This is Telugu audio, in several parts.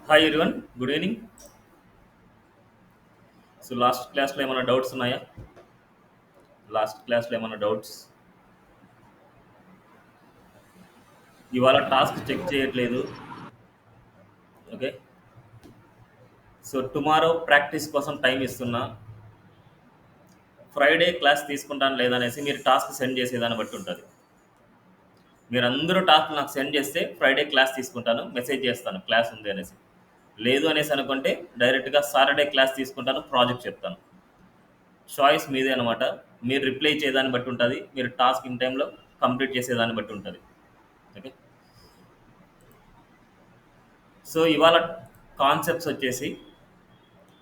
Hi everyone, good evening. So last క్లాస్లో ఏమైనా డౌట్స్ ఉన్నాయా? లాస్ట్ క్లాస్లో ఏమైనా డౌట్స్? ఇవాళ టాస్క్ చెక్ చేయట్లేదు. ఓకే, సో టుమారో ప్రాక్టీస్ కోసం టైం ఇస్తున్నా. ఫ్రైడే క్లాస్ తీసుకుంటాను లేదనేసి మీరు టాస్క్ సెండ్ చేసేదాన్ని బట్టి ఉంటుంది. మీరు అందరూ టాస్క్ నాకు సెండ్ చేస్తే ఫ్రైడే క్లాస్ తీసుకుంటాను, మెసేజ్ చేస్తాను క్లాస్ ఉంది అనేసి. లేదు అనేసి అనుకుంటే డైరెక్ట్గా సాటర్డే క్లాస్ తీసుకుంటాను, ప్రాజెక్ట్ చెప్తాను. చాయిస్ మీదే అనమాట. మీరు రిప్లై చేయదాన్ని బట్టి ఉంటుంది, మీరు టాస్క్ ఇన్ టైంలో కంప్లీట్ చేసేదాన్ని బట్టి ఉంటుంది. ఓకే, సో ఇవాళ కాన్సెప్ట్స్ వచ్చేసి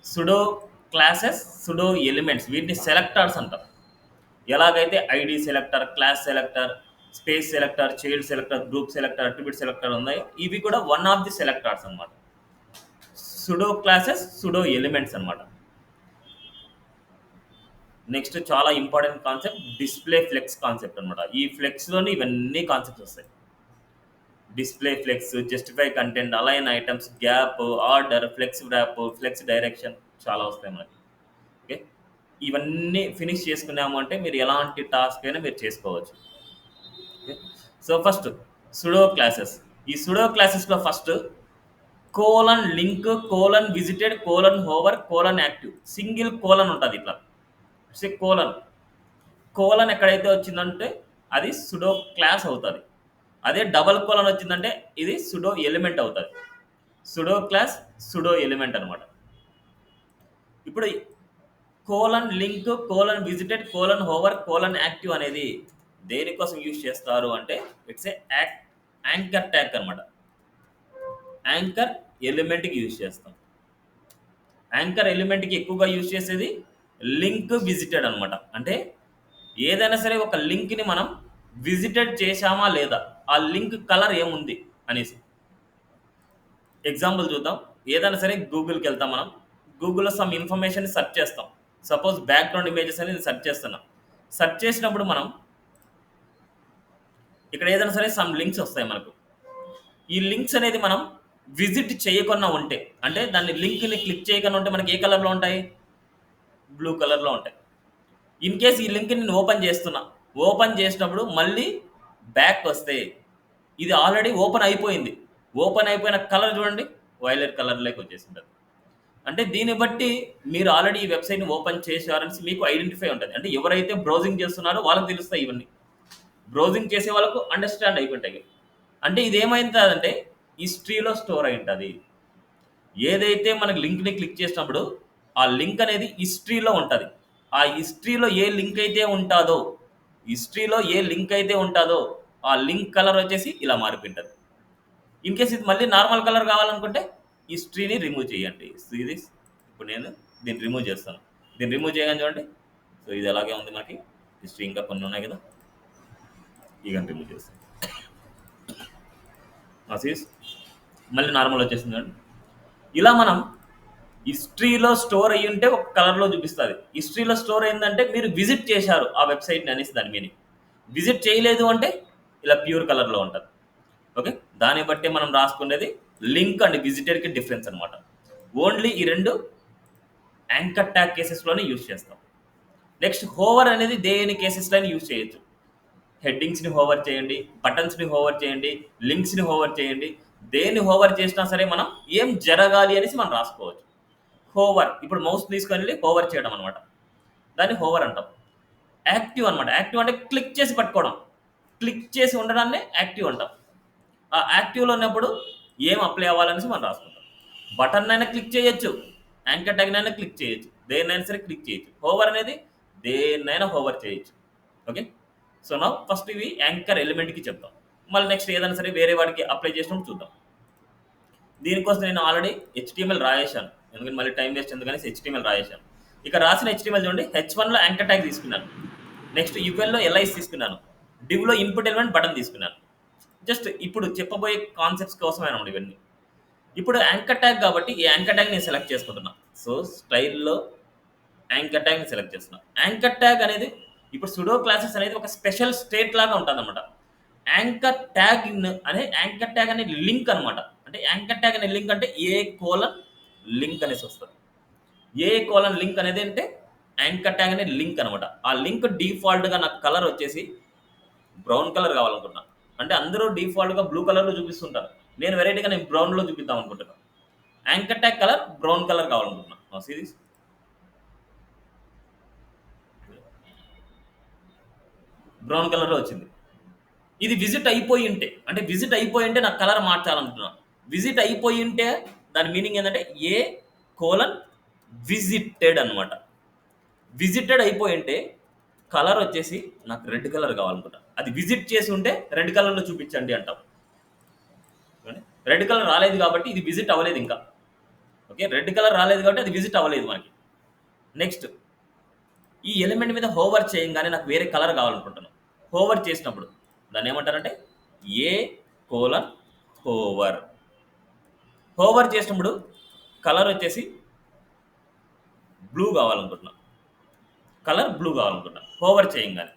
సుడో క్లాసెస్, సుడో ఎలిమెంట్స్, వీటిని సెలెక్టర్స్ అంటారు. ఎలాగైతే ID selector, class selector, space selector, child selector, group selector, attribute selector ఉన్నాయి, ఇవి కూడా వన్ ఆఫ్ ది సెలెక్టర్స్ అనమాట. సుడో క్లాసెస్, సుడో ఎలిమెంట్స్ అనమాట. నెక్స్ట్ చాలా important concept display flex concept అనమాట. ఈ ఫ్లెక్స్లోని ఇవన్నీ కాన్సెప్ట్స్ వస్తాయి. Display flex, justify content, align items, gap, order, flex wrap, flex direction, చాలా వస్తాయి మనకి. ఓకే, ఇవన్నీ ఫినిష్ చేసుకున్నాము అంటే మీరు ఎలాంటి టాస్క్ అయినా మీరు చేసుకోవచ్చు. Okay, so first pseudo classes. ఈ సుడో క్లాసెస్లో first colon link, colon visited, colon hover, colon active, single colon ఉంటుంది ఇట్లా. కోలన్ కోలన్ ఎక్కడైతే వచ్చిందంటే అది సుడో క్లాస్ అవుతుంది. అదే డబల్ కోలన్ వచ్చిందంటే ఇది సుడో ఎలిమెంట్ అవుతుంది. సుడో క్లాస్, సుడో ఎలిమెంట్ అనమాట. ఇప్పుడు colon link, colon visited, colon hover, colon active అనేది దేనికోసం యూజ్ చేస్తారు అంటే ఇట్స్ ఏ యాంకర్ ట్యాగ్ అనమాట. యాంకర్ ఎలిమెంట్కి యూజ్ చేస్తాం. యాంకర్ ఎలిమెంట్కి ఎక్కువగా యూజ్ చేసేది లింక్ విజిటెడ్ అనమాట. అంటే ఏదైనా సరే ఒక లింక్ని మనం విజిటెడ్ చేశామా లేదా, ఆ లింక్ కలర్ ఏముంది అనేసి. ఎగ్జాంపుల్ చూద్దాం. ఏదైనా సరే గూగుల్కి వెళ్తాం, మనం గూగుల్లో సమ్ ఇన్ఫర్మేషన్ సెర్చ్ చేస్తాం. సపోజ్ బ్యాక్గ్రౌండ్ ఇమేజెస్ అనేది సెర్చ్ చేస్తున్నాం. సెర్చ్ చేసినప్పుడు మనం ఇక్కడ ఏదైనా సరే సమ్ లింక్స్ వస్తాయి మనకు. ఈ లింక్స్ అనేది మనం విజిట్ చేయకుండా ఉంటే, అంటే దాన్ని లింక్ని క్లిక్ చేయకుండా ఉంటే మనకి ఏ కలర్లో ఉంటాయి? బ్లూ కలర్లో ఉంటాయి. ఇన్ కేస్ ఈ లింక్ నేను ఓపెన్ చేస్తున్నా, ఓపెన్ చేసినప్పుడు మళ్ళీ బ్యాక్ వస్తే ఇది ఆల్రెడీ ఓపెన్ అయిపోయింది. ఓపెన్ అయిపోయిన కలర్ చూడండి, వైలెట్ కలర్లోకి వచ్చేసింటుంది. అంటే దీన్ని బట్టి మీరు ఆల్రెడీ ఈ వెబ్సైట్ని ఓపెన్ చేశారని మీకు ఐడెంటిఫై ఉంటుంది. అంటే ఎవరైతే బ్రౌజింగ్ చేస్తున్నారో వాళ్ళకి తెలుస్తాయి ఇవన్నీ. బ్రౌజింగ్ చేసే వాళ్ళకు అండర్స్టాండ్ అయిపోయింటాయి. అంటే ఇది ఏమైందంటే హిస్టరీలో స్టోర్ అయి ఉంటుంది. ఏదైతే మనకి లింక్ని క్లిక్ చేసినప్పుడు ఆ లింక్ అనేది హిస్టరీలో ఉంటుంది. ఆ హిస్టరీలో ఏ లింక్ అయితే ఉంటుందో, ఆ లింక్ కలర్ వచ్చేసి ఇలా మారిపోయింటుంది. ఇన్ కేస్ ఇది మళ్ళీ నార్మల్ కలర్ కావాలనుకుంటే హిస్టరీని రిమూవ్ చేయండి. సో ఇది ఇప్పుడు నేను దీన్ని రిమూవ్ చేస్తాను. దీన్ని రిమూవ్ చేయగానే చూడండి, సో ఇది అలాగే ఉంది. మనకి హిస్టరీ ఇంకా కొన్ని ఉన్నాయి కదా, ఇక రిమూవ్ చేస్తాను. మళ్ళీ నార్మల్ వచ్చేసింది చూడండి. ఇలా మనం హిస్టరీలో స్టోర్ అయ్యి ఉంటే ఒక కలర్లో చూపిస్తుంది. హిస్టరీలో స్టోర్ అయిందంటే మీరు విజిట్ చేశారు ఆ వెబ్సైట్ని అనేసి దాని మీనింగ్. విజిట్ చేయలేదు అంటే ఇలా ప్యూర్ కలర్లో ఉంటుంది. ఓకే, దాన్ని బట్టి మనం రాసుకునేది లింక్ అండ్ విజిటెడ్కి డిఫరెన్స్ అనమాట. ఓన్లీ ఈ రెండు యాంకర్ ట్యాగ్ కేసెస్లోనే యూజ్ చేస్తాం. నెక్స్ట్ హోవర్ అనేది దేని కేసెస్లోనే యూజ్ చేయొచ్చు. హెడ్డింగ్స్ని హోవర్ చేయండి, బటన్స్ని హోవర్ చేయండి, లింక్స్ని హోవర్ చేయండి. దేన్ని హోవర్ చేసినా సరే మనం ఏం జరగాలి అనేసి మనం రాసుకోవచ్చు. హోవర్, ఇప్పుడు మౌస్ తీసుకొని వెళ్ళి హోవర్ చేయడం అనమాట, దాన్ని హోవర్ అంటాం. యాక్టివ్ అనమాట. యాక్టివ్ అంటే క్లిక్ చేసి పట్టుకోవడం, క్లిక్ చేసి ఉండడాన్ని యాక్టివ్ అంటాం. ఆ యాక్టివ్లో ఉన్నప్పుడు ఏం అప్లై అవ్వాలనేసి మనం రాసుకుంటాం. బటన్ అయినా క్లిక్ చేయొచ్చు, యాంకర్ ట్యాగ్ అయినా క్లిక్ చేయొచ్చు, దేన్నైనా సరే క్లిక్ చేయొచ్చు. హోవర్ అనేది దేన్నైనా హోవర్ చేయొచ్చు. ఓకే, సో నా ఫస్ట్ ఇవి యాంకర్ ఎలిమెంట్కి చెప్తాం. మళ్ళీ నెక్స్ట్ ఏదైనా సరే వేరే వాడికి అప్లై చేసినప్పుడు చూద్దాం. దీనికోసం నేను ఆల్రెడీ HTML రాయేశాను, ఎందుకంటే మళ్ళీ టైం వేస్ట్ ఎందుకని HTML రాయేశాను. ఇక రాసిన HTML చూడండి, H1లో యాంకర్ ట్యాగ్ తీసుకున్నాను, నెక్స్ట్ యువెల్లో LIS తీసుకున్నాను, డివ్లో ఇన్పుట్ ఎలిమెంట్ బటన్ తీసుకున్నాను. జస్ట్ ఇప్పుడు చెప్పబోయే కాన్సెప్ట్స్ కోసమే అన్నమాట ఇవన్నీ. ఇప్పుడు యాంకర్ ట్యాగ్ కాబట్టి ఈ యాంకర్ ట్యాగ్ నేను సెలెక్ట్ చేసుకుంటున్నా. సో స్టైల్లో యాంకర్ ట్యాగ్ని సెలెక్ట్ చేస్తున్నా. యాంకర్ ట్యాగ్ అనేది ఇప్పుడు సుడో క్లాసెస్ అనేది ఒక స్పెషల్ స్టేట్ లాగా ఉంటుంది అనమాట. యాంకర్ ట్యాగ్ అనే లింక్ అనమాట. అంటే యాంకర్ ట్యాగ్ అనే లింక్ అంటే ఏ కోలన్ లింక్ అనేసి వస్తుంది. ఏ కోలన్ లింక్ అనేది అంటే యాంకర్ ట్యాగ్ అనే లింక్ అనమాట. ఆ లింక్ డిఫాల్ట్‌గా నాకు కలర్ వచ్చేసి బ్రౌన్ కలర్ కావాలనుకుంటున్నా. అంటే అందరూ డిఫాల్ట్‌గా బ్లూ కలర్‌లో చూపిస్తుంటారు. నేను వెరైటీగా నేను బ్రౌన్‌లో చూపిద్దాం అనుకుంటున్నా. Anchor tag colour brown colour కావాలనుకుంటున్నా. సీ దిస్ బ్రౌన్ కలర్‌లో వచ్చింది. ఇది విజిట్ అయిపోయి ఉంటే, అంటే విజిట్ అయిపోయి ఉంటే నాకు కలర్ మార్చాలనుకున్నా. విజిట్ అయిపోయి ఉంటే దాని మీనింగ్ ఏంటంటే ఏ కోలన్ విజిటెడ్ అనమాట. విజిటెడ్ అయిపోయి ఉంటే కలర్ వచ్చేసి నాకు రెడ్ కలర్ కావాలనుకుంటా. అది విజిట్ చేసి ఉంటే రెడ్ కలర్‌లో చూపించండి అంటాం. రెడ్ కలర్ రాలేదు కాబట్టి ఇది విజిట్ అవ్వలేదు ఇంకా. ఓకే. రెడ్ కలర్ రాలేదు కాబట్టి అది విజిట్ అవ్వలేదు మనకి. నెక్స్ట్ ఈ ఎలిమెంట్ మీద హోవర్ చేయంగానే నాకు వేరే కలర్ కావాలనుకుంటున్నాను. హోవర్ చేసినప్పుడు దాన్ని ఏమంటారంటే ఏ కోలన్ హోవర్. హోవర్ చేసినప్పుడు కలర్ వచ్చేసి బ్లూ కావాలనుకుంటున్నా. కలర్ బ్లూ కావాలనుకుంటున్నా హోవర్ చేయంగానే.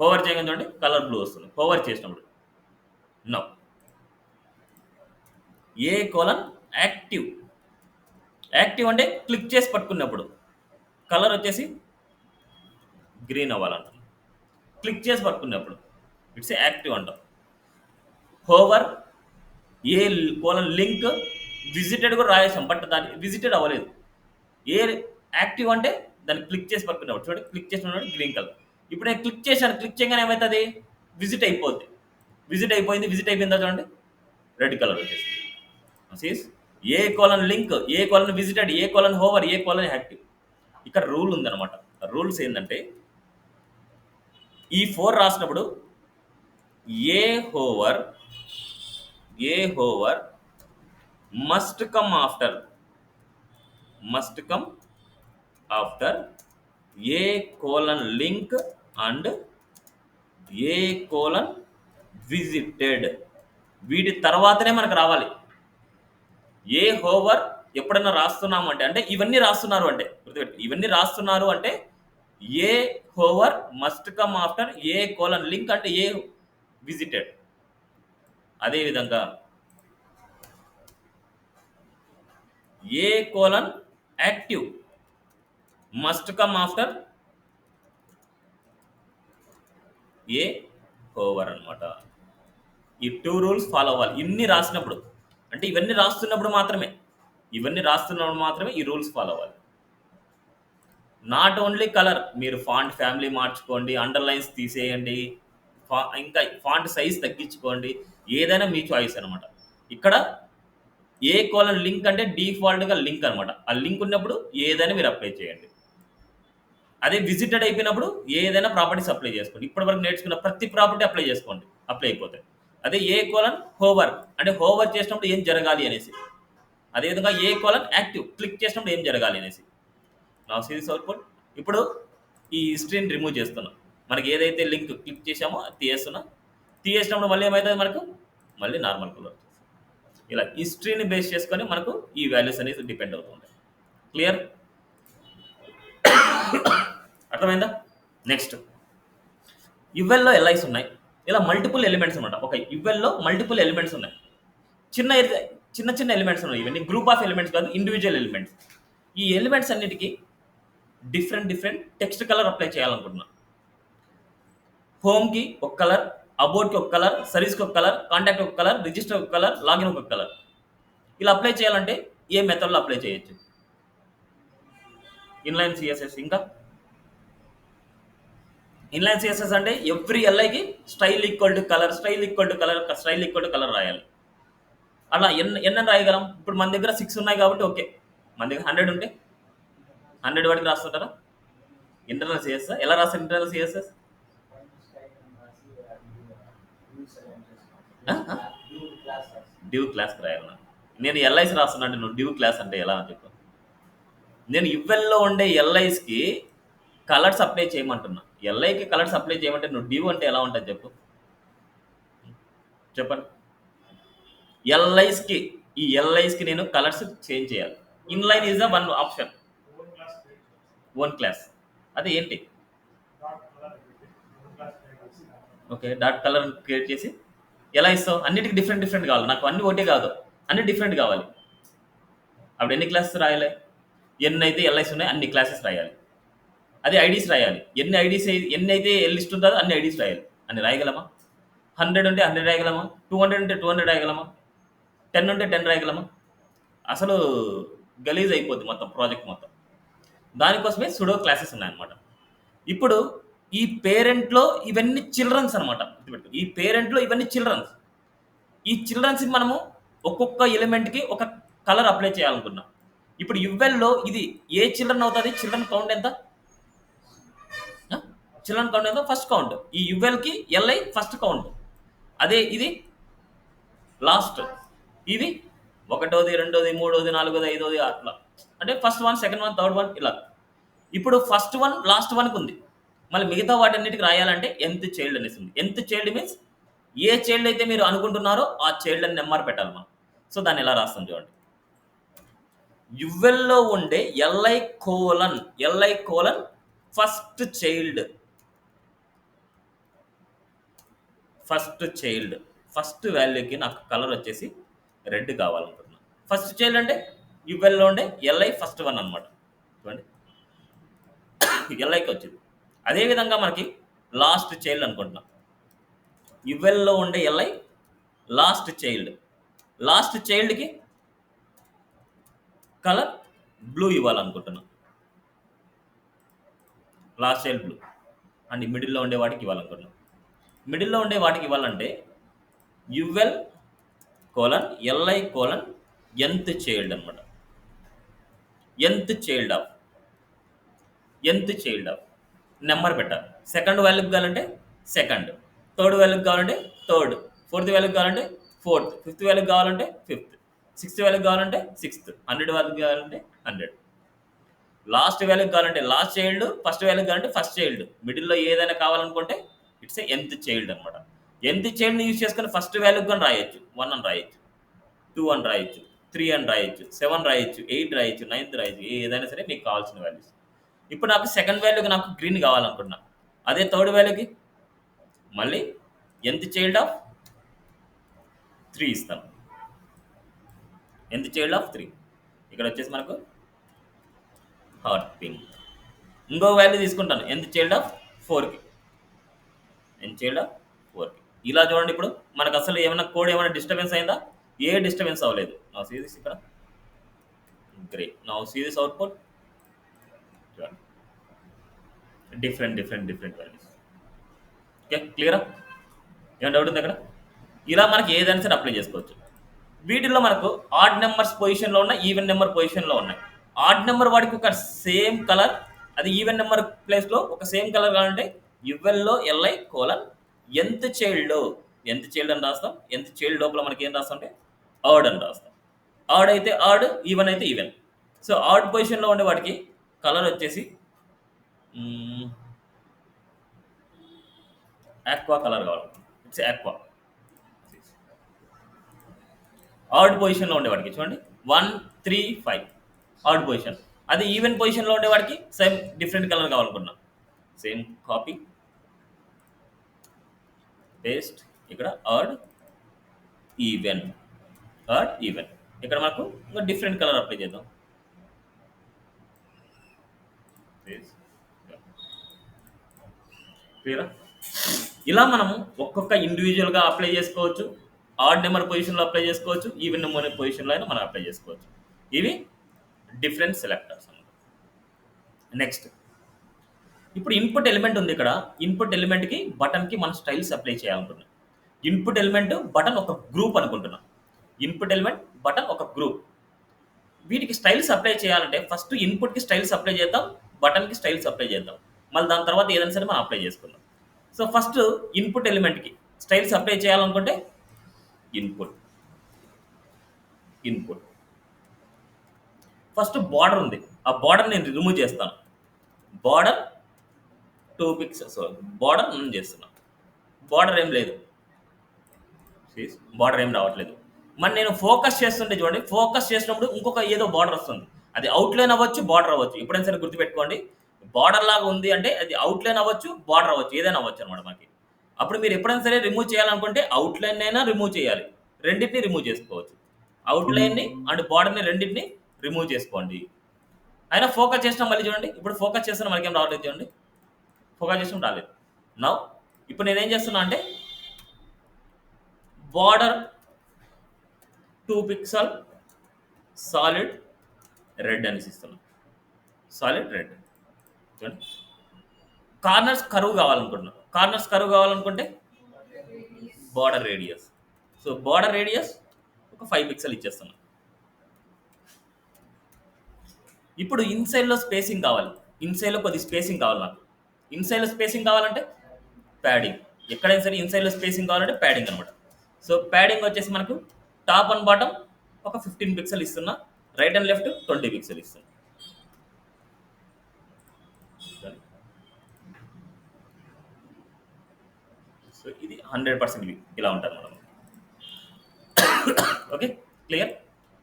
హోవర్ చేయగానే చూడండి కలర్ బ్లూ వస్తుంది హోవర్ చేసినప్పుడు. నో ఏ కోలన్ యాక్టివ్. యాక్టివ్ అంటే క్లిక్ చేసి పట్టుకున్నప్పుడు కలర్ వచ్చేసి గ్రీన్ అవ్వాలంట. క్లిక్ చేసి పట్టుకున్నప్పుడు ఇట్స్ యాక్టివ్ అంటాం. Hover a colon link visited కూడా రాయేసాం బట్ దాన్ని విజిటెడ్ అవ్వలేదు. ఏ యాక్టివ్ అంటే దాన్ని క్లిక్ చేసి పట్టుకున్నప్పుడు చూడండి క్లిక్ చేసినప్పుడు గ్రీన్ కలర్. ఇప్పుడు నేను క్లిక్ చేశాను, క్లిక్ చేయగానే ఏమవుతుంది విజిట్ అయిపోద్ది. విజిట్ అయిపోయింది. విజిట్ అయిపోయిందా చూడండి రెడ్ కలర్ వచ్చేసి. Sees a colon link, a colon visited, a colon hover, a colon active. ఇక్కడ రూల్ ఉందన్నమాట. రూల్స్ ఏంటంటే ఈ 4 రాసినప్పుడు a hover must come after a colon link and a colon visited. వీటి తర్వాతనే మనకు రావాలి. ఏ హోవర్ ఎప్పుడైనా రాస్తున్నాము అంటే ఇవన్నీ రాస్తున్నారు అంటే గుర్తుపెట్టు, ఇవన్నీ రాస్తున్నారు అంటే a hover must come after a colon link అంటే ఏ విజిటెడ్. అదేవిధంగా a colon active must come after a hover అనమాట. ఈ 2 రూల్స్ ఫాలో అవ్వాలి ఇన్ని రాసినప్పుడు. అంటే ఇవన్నీ రాస్తున్నప్పుడు మాత్రమే ఈ రూల్స్ ఫాలో అవ్వాలి. నాట్ ఓన్లీ కలర్, మీరు ఫాంట్ ఫ్యామిలీ మార్చుకోండి, అండర్లైన్స్ తీసేయండి, ఇంకా ఫాంట్ సైజ్ తగ్గించుకోండి, ఏదైనా మీ చాయిస్ అనమాట. ఇక్కడ ఏ కోలన్ లింక్ అంటే డిఫాల్ట్గా లింక్ అనమాట. ఆ లింక్ ఉన్నప్పుడు ఏదైనా మీరు అప్లై చేయండి. అదే విజిటెడ్ అయిపోయినప్పుడు ఏదైనా ప్రాపర్టీస్ అప్లై చేసుకోండి. ఇప్పటివరకు నేర్చుకున్న ప్రతి ప్రాపర్టీ అప్లై అయిపోతాయి. అదే ఏ కోలన్ హోవర్ అంటే హోవర్ చేసినప్పుడు ఏం జరగాలి అనేసి. అదేవిధంగా ఏ కోలన్ యాక్టివ్ క్లిక్ చేసినప్పుడు ఏం జరగాలి అనేసి. నా సిరీస్ అవుట్పుట్ ఇప్పుడు ఈ హిస్టరీని రిమూవ్ చేస్తున్నాం. మనకి ఏదైతే లింక్ క్లిక్ చేసామో అది తీసేసినప్పుడు మళ్ళీ ఏమవుతుంది మనకు మళ్ళీ నార్మల్ కలర్. ఇలా హిస్టరీని బేస్ చేసుకొని మనకు ఈ వాల్యూస్ అనేది డిపెండ్ అవుతుంటాయి. క్లియర్? అర్థమైందా? నెక్స్ట్ యువెల్లో ఎల్ఐస్ ఉన్నాయి. ఇలా మల్టిపుల్ ఎలిమెంట్స్ అనమాట. ఒక యువెల్లో మల్టిపుల్ ఎలిమెంట్స్ ఉన్నాయి. చిన్న ఎలిమెంట్స్ ఉన్నాయి. ఇవన్నీ గ్రూప్ ఆఫ్ ఎలిమెంట్స్ కాదు, ఇండివిజువల్ ఎలిమెంట్స్. ఈ ఎలిమెంట్స్ అన్నిటికీ డిఫరెంట్ టెక్స్ట్ కలర్ అప్లై చేయాలనుకుంటున్నా. హోమ్కి ఒక కలర్, అబౌట్కి ఒక కలర్, సర్వీస్కి ఒక కలర్, కాంటాక్ట్ ఒక కలర్, రిజిస్టర్ ఒక కలర్, లాగిన్ ఒక కలర్. ఇలా అప్లై చేయాలంటే ఏ మెథడ్లో అప్లై చేయొచ్చు? Inline CSS. ఇంకా ఇన్లైన్ సిఎస్ఎస్ అంటే ఎవ్రీ ఎల్ఐకి స్టైల్ ఈక్వల్ టు కలర్ రాయాలి. అలా ఎన్ని రాయగలం? ఇప్పుడు మన దగ్గర 6 ఉన్నాయి కాబట్టి ఓకే. మన దగ్గర 100 ఉంటే 100 వాటికి రాస్తుంటారా? ఇంటర్నల్ సిఎస్ఎస్ ఎలా రాస్తారు? ఇంటర్నల్ సిఎస్ఎస్ డ్యూ క్లాస్కి రాయాలన్నా. నేను ఎల్ఐసి రాస్తున్నా అంటే నువ్వు డ్యూ క్లాస్ అంటే ఎలా అని చెప్పు. నేను యువెల్లో ఉండే ఎల్ఐస్కి కలర్స్ అప్లై చేయమంటున్నా. ఎల్ఐకి కలర్స్ అప్లై చేయమంటే నువ్వు డ్యూ అంటే ఎలా ఉంటుంది చెప్పండి. ఈ ఎల్ఐస్కి నేను కలర్స్ చేంజ్ చేయాలి. Inline is the one option. Own class అది ఏంటి? ఓకే, డాట్ కలర్ క్రియేట్ చేసి ఎలా ఇస్తావు? అన్నిటికి డిఫరెంట్ డిఫరెంట్ కావాలి. నాకు అన్ని ఒకటే కాదు, అన్ని డిఫరెంట్ కావాలి. అప్పుడు ఎన్ని క్లాసెస్ రాయాలి? ఎన్నైతే ఎల్ఐస్ ఉన్నాయో అన్ని క్లాసెస్ రాయాలి. అదే ఐడీస్ రాయాలి. ఎన్ని అయితే లిస్ట్ ఉంటుందో అన్ని ఐడీస్ రాయాలి. అన్ని రాయగలమా? 100 ఉంటే 100 రాయగలమా? 200 ఉంటే 200 రాయగలమా? 10 ఉంటే 10 రాయగలమా? అసలు గలీజ్ అయిపోద్ది మొత్తం ప్రాజెక్ట్ మొత్తం. దానికోసమే సుడో క్లాసెస్ ఉన్నాయన్నమాట. ఇప్పుడు ఈ పేరెంట్‌లో ఇవన్నీ చిల్డ్రన్స్ అనమాట. గుర్తుపెట్టుకో. ఈ పేరెంట్‌లో ఇవన్నీ చిల్డ్రన్స్. ఈ చిల్డ్రన్స్‌కి మనము ఒక్కొక్క ఎలిమెంట్‌కి ఒక కలర్ అప్లై చేయాలనుకున్నాం. ఇప్పుడు యువెల్‌లో ఇది ఏ చిల్డ్రన్ అవుతది? చిల్డ్రన్ కౌంట్ ఎంత? చిల్డ్రన్ కౌంట్ ఎంత? First count. ఈ యువెల్‌కి ఎల్ఐ ఫస్ట్ కౌంట్. అదే ఇది లాస్ట్. ఇవి ఒకటోది, రెండోది, మూడోది, నాలుగోది, ఐదోది అట్లా. అంటే first one, second one, third one ఇలా. ఇప్పుడు ఫస్ట్ వన్ లాస్ట్ వన్‌కి ఉంది. మళ్ళీ మిగతా వాటన్నిటికి రాయాలంటే nth చైల్డ్ అనేసి ఉంది. nth child means a child అయితే మీరు అనుకుంటున్నారో ఆ చైల్డ్ అని నెంబర్ పెట్టాలి మనం. సో దాన్ని ఎలా రాస్తాం చూడండి. యువెల్‌లో ఉండే LI colon first child. First వాల్యూకి నాకు కలర్ వచ్చేసి రెడ్ కావాలనుకుంటున్నాను. ఫస్ట్ చైల్డ్ అంటే యువెల్‌లో ఉండే ఎల్ఐ ఫస్ట్ వన్ అనమాట. చూడండి ఎల్ఐకి వచ్చింది. అదేవిధంగా మనకి లాస్ట్ చైల్డ్ అనుకుంటున్నాం. యువెల్‌లో ఉండే ఎల్ఐ లాస్ట్ చైల్డ్కి కలర్ బ్లూ ఇవ్వాలనుకుంటున్నాం. Last child blue. అండ్ మిడిల్లో ఉండే వాటికి ఇవ్వాలనుకుంటున్నాం. మిడిల్లో ఉండే వాటికి ఇవ్వాలంటే UL colon LI colon nth child అనమాట. nth చైల్డ్ ఆఫ్ నెంబర్ పెట్టాలి. సెకండ్ వాల్యూకి కావాలంటే సెకండ్, థర్డ్ వాల్యూకి కావాలంటే థర్డ్, ఫోర్త్ వాల్యూకి కావాలంటే ఫోర్త్, ఫిఫ్త్ వాల్యూకి కావాలంటే ఫిఫ్త్, సిక్స్త్ వాల్యూకి కావాలంటే సిక్స్త్, 100 వాల్యూకి కావాలంటే 100. లాస్ట్ వాల్యూకి కావాలంటే లాస్ట్ చైల్డ్, ఫస్ట్ వాల్యూకి కావాలంటే ఫస్ట్ చైల్డ్, మిడిల్లో ఏదైనా కావాలనుకుంటే ఇట్స్ nth చైల్డ్ అనమాట. nth చైల్డ్ని యూజ్ చేసుకొని ఫస్ట్ వాల్యూకి కానీ రాయొచ్చు. 1 అని రాయొచ్చు, 2 అని రాయొచ్చు, 3 అని రాయొచ్చు, 7 రాయొచ్చు, 8 రాయొచ్చు, 9 రాయొచ్చు, ఏదైనా సరే మీకు కావాల్సిన వాల్యూస్. ఇప్పుడు నాకు సెకండ్ వాల్యూకి నాకు గ్రీన్ కావాలనుకుంటున్నా. అదే థర్డ్ వాల్యూకి మళ్ళీ nth చైల్డ్ ఆఫ్ 3 ఇస్తాను. nth చైల్డ్ ఆఫ్ 3 ఇక్కడ వచ్చేసి మనకు హాట్ పింక్. ఇంకో వాల్యూ తీసుకుంటాను nth చైల్డ్ ఆఫ్ 4కి. ఇలా చూడండి. ఇప్పుడు మనకు అసలు ఏమైనా కోడ్ ఏమైనా డిస్టర్బెన్స్ అయిందా? ఏ డిస్టర్బెన్స్ అవ్వలేదు. నా సీరీస్ ఇక్కడ గ్రే. నా సీరీస్ అవుట్పుట్ చూడండి, డిఫరెంట్ వాల్యూస్. ఓకే, క్లియరా? ఏమైనా డౌట్ ఉంది అక్కడ? ఇలా మనకి ఏదైనా సరే అప్లై చేసుకోవచ్చు. వీటిల్లో మనకు ఆడ్ నెంబర్స్ పొజిషన్లో ఉన్నాయి, ఈవెన్ నెంబర్ పొజిషన్లో ఉన్నాయి. ఆడ్ నెంబర్ వాడికి ఒక సేమ్ కలర్, అది ఈవెన్ నెంబర్ ప్లేస్లో ఒక సేమ్ కలర్ కావాలంటే యువెల్లో ఎల్ఐ కోలన్ nth చైల్డ్ అని రాస్తాం. nth చైల్డ్ లోపల మనకి ఏం రాస్తాం అంటే ఆడ్ అని రాస్తాం. ఆడ్ అయితే ఆడ్, ఈవెన్ అయితే ఈవెన్. సో ఆడ్ పొజిషన్లో ఉండే వాటికి కలర్ వచ్చేసి ఆక్వా కలర్ కావాలి. It's aqua. ఆడ్ పొజిషన్లో ఉండేవాడికి చూడండి 1, 3, 5 ఆడ్ పొజిషన్. అది ఈవెన్ పొజిషన్లో ఉండేవాడికి సేమ్ డిఫరెంట్ కలర్ కావాలనుకున్నాం. Same copy paste. ఇక్కడ ఆడ్ ఈవెన్. ఇక్కడ మనకు ఇంకా డిఫరెంట్ కలర్ అప్లై చేద్దాం. క్లియరా? ఇలా మనము ఒక్కొక్క ఇండివిజువల్గా అప్లై చేసుకోవచ్చు. ఆడ్ నెంబర్ పొజిషన్లో అప్లై చేసుకోవచ్చు, ఈవెన్ నెంబర్ పొజిషన్లో అయినా మనం అప్లై చేసుకోవచ్చు. ఇవి డిఫరెంట్ సెలెక్టర్స్ అన్నమాట. నెక్స్ట్, ఇప్పుడు ఇన్పుట్ ఎలిమెంట్ ఉంది. ఇక్కడ ఇన్పుట్ ఎలిమెంట్కి బటన్కి మనం స్టైల్స్ అప్లై చేయాలనుకుంటున్నాం. ఇన్పుట్ ఎలిమెంట్ బటన్ ఒక గ్రూప్ అనుకుంటున్నాం. ఇన్పుట్ ఎలిమెంట్ బటన్ ఒక గ్రూప్. వీటికి స్టైల్స్ అప్లై చేయాలంటే ఫస్ట్ ఇన్పుట్కి స్టైల్స్ అప్లై చేద్దాం, బటన్కి స్టైల్స్ అప్లై చేద్దాం. మళ్ళీ దాని తర్వాత ఏదైనా సరే మనం అప్లై చేసుకుందాం. సో ఫస్ట్ ఇన్పుట్ ఎలిమెంట్కి స్టైల్స్ అప్లై చేయాలనుకుంటే ఇన్పుట్ ఫస్ట్ బార్డర్ ఉంది. ఆ బార్డర్ నేను రిమూవ్ చేస్తాను. బార్డర్ 2 పిక్సెల్స్ బార్డర్ నేను చేస్తున్నాను. బార్డర్ ఏం లేదు, బార్డర్ ఏం రావట్లేదు. మరి నేను ఫోకస్ చేస్తుంటే చూడండి, ఫోకస్ చేసినప్పుడు ఇంకొక ఏదో బార్డర్ వస్తుంది. అది అవుట్లైన్ అవ్వచ్చు, బార్డర్ అవ్వచ్చు. ఎప్పుడైనా సరే గుర్తుపెట్టుకోండి, బార్డర్ లాగా ఉంది అంటే అది అవుట్లైన్ అవ్వచ్చు, బార్డర్ అవ్వచ్చు, ఏదైనా అవ్వచ్చు అనమాట. మనకి అప్పుడు మీరు ఎప్పుడైనా సరే రిమూవ్ చేయాలనుకుంటే అవుట్‌లైన్ అయినా రిమూవ్ చేయాలి. రెండిటిని రిమూవ్ చేసుకోవచ్చు. అవుట్‌లైన్‌ని అండ్ బోర్డర్‌ని రెండిటిని రిమూవ్ చేసుకోండి. అయినా ఫోకస్ చేసినా మళ్ళీ చూడండి. ఇప్పుడు ఫోకస్ చేస్తున్నా మనకేం రావట్లేదు చూడండి. ఫోకస్ చేసినా రాలేదు. నౌ ఇప్పుడు నేనేం చేస్తున్నా అంటే బోర్డర్ 2 పిక్సెల్ సాలిడ్ రెడ్ అనేసి ఇస్తున్నా. Solid red. చూడండి. కార్నర్స్ కర్వ్ కావాలనుకుంటున్నా. కార్నర్స్ కర్వ్ కావాలనుకుంటే border radius. So border radius ఒక 5 పిక్సెల్ ఇచ్చేస్తున్నా. ఇప్పుడు ఇన్సైడ్‌లో స్పేసింగ్ కావాలి. ఇన్సైడ్‌లో కొద్ది స్పేసింగ్ కావాలి నాకు. ఇన్సైడ్‌లో స్పేసింగ్ కావాలంటే ప్యాడింగ్. ఎక్కడైనా సరే ఇన్సైడ్‌లో స్పేసింగ్ కావాలంటే ప్యాడింగ్ అనమాట. సో ప్యాడింగ్ వచ్చేసి మనకు టాప్ అండ్ బాటమ్ ఒక 15 పిక్సెల్ ఇస్తున్నా. రైట్ అండ్ లెఫ్ట్ 20 పిక్సెల్ ఇస్తున్నా. సో ఇది 100% ఇవి ఇలా ఉంటుంది మనం. Okay, clear.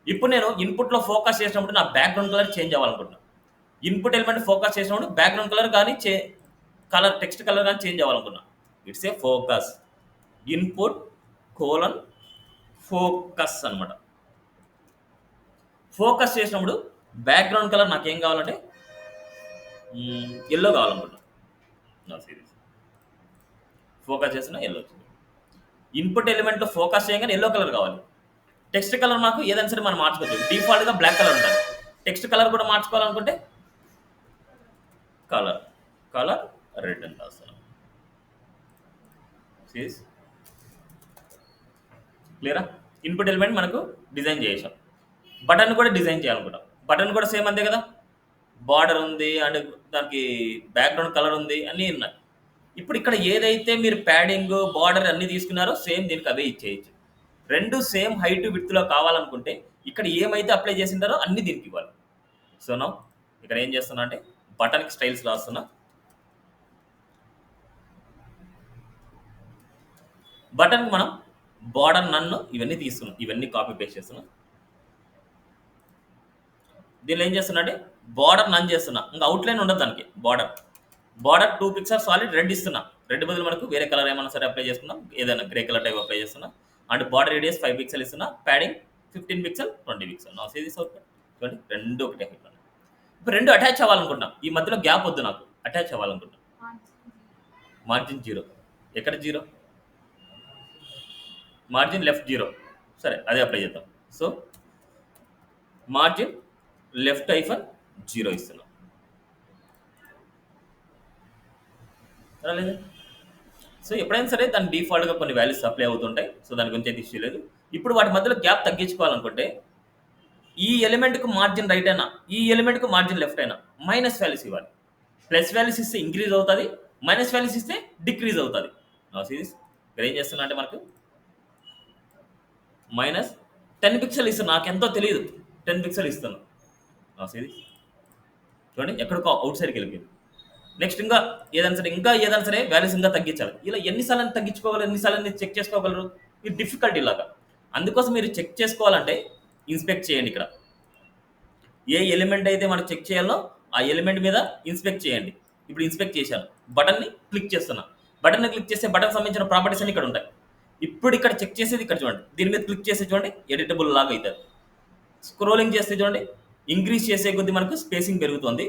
ఇప్పుడు నేను ఇన్పుట్లో ఫోకస్ చేసినప్పుడు నా బ్యాక్గ్రౌండ్ కలర్ చేంజ్ అవ్వాలనుకుంటున్నాను. ఇన్పుట్ ఎలిమెంట్ ఫోకస్ చేసినప్పుడు బ్యాక్గ్రౌండ్ కలర్ కానీ కలర్ టెక్స్ట్ కలర్ కానీ చేంజ్ అవ్వాలనుకున్నా. It's a focus. Input colon focus అనమాట. ఫోకస్ చేసినప్పుడు బ్యాక్గ్రౌండ్ కలర్ నాకేం కావాలంటే ఎల్లో కావాలనుకుంటున్నా. నా సీరీస్ ఫోకస్ చేసిన ఎల్లో వచ్చింది. ఇన్పుట్ ఎలిమెంట్లో ఫోకస్ చేయగానే ఎల్లో కలర్ కావాలి. టెక్స్ట్ కలర్ మాకు ఏదైనా సరే మనం మార్చుకోవచ్చు. డిఫాల్ట్గా బ్లాక్ కలర్ ఉంటుంది. టెక్స్ట్ కలర్ కూడా మార్చుకోవాలనుకుంటే కలర్ కలర్ రెడ్ అని రాస్తున్నాం. క్లియరా? ఇన్పుట్ ఎలిమెంట్ మనకు డిజైన్ చేసాం. బటన్ కూడా డిజైన్ చేయాలనుకుంటాం. బటన్ కూడా సేమ్ అంతే కదా. బార్డర్ ఉంది అండ్ దానికి బ్యాక్గ్రౌండ్ కలర్ ఉంది అన్నీ ఉన్నాయి. ఇప్పుడు ఇక్కడ ఏదైతే మీరు ప్యాడింగ్ బార్డర్ అన్ని తీసుకున్నారో సేమ్ దీనికి అవే ఇచ్చేయచ్చు. రెండు సేమ్ హైట్ విడ్త్లో కావాలనుకుంటే ఇక్కడ ఏమైతే అప్లై చేసింటారో అన్ని దీనికి ఇవ్వాలి. సో నో ఇక్కడ ఏం చేస్తున్నా అంటే బటన్కి స్టైల్స్ రాస్తున్నా. బటన్కి మనం బార్డర్ నన్ను ఇవన్నీ తీసుకున్నాం. ఇవన్నీ కాపీ పేస్ట్ చేస్తున్నాం. దీనిలో ఏం చేస్తున్నా అంటే బార్డర్ నన్ చేస్తున్నా. ఇంకా అవుట్లైన్ ఉండదు దానికి. బార్డర్ 2 పిక్సెల్ సాలిడ్ రెడ్ ఇస్తున్నా. రెడ్ బదులు మనకు వేరే కలర్ ఏమైనా సరే అప్లై చేసుకుందాం. ఏదైనా గ్రే కలర్ టైప్ అప్లై చేస్తున్నా. అండ్ బార్డర్ రేడియస్ 5 పిక్సెల్ ఇస్తున్నా. Padding 15 pixel 20 pixel. నా సీరీస్ అవుతుంది చూడండి. రెండు ఒకటే హైట్. ఇప్పుడు రెండు అటాచ్ అవ్వాలనుకుంటున్నాం. ఈ మధ్యలో గ్యాప్ వద్దు నాకు. అటాచ్ అవ్వాలనుకుంటున్నాం. మార్జిన్ 0. ఎక్కడ 0? Margin left 0. సరే అదే అప్లై చేద్దాం. సో మార్జిన్ లెఫ్ట్ -0 ఇస్తున్నాం. లేదా? సో ఎప్పుడైనా సరే దాని డిఫాల్ట్గా కొన్ని వాల్యూస్ అప్లై అవుతుంటాయి. సో దాని గురించి అయితే ఇష్యూ లేదు. ఇప్పుడు వాటి మధ్యలో గ్యాప్ తగ్గించుకోవాలనుకుంటే ఈ ఎలిమెంట్కి మార్జిన్ రైట్ అయినా ఈ ఎలిమెంట్కి మార్జిన్ లెఫ్ట్ అయినా మైనస్ వాల్యూస్ ఇవ్వాలి. ప్లస్ వాల్యూస్ ఇస్తే ఇంక్రీజ్ అవుతుంది. మైనస్ వాల్యూస్ ఇస్తే డిక్రీజ్ అవుతుంది. సిరీస్ ఇక్కడ ఏం చేస్తున్నా అంటే మనకు -10 పిక్సెల్ ఇస్తాను. నాకు ఎంతో తెలియదు. 10 పిక్సెల్ ఇస్తాను. సిరీస్ చూడండి ఎక్కడికో అవుట్ సైడ్కి వెళ్ళిపోయింది. నెక్స్ట్ ఇంకా ఏదైనా సరే వాల్యూస్ ఇంకా తగ్గించాలి. ఇలా ఎన్నిసార్లు తగ్గించుకోగలరు, ఎన్నిసార్లు చెక్ చేసుకోగలరు? ఇది డిఫికల్ట్ ఇలాగా. అందుకోసం మీరు చెక్ చేసుకోవాలంటే ఇన్స్పెక్ట్ చేయండి. ఇక్కడ ఏ ఎలిమెంట్ అయితే మనం చెక్ చేయాలో ఆ ఎలిమెంట్ మీద ఇన్స్పెక్ట్ చేయండి. ఇప్పుడు ఇన్స్పెక్ట్ చేశాను. బటన్ని క్లిక్ చేస్తున్నా. బటన్ని క్లిక్ చేస్తే బటన్ సంబంధించిన ప్రాపర్టీస్ అన్ని ఇక్కడ ఉంటాయి. ఇప్పుడు ఇక్కడ చెక్ చేసేది ఇక్కడ చూడండి. దీని మీద క్లిక్ చేస్తే చూడండి ఎడిటబుల్ లాగా అవుతుంది. స్క్రోలింగ్ చేస్తే చూడండి ఇంక్రీజ్ చేసే కొద్దీ మనకు స్పేసింగ్ పెరుగుతుంది.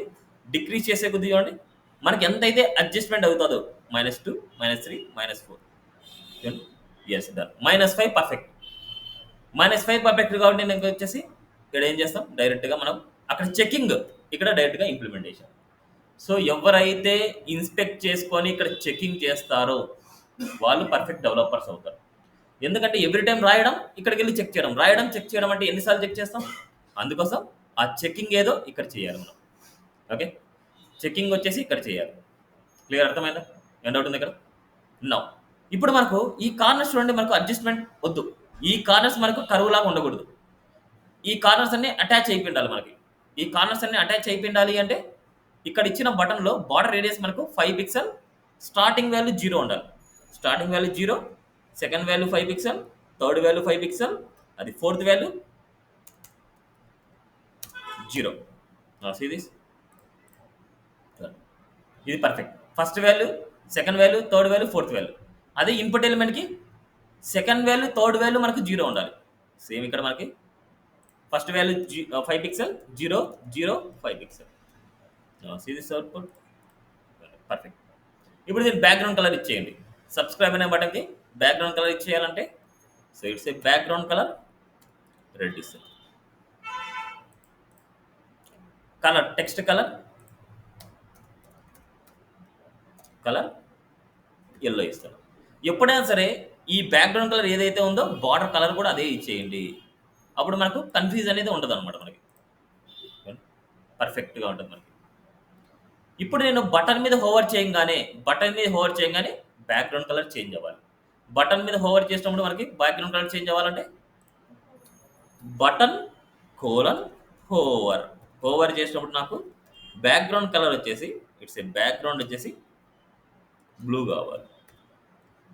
డిక్రీజ్ చేసే కొద్దీ చూడండి మనకి ఎంతైతే అడ్జస్ట్మెంట్ అవుతుందో -2, -3, -4 ఎస్ డన్. -5 పర్ఫెక్ట్. -5 పర్ఫెక్ట్ కాబట్టి నేను వచ్చేసి ఇక్కడ ఏం చేస్తాం డైరెక్ట్గా మనం అక్కడ చెకింగ్, ఇక్కడ డైరెక్ట్గా ఇంప్లిమెంటేషన్. సో ఎవరైతే ఇన్స్పెక్ట్ చేసుకొని ఇక్కడ చెకింగ్ చేస్తారో వాళ్ళు పర్ఫెక్ట్ డెవలపర్స్ అవుతారు. ఎందుకంటే ఎవ్రీ టైం రాయడం, ఇక్కడికి వెళ్ళి చెక్ చేయడం, రాయడం చెక్ చేయడం అంటే ఎన్నిసార్లు చెక్ చేస్తాం. అందుకోసం ఆ చెకింగ్ ఏదో ఇక్కడ చేయాలి మనం. ఓకే, చెకింగ్ వచ్చేసి ఇక్కడ చేయాలి. క్లియర్? అర్థమైందా? ఏం డౌట్ ఉంది ఇక్కడ? నో ఇప్పుడు మనకు ఈ కార్నర్స్ చూడండి, మనకు అడ్జస్ట్మెంట్ వద్దు. ఈ కార్నర్స్ మనకు కరువు లాగా ఉండకూడదు. ఈ కార్నర్స్ అన్ని అటాచ్ అయిపోయిండాలి. మనకి ఈ కార్నర్స్ అన్ని అటాచ్ అయిపోయిండాలి అంటే ఇక్కడ ఇచ్చిన బటన్లో బార్డర్ రేడియస్ మనకు 5 పిక్సెల్, స్టార్టింగ్ వాల్యూ 0 ఉండాలి. Starting value 0, second value 5 pixel, third value 5 pixel, అది ఫోర్త్ వాల్యూ 0. సీ దిస్, ఇది perfect. First value, second value, third value, fourth value. అదే ఇన్పుట్ ఎలిమెంట్కి సెకండ్ వాల్యూ థర్డ్ వాల్యూ మనకు 0 ఉండాలి. సేమ్ ఇక్కడ మనకి first value 5 pixel 0 0 5 pixel. See this output perfect. ఇప్పుడు దీని బ్యాక్గ్రౌండ్ కలర్ ఇచ్చేయండి. సబ్స్క్రైబ్ అనే బటన్కి బ్యాక్గ్రౌండ్ కలర్ ఇచ్చేయాలంటే so it's a background colour red ఇస్తుంది. కలర్ టెక్స్ట్ కలర్ ఎల్లో ఇస్తాను. ఎప్పుడైనా సరే ఈ బ్యాక్గ్రౌండ్ కలర్ ఏదైతే ఉందో బార్డర్ కలర్ కూడా అదే ఇచ్చేయండి. అప్పుడు మనకు కన్ఫ్యూజ్ అనేది ఉండదు అనమాట. మనకి పర్ఫెక్ట్గా ఉంటుంది మనకి. ఇప్పుడు నేను బటన్ మీద హోవర్ చేయగానే బ్యాక్గ్రౌండ్ కలర్ చేంజ్ అవ్వాలి. బటన్ మీద హోవర్ చేసినప్పుడు మనకి బ్యాక్గ్రౌండ్ కలర్ చేంజ్ అవ్వాలంటే బటన్ కోలన్ హోవర్ చేసినప్పుడు నాకు బ్యాక్గ్రౌండ్ కలర్ వచ్చేసి ఇట్స్ ఏ బ్యాక్గ్రౌండ్ వచ్చేసి బ్లూ కావాలి.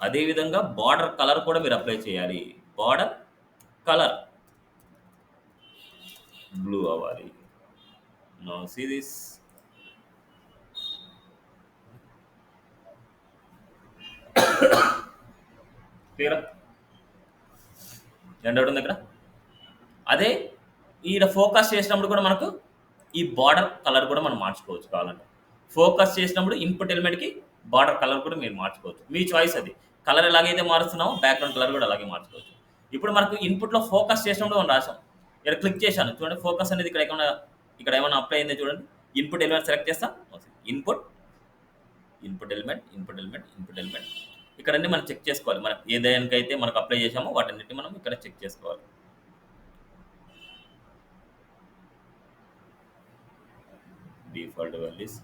అదేవిధంగా బార్డర్ కలర్ కూడా మీరు అప్లై చేయాలి. బార్డర్ కలర్ బ్లూ అవ్వాలి. Now see this. Clear end అవుతుంది ఇక్కడ. అదే ఈడ ఫోకస్ చేసినప్పుడు కూడా మనకు ఈ బార్డర్ కలర్ కూడా మనం మార్చుకోవచ్చు. కావాలంటే ఫోకస్ చేసినప్పుడు ఇన్పుట్ ఎలిమెంట్కి బార్డర్ కలర్ కూడా మీరు మార్చుకోవచ్చు. మీ చాయిస్ అది. కలర్ ఎలాగైతే మారుస్తున్నామో బ్యాక్గ్రౌండ్ కలర్ కూడా అలాగే మార్చుకోవచ్చు. ఇప్పుడు మనకు ఇన్పుట్లో ఫోకస్ చేసినప్పుడు మనం రాసాం. ఇక్కడ క్లిక్ చేశాను చూడండి. ఫోకస్ అనేది ఇక్కడ ఏమైనా అప్లై అయిందో చూడండి. ఇన్పుట్ ఎలిమెంట్ సెలెక్ట్ చేస్తాం. ఇన్పుట్ ఎలిమెంట్ ఇక్కడ అన్ని మనం చెక్ చేసుకోవాలి. మనం ఏదైనాకైతే మనకు అప్లై చేసామో వాటన్నిటి మనం ఇక్కడ చెక్ చేసుకోవాలి. డిఫాల్ట్ వాల్యూస్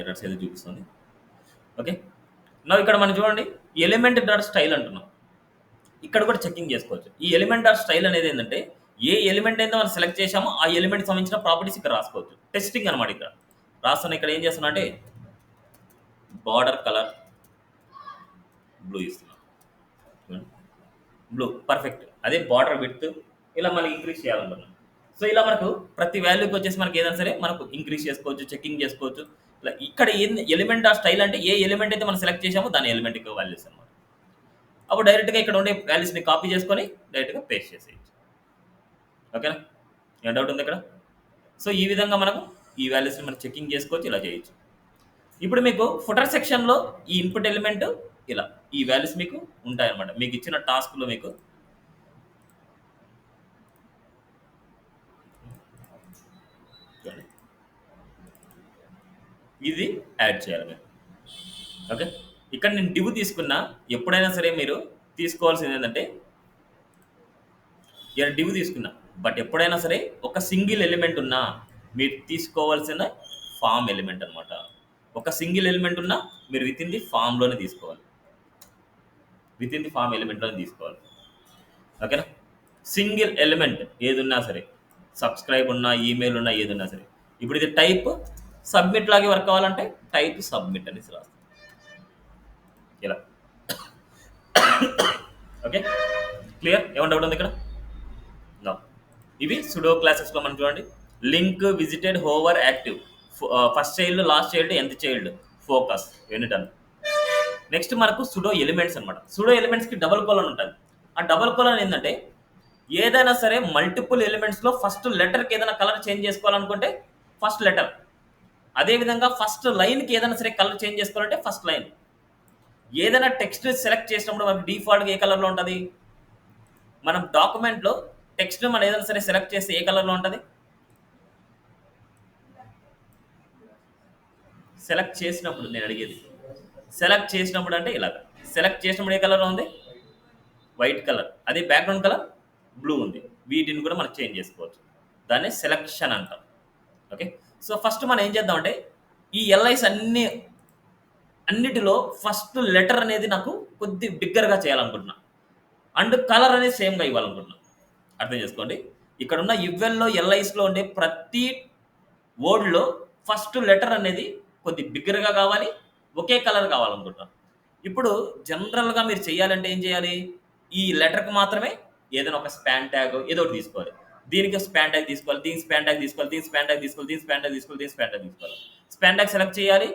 ఎర్రర్స్ ఏదో చూపిస్తుంది. ఓకే. నా ఇక్కడ మనం చూడండి ఎలిమెంట్ డాట్ స్టైల్ అంటున్నాం. ఇక్కడ కూడా చెకింగ్ చేసుకోవచ్చు. ఈ ఎలిమెంట్ డాట్ స్టైల్ అనేది ఏంటంటే ఏ ఎలిమెంట్ అయితే మనం సెలెక్ట్ చేసామో ఆ ఎలిమెంట్ సంబంధించిన ప్రాపర్టీస్ ఇక్కడ రాసుకోవచ్చు. టెస్టింగ్ అనమాట. ఇక్కడ రాస్తున్నా. ఇక్కడ ఏం చేస్తున్నా అంటే బార్డర్ కలర్ బ్లూ ఇస్తున్నాం. Blue perfect. అదే బార్డర్ విడ్త్ ఇలా మనం ఇంక్రీజ్ చేయాలనుకున్నాం. సో ఇలా మనకు ప్రతి వాల్యూకి వచ్చేసి మనకి ఏదైనా సరే మనకు ఇంక్రీజ్ చేసుకోవచ్చు, చెకింగ్ చేసుకోవచ్చు. ఇలా ఇక్కడ ఎలిమెంట్ ఆఫ్ స్టైల్ అంటే ఏ ఎలిమెంట్ అయితే మనం సెలెక్ట్ చేసామో దాని ఎలిమెంట్ వాల్యూస్ అనమాట. అప్పుడు డైరెక్ట్గా ఇక్కడ ఉండే వాల్యూస్ని కాపీ చేసుకొని డైరెక్ట్గా పేస్ట్ చేసేయచ్చు. ఓకేనా? ఏం డౌట్ ఉంది ఇక్కడ? సో ఈ విధంగా మనకు ఈ వాల్యూస్ని మనం చెకింగ్ చేసుకోవచ్చు. ఇలా చేయొచ్చు. ఇప్పుడు మీకు ఫుటర్ సెక్షన్లో ఈ ఇన్పుట్ ఎలిమెంట్ ఇలా ఈ వాల్యూస్ మీకు ఉంటాయన్నమాట. మీకు ఇచ్చిన టాస్క్లో మీకు ఇది యాడ్ చేయాలి మీరు. ఓకే. ఇక్కడ నేను డివ్ తీసుకున్నా. ఎప్పుడైనా సరే మీరు తీసుకోవాల్సింది ఏంటంటే ఇక్కడ డివ్ తీసుకున్నా. బట్ ఎప్పుడైనా సరే ఒక సింగిల్ ఎలిమెంట్ ఉన్నా మీరు తీసుకోవాల్సిన ఫామ్ ఎలిమెంట్ అనమాట. ఒక సింగిల్ ఎలిమెంట్ ఉన్నా మీరు విత్ ఇన్ ది ఫామ్లోనే తీసుకోవాలి. ఓకేనా? సింగిల్ ఎలిమెంట్ ఏదున్నా సరే, సబ్స్క్రైబ్ ఉన్నా, ఈమెయిల్ ఉన్నా, ఏదున్నా సరే. ఇప్పుడు ఇది టైప్ సబ్మిట్ లాగే వర్క్ కావాలంటే టైప్ సబ్మిట్ అనేసి రాస్తాం ఇలా. ఓకే. క్లియర్? ఏమైనా డౌట్ ఉంది ఇక్కడ? నో. ఇవి సుడో క్లాసెస్లో మనం చూడండి. Link, visited, hover, active, first child, last child, nth child, focus ఇవన్నీ డన్. నెక్స్ట్ మనకు సుడో ఎలిమెంట్స్ అనమాట. సుడో ఎలిమెంట్స్కి డబుల్ కోలన్ ఉంటుంది. ఆ డబుల్ కోలన్ ఏంటంటే ఏదైనా సరే మల్టిపుల్ ఎలిమెంట్స్లో ఫస్ట్ లెటర్కి ఏదైనా కలర్ చేంజ్ చేసుకోవాలనుకుంటే ఫస్ట్ లెటర్. అదేవిధంగా ఫస్ట్ లైన్కి ఏదైనా సరే కలర్ చేంజ్ చేసుకోవాలంటే ఫస్ట్ లైన్. ఏదైనా టెక్స్ట్ సెలెక్ట్ చేసినప్పుడు మనకి డిఫాల్ట్గా ఏ కలర్లో ఉంటుంది? మనం డాక్యుమెంట్లో టెక్స్ట్ మనం ఏదైనా సరే సెలెక్ట్ చేస్తే ఏ కలర్లో ఉంటుంది? సెలెక్ట్ చేసినప్పుడు నేను అడిగేది సెలెక్ట్ చేసినప్పుడు అంటే ఇలాగ. సెలెక్ట్ చేసినప్పుడు ఏ కలర్లో ఉంది? White colour. అదే బ్యాక్గ్రౌండ్ కలర్ బ్లూ ఉంది. వీటిని కూడా మనం చేంజ్ చేసుకోవచ్చు. దాన్ని సెలెక్షన్ అంటాం. ఓకే. సో ఫస్ట్ మనం ఏం చేద్దామంటే ఈ ఎల్ఐస్ అన్నిటిలో ఫస్ట్ లెటర్ అనేది నాకు కొద్ది బిగ్గరగా చేయాలనుకుంటున్నా. అండ్ కలర్ అనేది సేమ్గా ఇవ్వాలనుకుంటున్నా. అర్థం చేసుకోండి. ఇక్కడ ఉన్న ఇవ్వెల్లో ఎల్ఐస్లో ఉండే ప్రతి వర్డ్లో ఫస్ట్ లెటర్ అనేది కొద్ది బిగ్గరగా కావాలి, ఒకే కలర్ కావాలనుకుంటున్నాను. ఇప్పుడు జనరల్గా మీరు చేయాలంటే ఏం చేయాలి? ఈ లెటర్కి మాత్రమే ఏదైనా ఒక స్పాన్ ట్యాగ్ ఏదో ఒకటి తీసుకోవాలి. దీనికి స్పాన్ ట్యాగ్ తీసుకోవాలి, దీనికి స్పాన్ ట్యాగ్ తీసుకోవాలి, దీనికి స్పాన్ ట్యాగ్ తీసుకోవాలి, దీనికి స్పాన్ ట్యాగ్ తీసుకోవాలి, దీనికి స్పాన్ ట్యాగ్ తీసుకోవాలి. స్పాన్ ట్యాగ్ సెలెక్ట్ చేయాలి.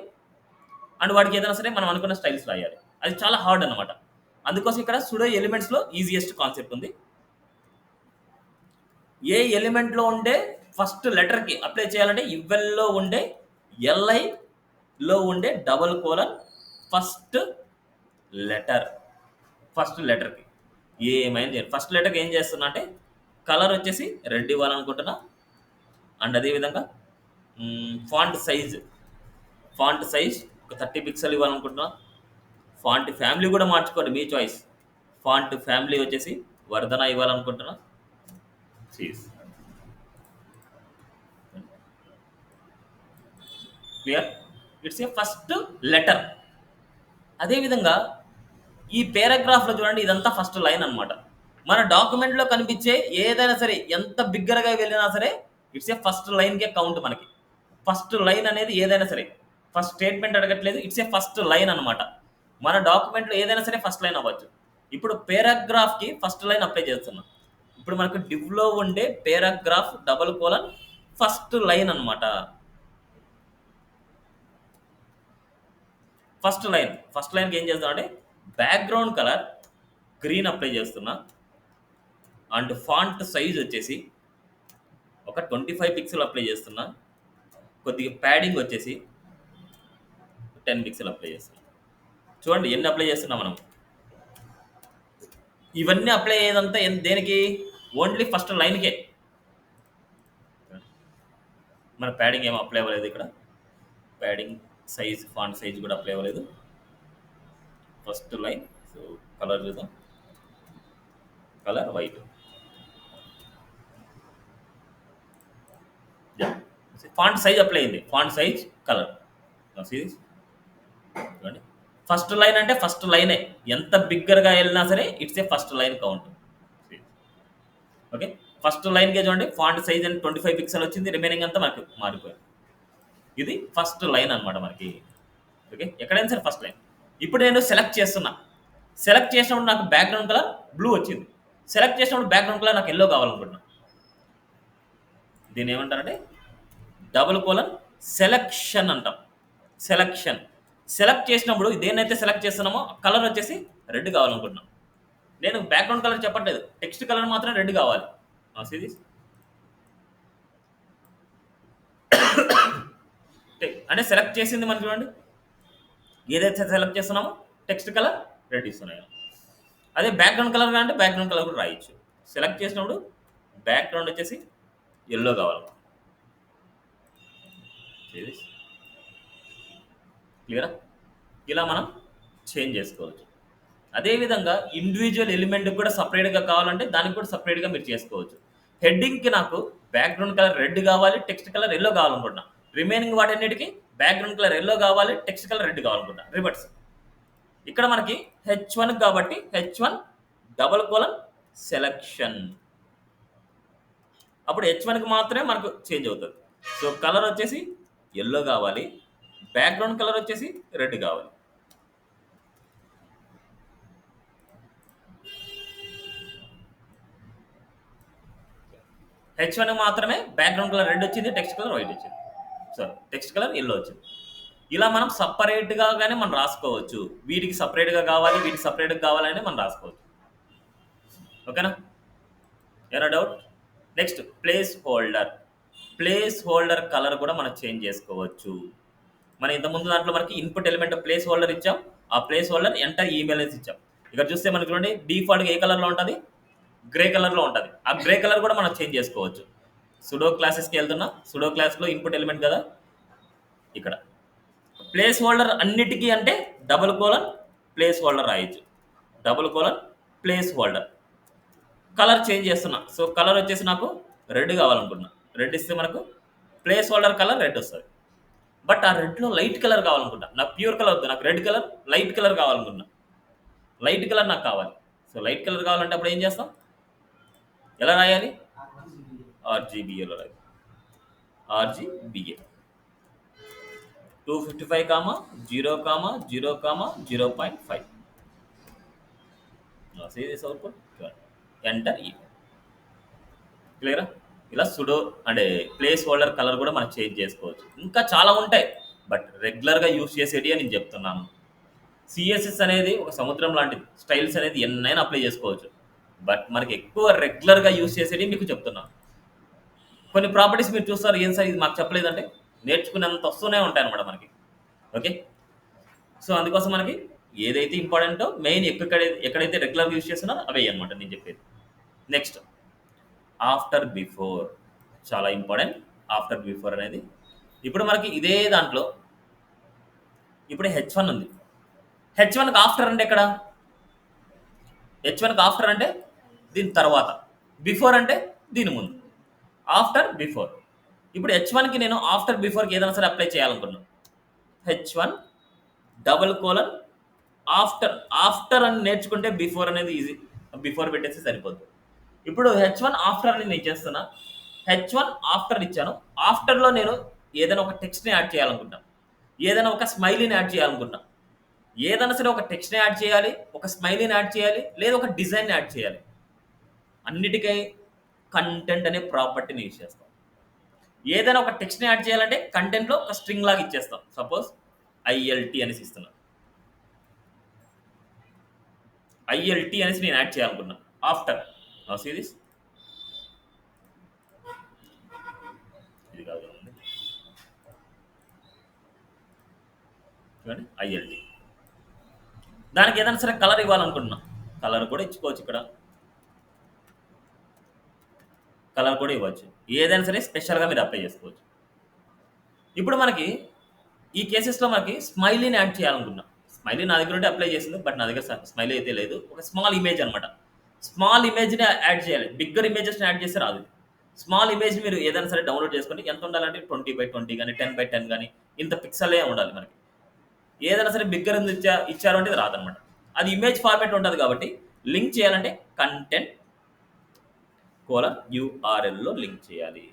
అండ్ వాడికి ఏదైనా సరే మనం అనుకున్న స్టైల్స్ రాయాలి. అది చాలా హార్డ్ అనమాట. అందుకోసం ఇక్కడ సుడో ఎలిమెంట్స్‌లో ఈజియెస్ట్ కాన్సెప్ట్ ఉంది. ఏ ఎలిమెంట్‌లో ఉండే ఫస్ట్ లెటర్‌కి అప్లై చేయాలంటే ఇవెల్‌లో ఉండే ఎల్ఐలో ఉండే double colon first letter. First లెటర్‌కి ఏమైనా చేయాలి. ఫస్ట్ లెటర్‌కి ఏం చేస్తున్నా అంటే కలర్ వచ్చేసి రెడ్ ఇవ్వాలనుకుంటున్నా. అండ్ అదే విధంగా ఫాంట్ సైజ్ ఒక 30 పిక్సెల్ ఇవ్వాలనుకుంటున్నా. ఫాంట్ ఫ్యామిలీ కూడా మార్చుకోండి మీ చాయిస్. ఫాంట్ ఫ్యామిలీ వచ్చేసి వర్ధన ఇవ్వాలనుకుంటున్నా. చీజ్ clear. It's a first letter. అదేవిధంగా ఈ పేరాగ్రాఫ్లో చూడండి, ఇదంతా ఫస్ట్ లైన్ అనమాట. మన డాక్యుమెంట్లో కనిపించే ఏదైనా సరే ఎంత బిగ్గరగా వెళ్ళినా సరే ఇట్స్ ఏ ఫస్ట్ లైన్కే కౌంట్ మనకి. ఫస్ట్ లైన్ అనేది ఏదైనా సరే ఫస్ట్ స్టేట్మెంట్ అడగట్లేదు, ఇట్స్ ఏ ఫస్ట్ లైన్ అనమాట. మన డాక్యుమెంట్లో ఏదైనా సరే ఫస్ట్ లైన్ అవ్వచ్చు. ఇప్పుడు పేరాగ్రాఫ్కి ఫస్ట్ లైన్ అప్లై చేస్తున్నాం. ఇప్పుడు మనకు డివ్లో ఉండే paragraph double colon first line అనమాట. ఫస్ట్ లైన్కి ఏం చేస్తాం అంటే బ్యాక్గ్రౌండ్ కలర్ గ్రీన్ అప్లై చేస్తున్నా. అండ్ ఫాంట్ సైజ్ వచ్చేసి ఒక 25 పిక్సెల్ అప్లై చేస్తున్నా. కొద్దిగా ప్యాడింగ్ వచ్చేసి 10 పిక్సెల్ అప్లై చేస్తున్నా. చూడండి ఎన్ని అప్లై చేస్తున్నాం మనం. ఇవన్నీ అప్లై అయ్యేదంతా దేనికి? ఓన్లీ ఫస్ట్ లైన్కే. మన ప్యాడింగ్ ఏమో అప్లై అవ్వలేదు ఇక్కడ. ప్యాడింగ్ సైజ్ ఫాంట్ సైజ్ కూడా అప్లై అవ్వలేదు. First line. సో కలర్ చూద్దాం. Colour white. Font size apply అయింది. ఫాంట్ సైజ్ కలర్ చూడండి. ఫస్ట్ లైన్ అంటే ఫస్ట్ లైనే. ఎంత బిగ్గరగా వెళ్ళినా సరే it's a first line count. Okay, first లైన్కే చూడండి ఫాంట్ సైజ్ అని 25 పిక్సెల్ వచ్చింది. రిమైనింగ్ అంతా మనకి మారిపోయింది. ఇది ఫస్ట్ లైన్ అనమాట మనకి. ఓకే, ఎక్కడైనా సరే ఫస్ట్ లైన్. ఇప్పుడు నేను సెలెక్ట్ చేస్తున్నా. సెలెక్ట్ చేసినప్పుడు నాకు బ్యాక్గ్రౌండ్ కలర్ బ్లూ వచ్చింది. సెలెక్ట్ చేసినప్పుడు బ్యాక్గ్రౌండ్ కలర్ నాకు ఎల్లో కావాలనుకుంటున్నా. దీన్ని ఏమంటారంటే డబుల్ కోలన్ సెలెక్షన్ అంటాం. సెలెక్ట్ చేసినప్పుడు దేన్నైతే సెలెక్ట్ చేస్తున్నామో కలర్ వచ్చేసి రెడ్ కావాలనుకుంటున్నాం. నేను బ్యాక్గ్రౌండ్ కలర్ చెప్పట్లేదు, టెక్స్ట్ కలర్ మాత్రం రెడ్ కావాలి. అంటే సెలెక్ట్ చేసింది మనం చూడండి, ఏదైతే సెలెక్ట్ చేస్తున్నామో టెక్స్ట్ కలర్ రెడ్ ఇస్తున్నాయి. అదే బ్యాక్గ్రౌండ్ కలర్ అంటే బ్యాక్గ్రౌండ్ కలర్ కూడా రాయొచ్చు. సెలెక్ట్ చేసినప్పుడు బ్యాక్గ్రౌండ్ వచ్చేసి ఎల్లో కావాలి. క్లియరా? ఇలా మనం చేంజ్ చేసుకోవచ్చు. అదేవిధంగా ఇండివిజువల్ ఎలిమెంట్కి కూడా సపరేట్గా కావాలంటే దానికి కూడా సపరేట్గా మీరు చేసుకోవచ్చు. హెడ్డింగ్కి నాకు బ్యాక్గ్రౌండ్ కలర్ రెడ్ కావాలి, టెక్స్ట్ కలర్ ఎల్లో కావాలనుకుంటున్నా. రిమైనింగ్ వాటన్నిటికి బ్యాక్గ్రౌండ్ కలర్ ఎల్లో కావాలి, టెక్స్ట్ కలర్ రెడ్ కావాలనుకుంటున్నా. రివర్స్. ఇక్కడ మనకి H1 కాబట్టి H1 డబుల్ కోలన్ సెలెక్షన్. అప్పుడు H1కి మాత్రమే మనకు చేంజ్ అవుతుంది. సో కలర్ వచ్చేసి ఎల్లో కావాలి, బ్యాక్గ్రౌండ్ కలర్ వచ్చేసి రెడ్ కావాలి. H1 మాత్రమే బ్యాక్గ్రౌండ్ కలర్ రెడ్ వచ్చింది, టెక్స్ట్ కలర్ వైట్ వచ్చింది. సారీ, టెక్స్ట్ కలర్ ఎల్లో వచ్చింది. ఇలా మనం సపరేట్గా కానీ మనం రాసుకోవచ్చు. వీటికి సపరేట్గా కావాలి, వీటికి సపరేట్గా కావాలని మనం రాసుకోవచ్చు. ఓకేనా? ఏమైనా doubt? Next place holder colour కూడా మనం చేంజ్ చేసుకోవచ్చు. మనం ఇంతకుముందు దాంట్లో మనకి ఇన్పుట్ ఎలిమెంట్ ప్లేస్ హోల్డర్ ఇచ్చాం. ఆ ప్లేస్ హోల్డర్ ఎంటర్ ఈమెయిల్ అనేది ఇచ్చాం. ఇక్కడ చూస్తే మనకి చూడండి డిఫాల్ట్గా ఏ కలర్లో ఉంటుంది? గ్రే కలర్లో ఉంటుంది. ఆ గ్రే కలర్ కూడా మనం చేంజ్ చేసుకోవచ్చు. సుడో క్లాసెస్కి వెళ్తున్నా. సుడో క్లాస్లో ఇన్పుట్ ఎలిమెంట్ కదా, ఇక్కడ ప్లేస్ హోల్డర్ అన్నిటికీ అంటే డబుల్ కోలన్ ప్లేస్ హోల్డర్ రాయొచ్చు. Double colon place holder. Colour change చేస్తున్నా. సో కలర్ వచ్చేసి నాకు రెడ్ కావాలనుకుంటున్నా. రెడ్ ఇస్తే మనకు ప్లేస్ హోల్డర్ కలర్ రెడ్ వస్తుంది. బట్ ఆ రెడ్లో లైట్ కలర్ కావాలనుకుంటా. నాకు ప్యూర్ కలర్ వద్దు, నాకు రెడ్ కలర్ లైట్ కలర్ కావాలనుకుంటున్నా. లైట్ కలర్ నాకు కావాలి. సో లైట్ కలర్ కావాలంటే అప్పుడు ఏం చేస్తాం? ఎలా రాయాలి? RGBAలో రాయాలి. RGBA 255, 0, 0, 0.5. See this output? Enter E. క్లియరా? ఇలా సుడో అంటే ప్లేస్ హోల్డర్ కలర్ కూడా మనం చేంజ్ చేసుకోవచ్చు. ఇంకా చాలా ఉంటాయి. బట్ రెగ్యులర్గా యూస్ చేసేటి అని నేను చెప్తున్నాను. సిఎస్ఎస్ అనేది ఒక సముద్రం లాంటిది. స్టైల్స్ అనేది ఎన్నైనా అప్లై చేసుకోవచ్చు. బట్ మనకి ఎక్కువ రెగ్యులర్గా యూస్ చేసేది మీకు చెప్తున్నాను. కొన్ని ప్రాపర్టీస్ మీరు చూస్తారు, ఏం సార్ ఇది మాకు చెప్పలేదంటే నేర్చుకునేంత వస్తూనే ఉంటాయన్నమాట మనకి. ఓకే, సో అందుకోసం మనకి ఏదైతే ఇంపార్టెంటో మెయిన్ ఎక్కడైతే రెగ్యులర్గా యూస్ చేస్తున్నారో అవే అనమాట నేను చెప్పేది. నెక్స్ట్ ఆఫ్టర్ బిఫోర్, చాలా ఇంపార్టెంట్ ఆఫ్టర్ బిఫోర్ అనేది. ఇప్పుడు మనకి ఇదే దాంట్లో ఇప్పుడు H1 ఉంది. H1కి ఆఫ్టర్ అంటే ఎక్కడ? H1కి ఆఫ్టర్ అంటే దీని తర్వాత, బిఫోర్ అంటే దీని ముందు. After before. ఇప్పుడు H1కి నేను ఆఫ్టర్ బిఫోర్కి ఏదైనా సరే అప్లై చేయాలనుకున్నాను. H1 double colon after. After అని నేర్చుకుంటే బిఫోర్ అనేది ఈజీ, బిఫోర్ పెట్టేసి సరిపోద్ది. ఇప్పుడు H1 ఆఫ్టర్ అని నేను చేస్తున్నా. H1 ఆఫ్టర్ ఇచ్చాను. ఆఫ్టర్లో నేను ఏదైనా ఒక టెక్స్ట్ని యాడ్ చేయాలనుకుంటాను, ఏదైనా ఒక స్మైలీని యాడ్ చేయాలనుకుంటాను. ఏదైనా సరే ఒక టెక్స్ట్ని యాడ్ చేయాలి, ఒక స్మైలీని యాడ్ చేయాలి, లేదా ఒక డిజైన్ యాడ్ చేయాలి. అన్నిటికీ కంటెంట్ అనే ప్రాపర్టీని యూజ్ చేస్తాం. ఏదైనా ఒక టెక్స్ట్ని యాడ్ చేయాలంటే కంటెంట్లో ఒక స్ట్రింగ్ లాగా ఇచ్చేస్తాం. సపోజ్ ILT అనేసి ఇస్తున్నాను. ILT అనేసి నేను యాడ్ చేయాలనుకున్నాను ఆఫ్టర్. సిరీస్ ఇది కాదు, చూడండి ILT. దానికి ఏదైనా సరే కలర్ ఇవ్వాలనుకుంటున్నాం, కలర్ కూడా ఇచ్చుకోవచ్చు. ఇక్కడ కలర్ కూడా ఇవ్వచ్చు. ఏదైనా సరే స్పెషల్గా మీరు అప్లై చేసుకోవచ్చు. ఇప్పుడు మనకి ఈ కేసెస్లో మనకి స్మైలీని యాడ్ చేయాలనుకున్నాం. స్మైలీ నా దగ్గర ఉంటే అప్లై చేసింది, బట్ నా దగ్గర స్మైలీ అయితే లేదు. ఒక స్మాల్ ఇమేజ్ అనమాట. స్మాల్ ఇమేజ్ని యాడ్ చేయాలి. బిగ్గర్ ఇమేజెస్ని యాడ్ చేస్తే రాదు. స్మాల్ ఇమేజ్ మీరు ఏదైనా సరే డౌన్లోడ్ చేసుకోండి. ఎంత ఉండాలంటే 20x20 కానీ 10x10 కానీ ఇంత పిక్సలే ఉండాలి మనకి. ఏదైనా సరే బిగ్గర్ ఇచ్చారు అంటే ఇది రాదనమాట. అది ఇమేజ్ ఫార్మేట్ ఉంటుంది కాబట్టి లింక్ చేయాలంటే కంటెంట్ URLలో లింక్ చేయాలి.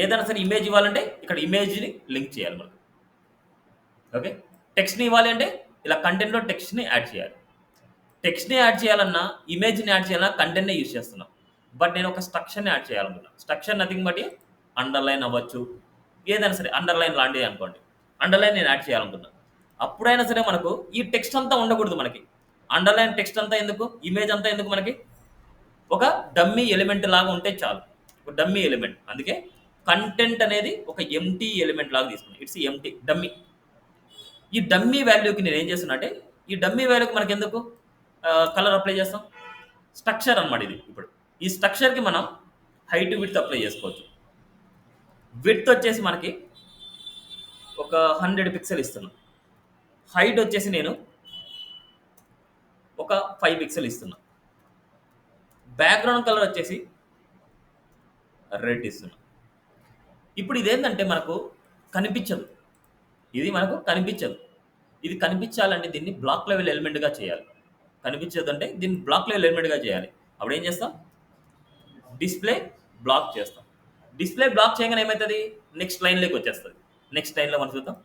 ఏదైనా సరే ఇమేజ్ ఇవ్వాలంటే ఇక్కడ ఇమేజ్ని లింక్ చేయాలి మనకు. ఓకే, టెక్స్ట్ని ఇవ్వాలి అంటే ఇలా కంటెంట్లో టెక్స్ట్ని యాడ్ చేయాలి. టెక్స్ట్ని యాడ్ చేయాలన్నా, ఇమేజ్ని యాడ్ చేయాలన్నా కంటెంట్నే యూజ్ చేస్తున్నాం. బట్ నేను ఒక స్ట్రక్చర్ని యాడ్ చేయాలనుకున్నాను. స్ట్రక్చర్ నథింగ్ బట్టి అండర్లైన్ అవ్వచ్చు, ఏదైనా సరే అండర్లైన్ లాంటిది అనుకోండి. అండర్లైన్ నేను యాడ్ చేయాలనుకున్నాను. అప్పుడైనా సరే మనకు ఈ టెక్స్ట్ అంతా ఉండకూడదు మనకి. అండర్లైన్ టెక్స్ట్ అంతా ఎందుకు, ఇమేజ్ అంతా ఎందుకు, మనకి ఒక డమ్మీ ఎలిమెంట్ లాగా ఉంటే చాలు. ఒక డమ్మీ ఎలిమెంట్. అందుకే కంటెంట్ అనేది ఒక ఎంటీ ఎలిమెంట్ లాగా తీసుకున్నాను. It's empty dummy. ఈ డమ్మీ వాల్యూకి నేను ఏం చేస్తున్నా అంటే, ఈ డమ్మీ వాల్యూకి మనకి ఎందుకు కలర్ అప్లై చేస్తాం? స్ట్రక్చర్ అనమాట ఇది. ఇప్పుడు ఈ స్ట్రక్చర్కి మనం హైట్ విడ్త్ అప్లై చేసుకోవచ్చు. విడ్త్ వచ్చేసి మనకి ఒక 100 పిక్సెల్ ఇస్తున్నాం. హైట్ వచ్చేసి నేను ఒక 5 పిక్సెల్ ఇస్తున్నా. బ్యాక్గ్రౌండ్ కలర్ వచ్చేసి రెడ్ ఇస్తున్నా. ఇప్పుడు ఇదేంటంటే మనకు కనిపించదు, ఇది మనకు కనిపించదు. ఇది కనిపించాలంటే దీన్ని బ్లాక్ లెవెల్ ఎలిమెంట్గా చేయాలి. కనిపించదు అంటే దీన్ని బ్లాక్ లెవెల్ ఎలిమెంట్గా చేయాలి. అప్పుడు ఏం చేస్తాం? డిస్ప్లే బ్లాక్ చేస్తాం. డిస్ప్లే బ్లాక్ చేయగానే ఏమవుతుంది? నెక్స్ట్ లైన్లోకి వచ్చేస్తుంది. నెక్స్ట్ లైన్లో మనం చూద్దాం.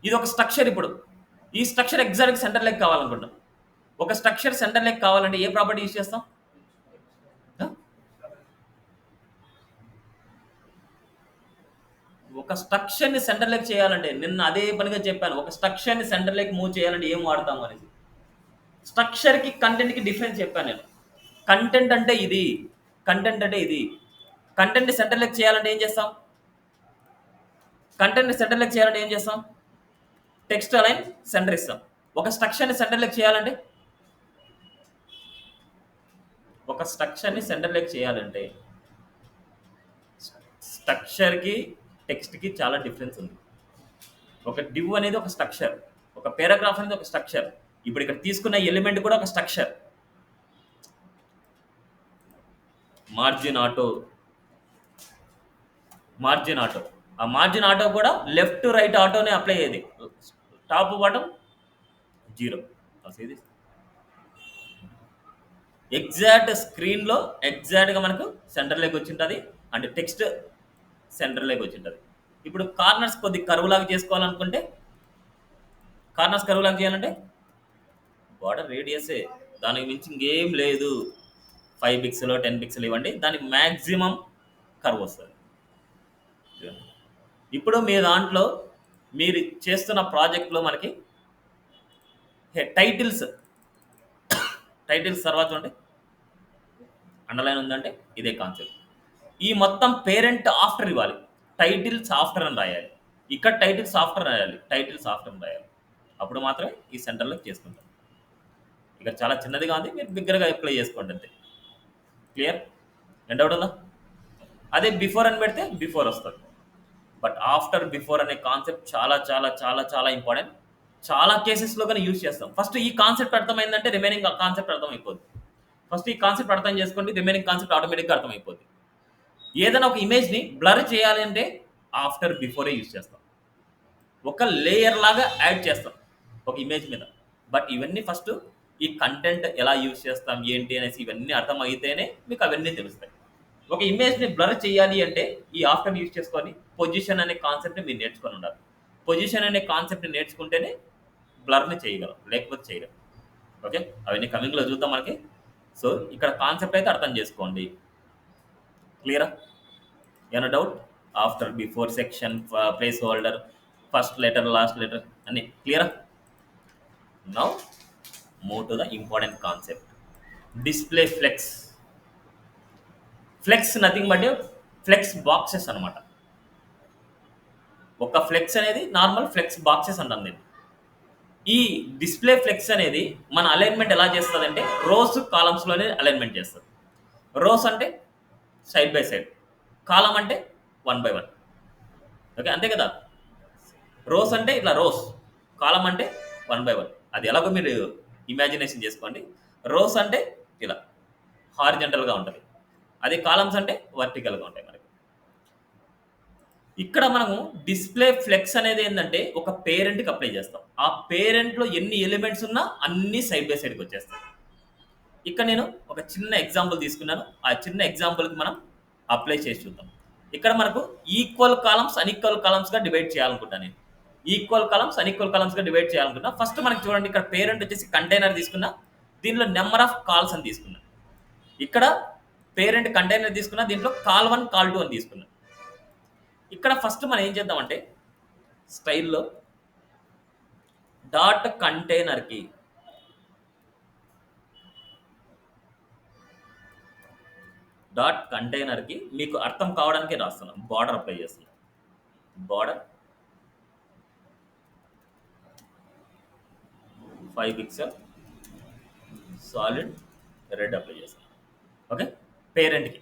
ఇది ఒక స్ట్రక్చర్. ఇప్పుడు ఈ స్ట్రక్చర్ ఎగ్జాక్ట్ సెంటర్ లెక్ కావాలనుకుంటాం. ఒక స్ట్రక్చర్ సెంటర్ లెక్ కావాలంటే ఏ ప్రాపర్టీ యూజ్ చేస్తాం? ఒక స్ట్రక్చర్ని సెంటర్ లెక్ చేయాలంటే నిన్న అదే పనిగా చెప్పాను. ఒక స్ట్రక్చర్ని సెంటర్ లెక్ మూవ్ చేయాలంటే ఏం వాడతాం అనేది. స్ట్రక్చర్కి కంటెంట్కి డిఫరెన్స్ చెప్పాను నేను. కంటెంట్ అంటే ఇది, కంటెంట్ అంటే ఇది. కంటెంట్ని సెంటర్ లెక్ చేయాలంటే ఏం చేస్తాం? కంటెంట్ని సెంటర్ లెక్ చేయాలంటే ఏం చేస్తాం? టెక్స్ట్ అలైన్ సెంటర్ ఇస్తాం. ఒక స్ట్రక్చర్ని సెంటర్ లెక్ చేయాలంటే, ఒక స్ట్రక్చర్ని సెంటర్ లెక్ చేయాలంటే స్ట్రక్చర్కి టెక్స్ట్కి చాలా డిఫరెన్స్ ఉంది. ఒక డివ్ అనేది ఒక స్ట్రక్చర్, ఒక పారాగ్రాఫ్ అనేది ఒక స్ట్రక్చర్. ఇప్పుడు ఇక్కడ తీసుకున్న ఎలిమెంట్ కూడా ఒక structure. Margin auto, margin auto. ఆ మార్జిన్ ఆటో కూడా లెఫ్ట్ రైట్ ఆటోనే అప్లై అయ్యేది. Top bottom 0. ఇది ఎగ్జాక్ట్ స్క్రీన్లో ఎగ్జాక్ట్గా మనకు సెంటర్లోకి వచ్చి ఉంటుంది. అంటే టెక్స్ట్ సెంటర్లోకి వచ్చి ఉంటుంది. ఇప్పుడు కార్నర్స్ కొద్ది కరువులాగా చేసుకోవాలనుకుంటే, కార్నర్స్ కరువులాగా చేయాలంటే బార్డర్ రేడియసే, దానికి మించి ఇంకేం లేదు. 5 పిక్సెల్ 10 పిక్సెల్ ఇవ్వండి. దాని మ్యాక్సిమం కర్వ్ వస్తుంది. ఇప్పుడు మీ దాంట్లో మీరు చేస్తున్న ప్రాజెక్ట్లో మనకి టైటిల్స్ తర్వాత చూడండి అండర్లైన్ ఉందంటే ఇదే కాన్సెప్ట్. ఈ మొత్తం పేరెంట్ ఆఫ్టర్ ఇవ్వాలి, టైటిల్స్ ఆఫ్టర్ అని రాయాలి. ఇక్కడ టైటిల్స్ ఆఫ్టర్ రాయాలి, టైటిల్స్ ఆఫ్టర్ అని రాయాలి. అప్పుడు మాత్రమే ఈ సెంటర్లో చేసుకుంటాం. ఇక్కడ చాలా చిన్నదిగా ఉంది, మీరు బిగ్గరగా అప్లై చేసుకోండి అంతే. క్లియర్? ఎండ్ అవుట్ ఉందా? అదే బిఫోర్ అని పెడితే బిఫోర్ వస్తుంది. బట్ ఆఫ్టర్ బిఫోర్ అనే కాన్సెప్ట్ చాలా చాలా చాలా చాలా ఇంపార్టెంట్. చాలా కేసెస్లో కానీ యూజ్ చేస్తాం. ఫస్ట్ ఈ కాన్సెప్ట్ అర్థమైందంటే రిమైనింగ్ కాన్సెప్ట్ అర్థమైపోద్ది. ఫస్ట్ ఈ కాన్సెప్ట్ అర్థం చేసుకోండి, రిమైనింగ్ కాన్సెప్ట్ ఆటోమేటిక్గా అర్థమైపోద్ది. ఏదైనా ఒక ఇమేజ్ని బ్లర్ చేయాలి అంటే ఆఫ్టర్ బిఫోరే యూజ్ చేస్తాం. ఒక లేయర్ లాగా యాడ్ చేస్తాం ఒక ఇమేజ్ మీద. బట్ ఇవన్నీ ఫస్ట్ ఈ కంటెంట్ ఎలా యూజ్ చేస్తాం ఏంటి అనేసి ఇవన్నీ అర్థమైతేనే మీకు అవన్నీ తెలుస్తాయి. ఒక ఇమేజ్ని బ్లర్ చేయాలి అంటే ఈ ఆఫ్టర్ యూజ్ చేసుకొని పొజిషన్ అనే కాన్సెప్ట్ని మీరు నేర్చుకొని ఉండాలి. పొజిషన్ అనే కాన్సెప్ట్ని నేర్చుకుంటేనే బ్లర్ని చేయగలం, లేకపోతే చేయగలం. ఓకే, అవన్నీ కమింగ్లో చూద్దాం మనకి. సో ఇక్కడ కాన్సెప్ట్ అయితే అర్థం చేసుకోండి. క్లియరా? ఏమైనా doubt? After before section, placeholder, first letter, last letter అన్ని క్లియరా? Now move to the important concept, display flex. Flex nothing but flex boxes అనమాట. ఒక ఫ్లెక్స్ అనేది నార్మల్ ఫ్లెక్స్ బాక్సెస్ అంటాం దీన్ని. ఈ డిస్ప్లే ఫ్లెక్స్ అనేది మన అలైన్మెంట్ ఎలా చేస్తుంది అంటే రోస్ కాలమ్స్లోనే అలైన్మెంట్ చేస్తుంది. రోస్ అంటే సైడ్ బై సైడ్, కాలం అంటే 1 by 1. ఓకే, అంతే కదా. రోస్ అంటే ఇట్లా రోస్, కాలం అంటే 1 by 1. అది ఎలాగో మీరు ఇమాజినేషన్ చేసుకోండి. రోస్ అంటే ఇలా హారిజంటల్గా ఉంటుంది, అది కాలమ్స్ అంటే వర్టికల్గా ఉంటాయి మనకి. ఇక్కడ మనము డిస్ప్లే ఫ్లెక్స్ అనేది ఏంటంటే ఒక పేరెంట్కి అప్లై చేస్తాం. ఆ పేరెంట్లో ఎన్ని ఎలిమెంట్స్ ఉన్నా అన్ని సైడ్ బై సైడ్కి వచ్చేస్తాయి. ఇక్కడ నేను ఒక చిన్న ఎగ్జాంపుల్ తీసుకున్నాను, ఆ చిన్న ఎగ్జాంపుల్కి మనం అప్లై చేసి చూద్దాం. ఇక్కడ మనకు ఈక్వల్ కాలమ్స్ అన్ఈక్వల్ కాలమ్స్గా డివైడ్ చేయాలనుకుంటా నేను. ఈక్వల్ కాలమ్స్ అన్ఈక్వల్ కాలమ్స్గా డివైడ్ చేయాలనుకుంటా. ఫస్ట్ మనకి చూడండి, ఇక్కడ పేరెంట్ వచ్చేసి కంటైనర్ తీసుకున్నా, దీనిలో నెంబర్ ఆఫ్ కాల్స్ అని తీసుకున్నా. ఇక్కడ పేరెంట్ కంటైనర్ తీసుకున్నా, దీంట్లో కాల్ 1 కాల్ 2 అని తీసుకున్నా. ఇక్కడ ఫస్ట్ మనం ఏం చేద్దామంటే స్టైల్లో డాట్ కంటైనర్కి మీకు అర్థం కావడానికి రాస్తున్నాం, బార్డర్ అప్లై చేస్తున్నాం. Border 5 pixel solid red apply చేస్తున్నాం. ఓకే, పేరెంట్కి.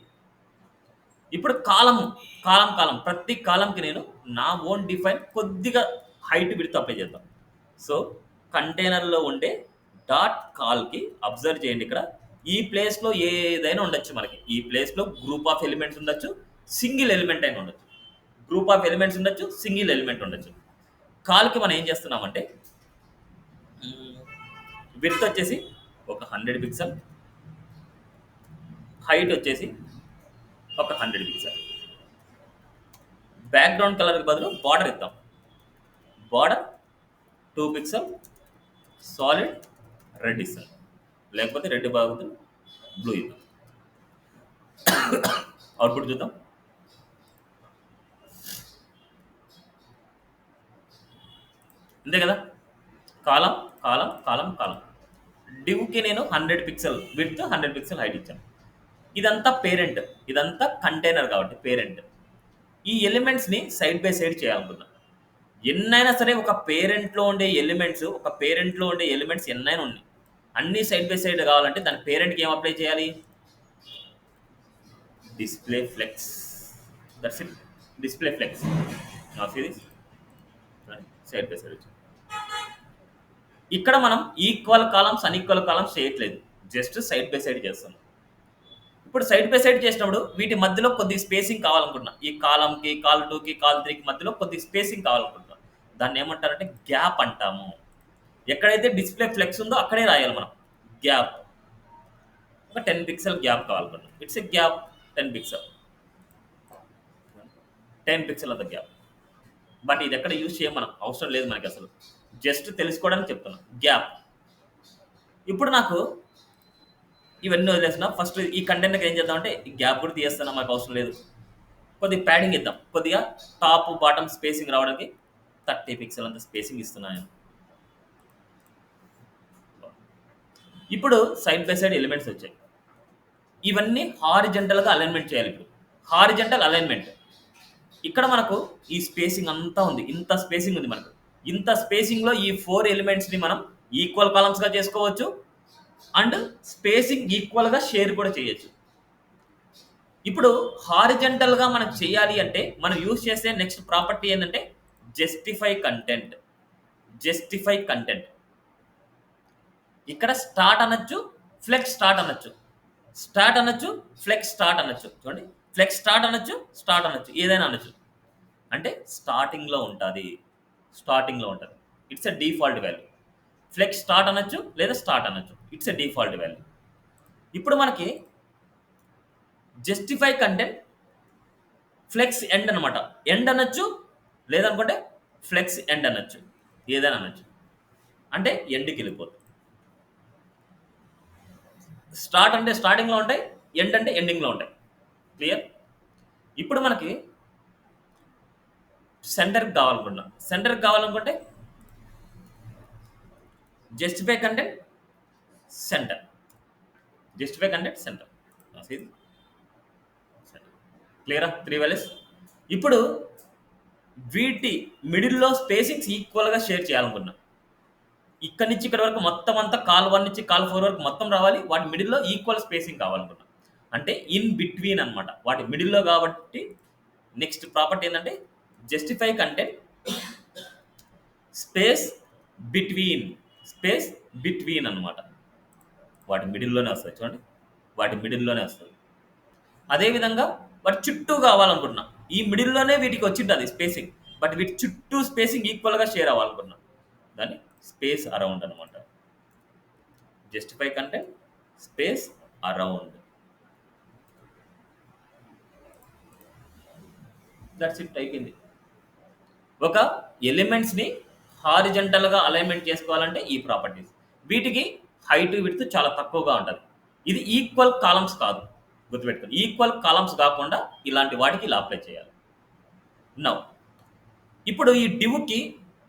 ఇప్పుడు కాలం ప్రతి కాలంకి నేను నా ఓన్ డిఫైన్ కొద్దిగా హైట్ విడ్త్ అప్లై చేద్దాం. సో కంటైనర్లో ఉండే డాట్ కాల్కి అబ్జర్వ్ చేయండి, ఇక్కడ ఈ ప్లేస్లో ఏదైనా ఉండొచ్చు. మనకి ఈ ప్లేస్లో గ్రూప్ ఆఫ్ ఎలిమెంట్స్ ఉండొచ్చు, సింగిల్ ఎలిమెంట్ అయినా ఉండొచ్చు. గ్రూప్ ఆఫ్ ఎలిమెంట్స్ ఉండొచ్చు, సింగిల్ ఎలిమెంట్ ఉండొచ్చు. కాల్కి మనం ఏం చేస్తున్నామంటే విడ్త్ వచ్చేసి ఒక 100 pixel, హైట్ వచ్చేసి ఒక 100 pixel. బ్యాక్గ్రౌండ్ కలర్కి బదులు బార్డర్ ఇద్దాం. బార్డర్ 2 pixel సాలిడ్ రెడ్ ఇస్తాం, లేకపోతే రెడ్ బాగుంటుంది బ్లూ ఇద్దాం. అవుట్పుట్ చూద్దాం. అంతే కదా. కాలం కాలం కాలం కాలం. డివ్కి నేను 100 pixel విడ్త్ 100 pixel హైట్ ఇచ్చాను. ఇదంతా పేరెంట్, ఇదంతా కంటైనర్ కాబట్టి పేరెంట్. ఈ ఎలిమెంట్స్ని సైడ్ బై సైడ్ చేయాలనుకున్నా. ఎన్నైనా సరే ఒక పేరెంట్లో ఉండే ఎలిమెంట్స్ ఎన్నైనా ఉన్నాయి, అన్ని సైడ్ బై సైడ్ కావాలంటే దాని పేరెంట్కి ఏం అప్లై చేయాలి? Display flex. That's it, display flex. నా సిరీస్ సైడ్ బై సైడ్. ఇక్కడ మనం ఈక్వల్ కాలమ్స్ అన్ఈక్వల్ కాలమ్స్ చేయట్లేదు, జస్ట్ సైడ్ బై సైడ్ చేస్తున్నాం. ఇప్పుడు సైడ్ బై సైడ్ చేసినప్పుడు వీటి మధ్యలో కొద్ది స్పేసింగ్ కావాలనుకుంటున్నా. ఈ కాలంకి, కాల్ 2కి, కాల్ 3కి మధ్యలో కొద్ది స్పేసింగ్ కావాలనుకుంటున్నాం. దాన్ని ఏమంటారంటే గ్యాప్ అంటాము. ఎక్కడైతే డిస్ప్లే ఫ్లెక్స్ ఉందో అక్కడే రాయాలి మనం గ్యాప్. ఒక 10 pixel గ్యాప్ కావాలనుకుంటున్నాం. ఇట్స్ ఎ గ్యాప్ 10 pixel అంత గ్యాప్. బట్ ఇది ఎక్కడ యూజ్ చేయం, మనం అవసరం లేదు మనకి అసలు, జస్ట్ తెలుసుకోవడానికి చెప్తున్నాం గ్యాప్. ఇప్పుడు నాకు ఇవన్నీ వదిలేసిన ఫస్ట్ ఈ కంటెంట్కి ఏం చేద్దామంటే ఈ గ్యాప్ కూడా తీయేస్తాను, మనకు అవసరం లేదు. కొద్దిగా ప్యాడింగ్ ఇద్దాం, కొద్దిగా టాప్ బాటమ్ స్పేసింగ్ రావడానికి 30 పిక్సెల్ అంత స్పేసింగ్ ఇస్తున్నాను నేను. ఇప్పుడు సైడ్ బై సైడ్ ఎలిమెంట్స్ వచ్చాయి. ఇవన్నీ హారిజంటల్గా అలైన్మెంట్ చేయాలి. ఇప్పుడు హారిజంటల్ అలైన్మెంట్ ఇక్కడ మనకు ఈ స్పేసింగ్ అంతా ఉంది, ఇంత స్పేసింగ్ ఉంది మనకు. ఇంత స్పేసింగ్లో ఈ 4 ఎలిమెంట్స్ని మనం ఈక్వల్ కాలమ్స్గా చేసుకోవచ్చు అండ్ స్పేసింగ్ ఈక్వల్గా షేర్ కూడా చేయొచ్చు. ఇప్పుడు హారిజంటల్గా మనం చేయాలి అంటే మనం యూజ్ చేసే నెక్స్ట్ ప్రాపర్టీ ఏంటంటే జస్టిఫై కంటెంట్. జస్టిఫై కంటెంట్ ఇక్కడ స్టార్ట్ అనొచ్చు, ఫ్లెక్స్ స్టార్ట్ అనొచ్చు, స్టార్ట్ అనొచ్చు, ఫ్లెక్స్ స్టార్ట్ అనొచ్చు. చూడండి, ఫ్లెక్స్ స్టార్ట్ అనొచ్చు, స్టార్ట్ అనొచ్చు, ఏదైనా అనొచ్చు. అంటే స్టార్టింగ్లో ఉంటుంది, స్టార్టింగ్లో ఉంటుంది. It's a default value. Flex start అనొచ్చు లేదా స్టార్ట్ అనొచ్చు, ఇట్స్ ఎ డిఫాల్ట్ వాల్యూ. ఇప్పుడు మనకి జస్టిఫై కంటెంట్ ఫ్లెక్స్ ఎండ్ అనమాట. ఎండ్ అనొచ్చు లేదనుకుంటే ఫ్లెక్స్ ఎండ్ అనొచ్చు, ఏదైనా అనొచ్చు. అంటే ఎండ్కి వెళ్ళిపోతుంది. స్టార్ట్ అంటే స్టార్టింగ్లో ఉంటాయి, ఎండ్ అంటే ఎండింగ్లో ఉంటాయి. క్లియర్? ఇప్పుడు మనకి సెంటర్కి కావాలనుకుంటున్నాం. సెంటర్కి కావాలనుకుంటే justify content centre, justify content centre. క్లియరా? 3 వాల్యూస్. ఇప్పుడు వీటి మిడిల్లో స్పేసింగ్స్ ఈక్వల్గా షేర్ చేయాలనుకున్నాం. ఇక్కడ నుంచి ఇక్కడ వరకు మొత్తం అంతా కాల్ 1 నుంచి కాల్ 4 వరకు మొత్తం రావాలి. వాటి మిడిల్లో ఈక్వల్ స్పేసింగ్ కావాలనుకున్నాం. అంటే ఇన్ బిట్వీన్ అనమాట, వాటి మిడిల్లో. కాబట్టి నెక్స్ట్ ప్రాపర్టీ ఏంటంటే justify content space between, space between అనమాట. వాటి మిడిల్లోనే వస్తుంది. చూడండి, వాటి మిడిల్లోనే వస్తుంది. అదేవిధంగా వాటి చుట్టూ కావాలనుకుంటున్నా, ఈ మిడిల్లోనే వీటికి వచ్చింటుంది స్పేసింగ్, బట్ వీటి చుట్టూ స్పేసింగ్ ఈక్వల్గా షేర్ అవ్వాలనుకున్నా, దాన్ని స్పేస్ అరౌండ్ అనమాట. Justify content space around. That's it, అయిపోయింది. ఒక ఎలిమెంట్స్ని హారిజంటల్గా అలైన్మెంట్ చేసుకోవాలంటే ఈ ప్రాపర్టీస్. వీటికి హైట్ విడ్త్ చాలా తక్కువగా ఉంటుంది. ఇది ఈక్వల్ కాలమ్స్ కాదు, గుర్తుపెట్టుకోండి. ఈక్వల్ కాలమ్స్ కాకుండా ఇలాంటి వాటికి ఇలా అప్లై చేయాలి. నౌ ఇప్పుడు ఈ డివ్కి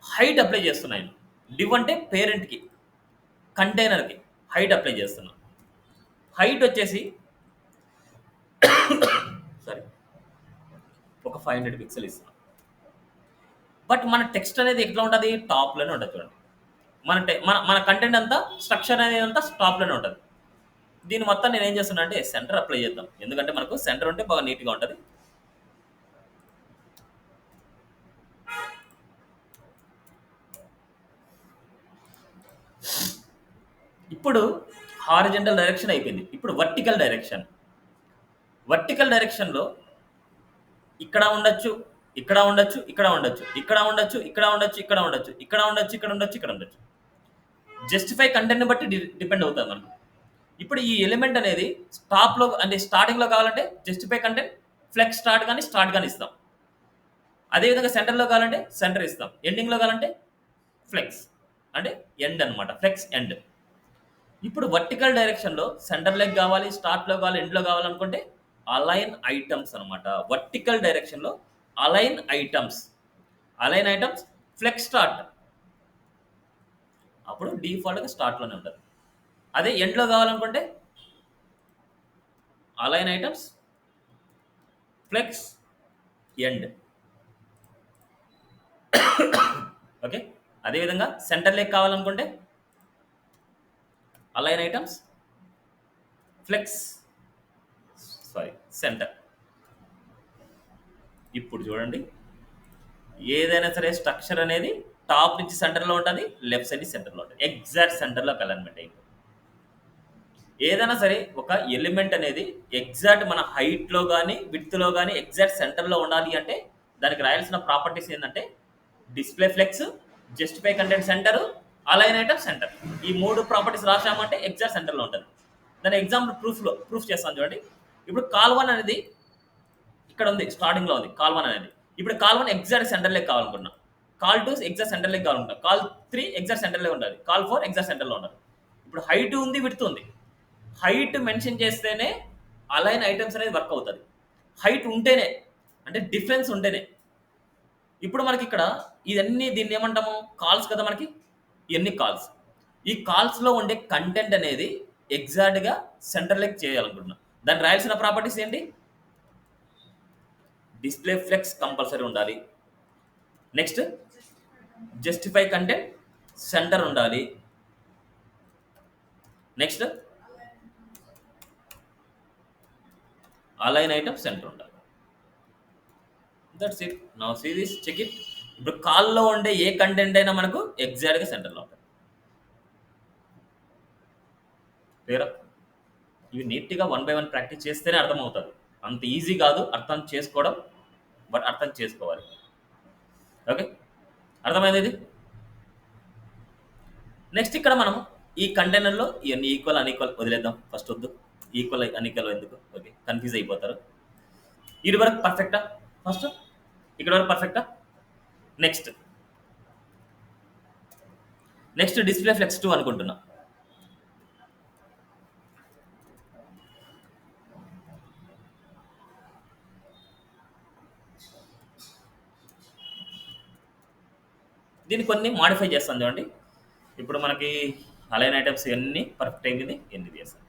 హైట్ అప్లై చేస్తున్నాను. డివ్ అంటే పేరెంట్కి, కంటైనర్కి హైట్ అప్లై చేస్తున్నాను. హైట్ వచ్చేసి సారీ ఒక 500 పిక్సెల్ ఇస్తున్నాను. బట్ మన టెక్స్ట్ అనేది ఎట్లా ఉంటుంది? టాప్లోనే ఉంటుంది. చూడండి, మన కంటెంట్ అంతా, స్ట్రక్చర్ అనేది అంతా టాప్లోనే ఉంటుంది. దీని మొత్తం నేను ఏం చేస్తున్నా అంటే సెంటర్ అప్లై చేద్దాం, ఎందుకంటే మనకు సెంటర్ ఉంటే బాగా నీట్గా ఉంటుంది. ఇప్పుడు హారిజంటల్ డైరెక్షన్ అయిపోయింది. ఇప్పుడు వర్టికల్ డైరెక్షన్. వర్టికల్ డైరెక్షన్లో ఇక్కడ ఉండొచ్చు, ఇక్కడ ఉండొచ్చు, ఇక్కడ ఉండొచ్చు, ఇక్కడ ఉండొచ్చు, ఇక్కడ ఉండొచ్చు, ఇక్కడ ఉండొచ్చు, ఇక్కడ ఉండొచ్చు, ఇక్కడ ఉండొచ్చు, ఇక్కడ ఉండొచ్చు. జస్టిఫై కంటెంట్ని బట్టి డిపెండ్ అవుతుంది మనకు. ఇప్పుడు ఈ ఎలిమెంట్ అనేది టాప్లో అంటే స్టార్టింగ్లో కావాలంటే జస్టిఫై కంటెంట్ ఫ్లెక్స్ స్టార్ట్ కానీ స్టార్ట్ కానీ ఇస్తాం. అదేవిధంగా సెంటర్లో కావాలంటే సెంటర్ ఇస్తాం. ఎండింగ్లో కావాలంటే ఫ్లెక్స్ అంటే ఎండ్ అనమాట, ఫ్లెక్స్ ఎండ్. ఇప్పుడు వర్టికల్ డైరెక్షన్లో సెంటర్ లెగ్ కావాలి, స్టార్ట్లో కావాలి, ఎండ్లో కావాలనుకుంటే అలైన్ ఐటమ్స్ అనమాట. వర్టికల్ డైరెక్షన్లో align items, align items flex start, అప్పుడు డిఫాల్ట్గా స్టార్ట్లోనే ఉంటుంది. అదే ఎండ్లో కావాలనుకుంటే align items flex end. Okay, అదేవిధంగా సెంటర్ లెగ్ కావాలనుకుంటే అలైన్ ఐటమ్స్ ఫ్లెక్స్ సెంటర్. ఇప్పుడు చూడండి, ఏదైనా సరే స్ట్రక్చర్ అనేది టాప్ నుంచి సెంటర్లో ఉంటుంది, లెఫ్ట్ సైడ్ సెంటర్లో ఉంటుంది, ఎగ్జాక్ట్ సెంటర్లో అలైన్మెంట్ అయింది. ఏదైనా సరే ఒక ఎలిమెంట్ అనేది ఎగ్జాక్ట్ మన హైట్లో కానీ విడ్త్లో కానీ ఎగ్జాక్ట్ సెంటర్లో ఉండాలి అంటే దానికి రాయాల్సిన ప్రాపర్టీస్ ఏంటంటే display flex, justify content centre, align item centre. ఈ 3 ప్రాపర్టీస్ రాసామంటే ఎగ్జాక్ట్ సెంటర్లో ఉంటుంది. దాని ఎగ్జాంపుల్ ప్రూఫ్ చేస్తాను చూడండి. ఇప్పుడు కాల్ 1 అనేది ఇక్కడ ఉంది, స్టార్టింగ్లో ఉంది కాల్ 1 అనేది. ఇప్పుడు కాల్ 1 ఎగ్జాక్ట్ సెంటర్ లెగ్ కావాలనుకున్నా, కాల్ 2 ఎగ్జాక్ట్ సెంటర్ లెగ్ కావాలనుకున్నా, కాల్ 3 ఎగ్జాక్ట్ సెంటర్ లెగ్ ఉండాలి, కాల్ 4 ఎగ్జాక్ట్ సెంటర్లో ఉండాలి. ఇప్పుడు హైట్ ఉంది, విడ్త్ ఉంది. హైట్ మెన్షన్ చేస్తేనే అలైన్ ఐటమ్స్ అనేది వర్క్ అవుతుంది. హైట్ ఉంటేనే అంటే డిఫరెన్స్ ఉంటేనే. ఇప్పుడు మనకిక్కడ ఇదన్నీ దీన్ని ఏమంటాము? కాల్స్ కదా మనకి. ఇయన్నీ కాల్స్. ఈ కాల్స్‌లో ఉండే కంటెంట్ అనేది ఎగ్జాక్ట్‌గా సెంటర్‌లెక్ చేయాలనుకుంటున్నా. దానికి రాయాల్సిన ప్రాపర్టీస్ ఏంటి? డిస్‌ప్లే ఫ్లెక్స్ కంపల్సరీ ఉండాలి. నెక్స్ట్ జస్టిఫై కంటెంట్ సెంటర్ ఉండాలి. నెక్స్ట్ అలైన్ ఐటమ్ సెంటర్ ఉండాలి. That's it. Now see this, check it. ఇప్పుడు కాల్‌లో ఉండే ఏ కంటెంట్ అయినా మనకు ఎగ్జాక్ట్‌గా సెంటర్‌లో ఉంటది. క్లియరా? ఇవి నీట్‌గా వన్ బై వన్ ప్రాక్టీస్ చేస్తేనే అర్థమవుతది. అంత ఈజీ కాదు అర్థం చేసుకోవడం. బట్ అర్థం చేసుకోవాలి. ఓకే. అర్థమైందా ఇది? నెక్స్ట్ ఇక్కడ మనం ఈ కంటైనర్‌లో ఇయన్నీ ఈక్వల్, అన్‌ఈక్వల్ వదిలేద్దాం. ఫస్ట్ వద్దు. ఈక్వల్, అన్‌ఈక్వల్ ఎందుకు? ఓకే. కన్‌ఫ్యూజ్ అయిపోతారు. ఈడి వరకు పర్ఫెక్టా? ఫస్ట్ ఇక్కడి వరకు పర్ఫెక్టా? నెక్స్ట్ డిస్‌ప్లే ఫ్లెక్స్ 2 అనుకుంటున్నా. దీన్ని కొన్ని మోడిఫై చేస్తాను చూడండి. ఇప్పుడు మనకి అలైన్ ఐటమ్స్ ఇవన్నీ పర్ఫెక్ట్ అయిపోయింది. ఎన్ని చేస్తాను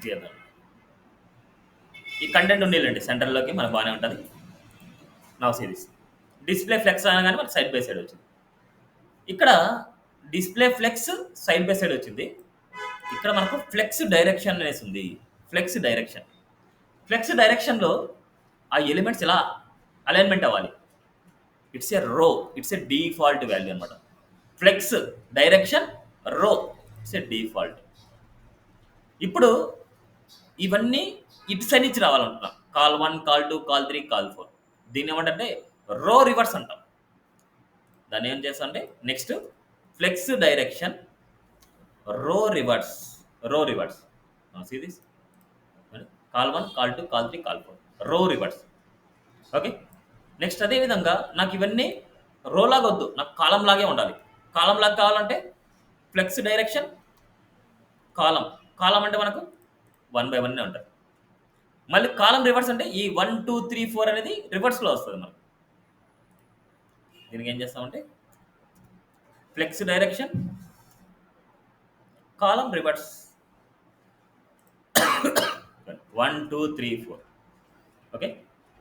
చేద్దాం. ఈ కంటెంట్ ఉండేలండి సెంటర్‌లోకి మనకు బాగానే ఉంటది. Now see this. Display flex అనగానే మనకు సైడ్ బై సైడ్ వచ్చింది. ఇక్కడ display flex side by side వచ్చింది. ఇక్కడ మనకు ఫ్లెక్స్ డైరెక్షన్ అనేసి ఉంది. Flex direction. ఫ్లెక్స్ డైరెక్షన్‌లో ఆ ఎలిమెంట్స్ ఎలా అలైన్‌మెంట్ అవ్వాలి. It's a row. It's a default value అన్నమాట. Flex direction row. It's a default. ఇప్పుడు ఇవన్నీ ఇటు సైడ్ నుంచి రావాలనుకుంటున్నాం. Col 1, col 2, col 3, col 4. దీన్ని ఏమంటే రో రివర్స్ అంటాం. దాన్ని ఏం చేస్తాం అంటే next flex direction row reverse. Row reverse. See this. Col 1, col 2, col 3, col 4. Row reverse. Okay. Next అదే విధంగా నాకు ఇవన్నీ రో లాగా వద్దు. నాకు కాలం లాగే ఉండాలి. కాలం లాగా కావాలంటే ఫ్లెక్స్ డైరెక్షన్ కాలం. కాలం అంటే మనకు 1 బై 1 ఉంటుంది. మళ్ళీ కాలం రివర్స్ అంటే ఈ 1, 2, 3, 4 అనేది రివర్స్‌లో వస్తది మనకు. దీనికి ఏం చేస్తామంటే flex direction column reverse. 1, 2, 3, 4. Okay.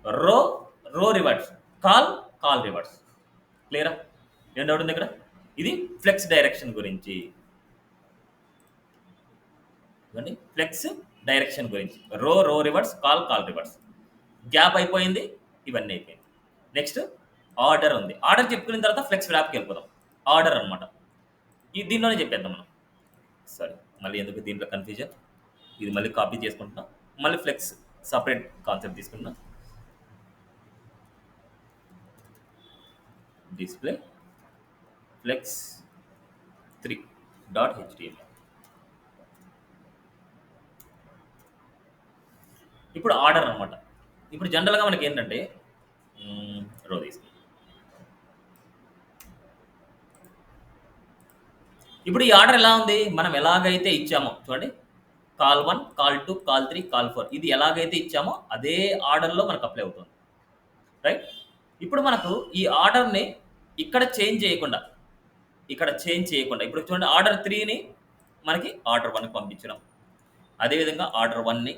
Row reverse. Col reverse. క్లియరా? ఏం డౌట్ ఉంది ఇక్కడ? ఇది ఫ్లెక్స్ డైరెక్షన్ గురించి. ఫ్లెక్స్ డైరెక్షన్ గురించి. Row reverse, col reverse. Gap అయిపోయింది. ఇవన్నీ అయిపోయింది. నెక్స్ట్ ఆర్డర్ ఉంది. ఆర్డర్ చెప్పుకున్న తర్వాత ఫ్లెక్స్ వ్రాప్కి వెళ్ళిపోదాం. ఆర్డర్ అనమాట. దీనిలోనే చెప్పేద్దాం మనం. సారీ, మళ్ళీ ఎందుకు దీంట్లో కన్ఫ్యూజన్. ఇది మళ్ళీ కాపీ చేసుకుంటున్నాం. మళ్ళీ ఫ్లెక్స్ సపరేట్ కాన్సెప్ట్ తీసుకుంటున్నాం. Display flex 3.html. ఇప్పుడు ఆర్డర్ అనమాట. ఇప్పుడు జనరల్గా మనకి ఏంటంటే రో తీసుకుంటాం. ఇప్పుడు ఈ ఆర్డర్ ఎలా ఉంది? మనం ఎలాగైతే ఇచ్చామో చూడండి. Call 1, col 2, col 3, col 4. ఇది ఎలాగైతే ఇచ్చామో అదే ఆర్డర్‌లో మనకు అప్లై అవుతుంది. రైట్? ఇప్పుడు మనకు ఈ ఆర్డర్‌ని ఇక్కడ చేంజ్ చేయకుండా, ఇప్పుడు చూడండి ఆర్డర్ 3ని మనకి ఆర్డర్ 1కి పంపించడం. అదేవిధంగా ఆర్డర్ 1ని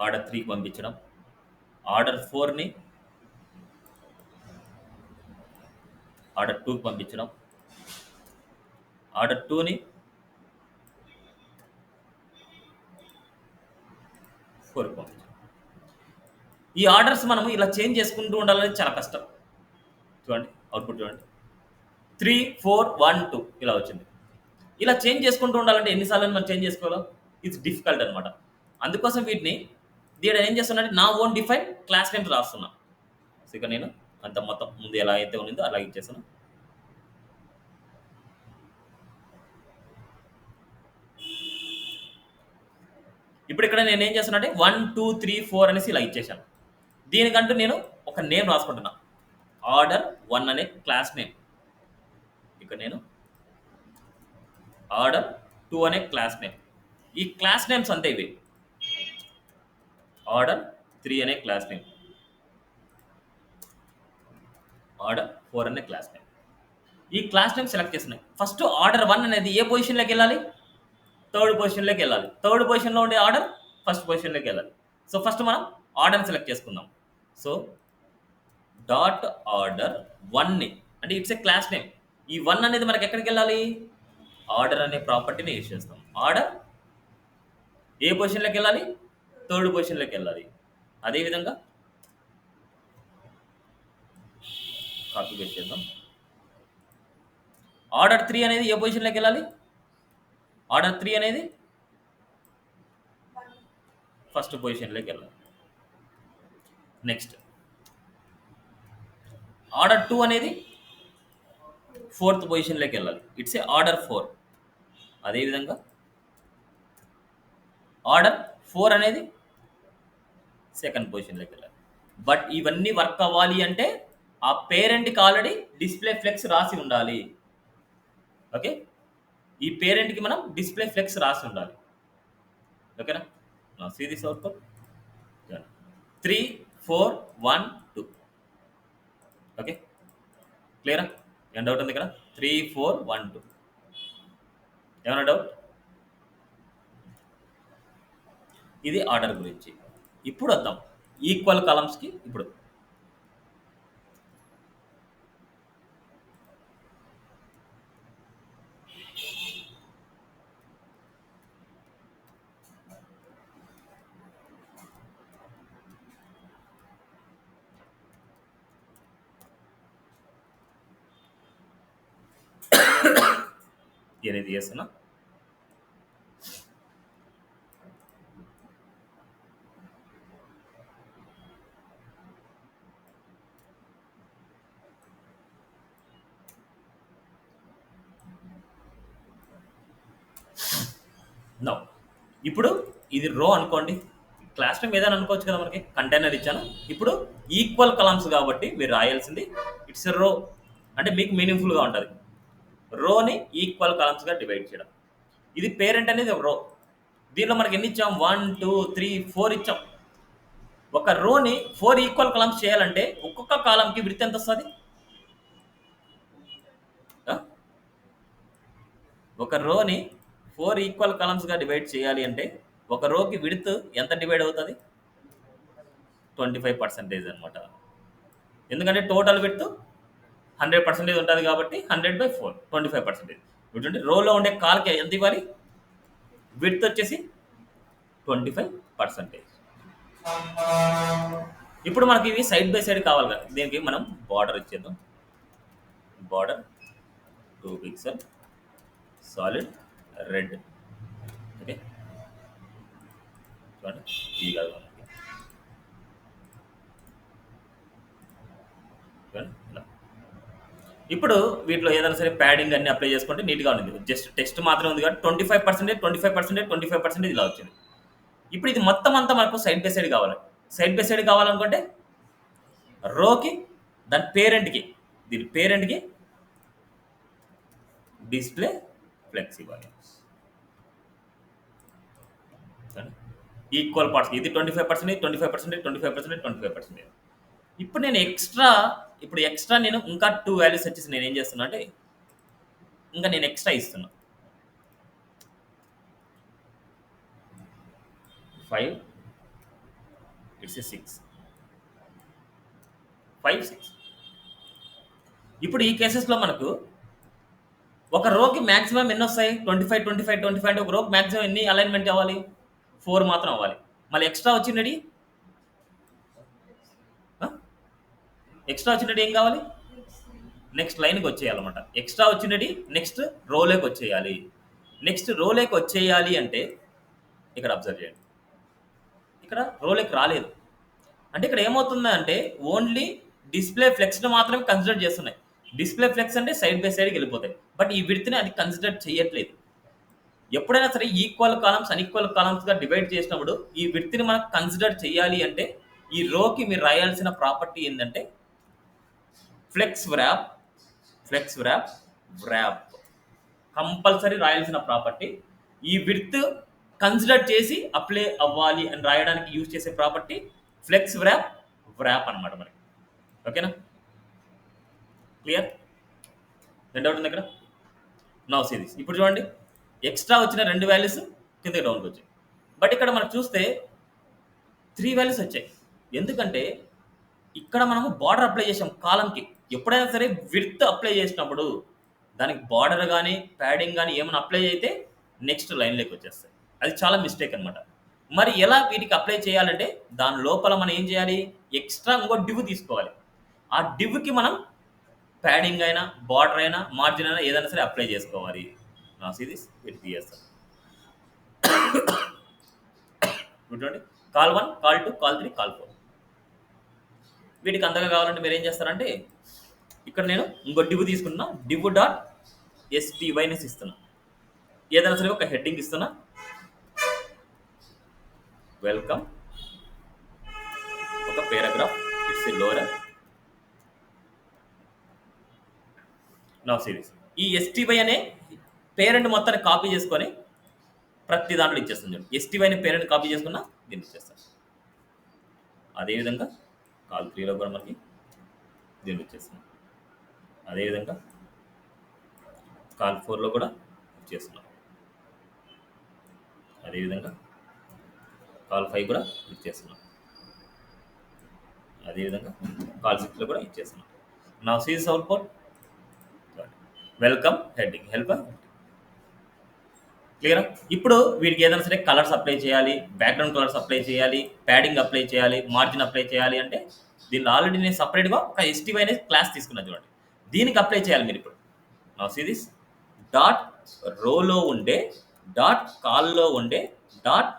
ఆర్డర్ 3కి పంపించడం. ఆర్డర్ 4ని ఆర్డర్ 2కి పంపించడం. ఆర్డర్ 2ని 4కి పంపించడం. ఈ ఆర్డర్స్ మనం ఇలా చేంజ్ చేసుకుంటూ ఉండాలనేది చాలా కష్టం. చూడండి అవుట్‌పుట్ చూడండి. 3, 4, 1, 2 ఇలా వచ్చింది. ఇలా చేంజ్ చేసుకుంటూ ఉండాలంటే ఎన్ని సార్లు మనం చేంజ్ చేసుకోవాలో ఇట్స్ డిఫికల్ట్ అనమాట. అందుకోసం వీటిని ఏం చేస్తున్నానంటే నా ఓన్ డిఫైన్ క్లాస్ నేమ్స్ రాస్తున్నా. సో ఇక నేను అంత మొత్తం ముందు ఎలా అయితే ఉండిందో అలా ఇచ్చేసాను. ఇప్పుడు ఇక్కడ నేను ఏం చేస్తానంటే 1, 2, 3, 4 అనేసి ఇలా ఇచ్చేసాను. దీనికంటూ నేను ఒక నేమ్ రాసుకుంటున్నా. ఆర్డర్ 1 అనే క్లాస్ నేమ్. ఇక్కడ నేను ఆర్డర్ 2 అనే క్లాస్ నేమ్. ఈ క్లాస్ నేమ్స్ అంతే ఇవి. ఆర్డర్ 3 అనే క్లాస్ నేమ్, ఆర్డర్ 4 అనే క్లాస్ నేమ్. ఈ క్లాస్ నేమ్ సెలెక్ట్ చేస్తున్నాయి. ఫస్ట్ ఆర్డర్ 1 అనేది ఏ పొజిషన్లోకి వెళ్ళాలి? థర్డ్ పొజిషన్లోకి వెళ్ళాలి. థర్డ్ పొజిషన్లో ఉండే ఆర్డర్ ఫస్ట్ పొజిషన్లోకి వెళ్ళాలి. సో ఫస్ట్ మనం ఆర్డర్ సెలెక్ట్ చేసుకుందాం. సో డాట్ ఆర్డర్ 1ని, అంటే ఇట్స్ ఏ క్లాస్ నేమ్. ఈ 1 అనేది మనకి ఎక్కడికి వెళ్ళాలి? ఆర్డర్ అనే ప్రాపర్టీని యూజ్ చేస్తాం. ఆర్డర్ ఏ పొజిషన్లోకి వెళ్ళాలి? థర్డ్ పొజిషన్లోకి వెళ్ళాలి. అదేవిధంగా కాపీ పేస్ట్ చేద్దాం. ఆర్డర్ 3 అనేది ఏ పొజిషన్లోకి వెళ్ళాలి? ఆర్డర్ 3 అనేది ఫస్ట్ పొజిషన్లోకి వెళ్ళాలి. నెక్స్ట్ ఆర్డర్ 2 అనేది ఫోర్త్ పొజిషన్లోకి వెళ్ళాలి. It's a order 4. అదేవిధంగా ఆర్డర్ 4 అనేది సెకండ్ పొజిషన్లోకి వెళ్ళాలి. బట్ ఇవన్నీ వర్క్ అవ్వాలి అంటే ఆ పేరెంట్కి ఆల్రెడీ డిస్ప్లే ఫ్లెక్స్ రాసి ఉండాలి. ఓకే, ఈ పేరెంట్కి మనం డిస్ప్లే ఫ్లెక్స్ రాసి ఉండాలి. ఓకేనా? See this output 3 4 1 2. ఓకే, క్లియరా? ఏం డౌట్ ఉంది ఇక్కడ? 3 4 1 2. ఏమైనా డౌట్? ఇది ఆర్డర్ గురించి. ఇప్పుడు వద్దాం ఈక్వల్ కాలమ్స్కి. ఇప్పుడు ఏది చేస్తున్నా? నో. ఇప్పుడు ఇది రో అనుకోండి. క్లాస్ నేమ్ ఏదైనా అనుకోవచ్చు కదా, మనకి కంటైనర్ ఇచ్చాను. ఇప్పుడు ఈక్వల్ కలమ్స్ కాబట్టి మీరు రాయాల్సింది ఇట్స్ ఎ రో, అంటే మీకు మీనింగ్ఫుల్గా ఉంటుంది. రోని ఈక్వల్ కలమ్స్గా డివైడ్ చేయడం. ఇది పేరెంట్ అనేది ఒక రో. దీనిలో మనకి ఎన్ని ఇచ్చాం? 1 2 3 4 ఇచ్చాం. ఒక రోని 4 ఈక్వల్ కలమ్స్ చేయాలంటే ఒక్కొక్క కాలంకి విడ్త్ ఎంత వస్తుంది? ఒక రోని 4 ఈక్వల్ కలమ్స్గా డివైడ్ చేయాలి అంటే ఒక రోకి విడ్త్ ఎంత డివైడ్ అవుతుంది? 25% అనమాట. ఎందుకంటే టోటల్ విడ్త్ 100% ఉంటుంది కాబట్టి 100/4 25%. చూడండి, రోలో ఉండే కాల్కి ఎంత ఇవ్వాలి? విడ్త్ వచ్చేసి 25%. ఇప్పుడు మనకి ఇవి సైడ్ బై సైడ్ కావాలి కదా, దీనికి మనం బార్డర్ ఇచ్చేద్దాం. Border 2 pixel solid red. Okay, చూడండి ఇది కాదు మనకి. చూడండి ఇలా. ఇప్పుడు వీటిలో ఏదైనా సరే ప్యాడింగ్ అన్ని అప్లై చేసుకుంటే నీట్గా ఉంది. జస్ట్ టెక్స్ట్ మాత్రం ఉంది కాబట్టి 25% ఇలా వచ్చింది. ఇప్పుడు ఇది మొత్తం అంతా మనకు సైడ్ బై సైడ్ కావాలి. సైడ్ బై సైడ్ కావాలనుకుంటే రోకి దాని పేరెంట్కి, దీని పేరెంట్కి డిస్ప్లే ఫ్లెక్స్ ఇవ్వాలి. ఈక్వల్ పార్ట్స్ ఇది 25%, 25%, 25%, 25%. ఇప్పుడు నేను ఎక్స్ట్రా నేను ఇంకా 2 వాల్యూస్ వచ్చేసి నేను ఏం చేస్తున్నా అంటే ఇంకా నేను ఎక్స్ట్రా ఇస్తున్నా. 5 ఇట్స్ 6 5 6. ఇప్పుడు ఈ కేసెస్లో మనకు ఒక రోకి మ్యాక్సిమం ఎన్ని వస్తాయి? 25 25 25. అంటే ఒక రోకి మ్యాక్సిమం ఎన్ని అలైన్మెంట్ అవ్వాలి? 4 మాత్రం అవ్వాలి. మళ్ళీ ఎక్స్ట్రా వచ్చినది ఏం కావాలి? నెక్స్ట్ లైన్కి వచ్చేయాలన్నమాట. ఎక్స్ట్రా వచ్చినది నెక్స్ట్ రోలోకి వచ్చేయాలి. నెక్స్ట్ రోలోకి వచ్చేయాలి అంటే ఇక్కడ అబ్జర్వ్ చేయండి, ఇక్కడ రోలోకి రాలేదు. అంటే ఇక్కడ ఏమవుతుందంటే ఓన్లీ డిస్ప్లే ఫ్లెక్స్ని మాత్రమే కన్సిడర్ చేస్తున్నాయి. డిస్ప్లే ఫ్లెక్స్ అంటే సైడ్ బై సైడ్కి వెళ్ళిపోతాయి. బట్ ఈ విడ్త్ని అది కన్సిడర్ చేయట్లేదు. ఎప్పుడైనా సరే ఈక్వల్ కాలమ్స్ అన్ఈక్వల్ కాలమ్స్గా డివైడ్ చేసినప్పుడు ఈ విడ్త్ని మనం కన్సిడర్ చేయాలి అంటే ఈ రోకి మీరు రాయాల్సిన ప్రాపర్టీ ఏంటంటే ఫ్లెక్స్ వ్రాప్ కంపల్సరీ రాయాల్సిన ప్రాపర్టీ. ఈ విడ్త్ కన్సిడర్ చేసి అప్లై అవ్వాలి అని రాయడానికి యూజ్ చేసే ప్రాపర్టీ ఫ్లెక్స్ వ్రాప్ అనమాట మనకి. ఓకేనా? క్లియర్? రెండు డౌట్ ఉంది ఇక్కడ. Now see this. ఇప్పుడు చూడండి, ఎక్స్ట్రా వచ్చిన 2 వాల్యూస్ కిందకి డౌన్కి వచ్చాయి. బట్ ఇక్కడ మనం చూస్తే 3 వాల్యూస్ వచ్చాయి. ఎందుకంటే ఇక్కడ మనము బార్డర్ అప్లై చేసాం కాలంకి. ఎప్పుడైనా సరే విడ్త్ అప్లై చేసినప్పుడు దానికి బార్డర్ కానీ ప్యాడింగ్ కానీ ఏమైనా అప్లై అయితే నెక్స్ట్ లైన్లోకి వచ్చేస్తాయి. అది చాలా మిస్టేక్ అనమాట. మరి ఎలా వీటికి అప్లై చేయాలంటే దాని లోపల మనం ఏం చేయాలి, ఎక్స్ట్రా ఇంకో డివ్ తీసుకోవాలి. ఆ డివ్కి మనం ప్యాడింగ్ అయినా బార్డర్ అయినా మార్జిన్ అయినా ఏదైనా సరే అప్లై చేసుకోవాలి. నా సిరీస్ వీటి తీయేస్తాను. చూడండి, కాల్ 1, కాల్ 2, కాల్ 3, కాల్ 4. వీటికి అంతగా కావాలంటే మీరు ఏం చేస్తారంటే ఇక్కడ నేను ఇంకో డివ్ తీసుకున్నా, డివ్ డాట్ ఎస్టీవైనెస్ ఇస్తున్నా. ఏదైనా సరే ఒక హెడ్డింగ్ ఇస్తున్నా, వెల్కమ్, ఒక పేరాగ్రాఫ్, ఇట్స్ ఏ లోరర్. నా సిరీస్ ఈ ఎస్టీవై అనే పేరెంట్ మొత్తాన్ని కాపీ చేసుకొని ప్రతి దాంట్లో ఇచ్చేస్తాను. చూడండి, ఎస్టీవై అనే పేరెంట్ కాపీ చేసుకున్నా దీన్ని ఇచ్చేస్తాను. అదేవిధంగా కాల్ 3లో కూడా మనకి దీన్ని ఇచ్చేస్తున్నాం. అదేవిధంగా కాల్ 4లో కూడా ఇచ్చేస్తున్నాం. అదేవిధంగా కాల్ 5 కూడా ఇచ్చేస్తున్నాం. అదేవిధంగా కాల్ 6లో కూడా ఇచ్చేస్తున్నాం. నా series output welcome heading, help. క్లియరా? ఇప్పుడు వీటికి ఏదైనా సరే కలర్స్ అప్లై చేయాలి, బ్యాక్గ్రౌండ్ కలర్స్ అప్లై చేయాలి, ప్యాడింగ్ అప్లై చేయాలి, మార్జిన్ అప్లై చేయాలి అంటే దీన్ని ఆల్రెడీ నేను సపరేట్గా ఒక ఎస్టీవై అనే క్లాస్ తీసుకున్నాను. చూడండి, దీనికి అప్లై చేయాలి మీరు ఇప్పుడు. నా సిరీస్ డాట్ రోలో ఉండే డాట్ కాల్లో ఉండే డాట్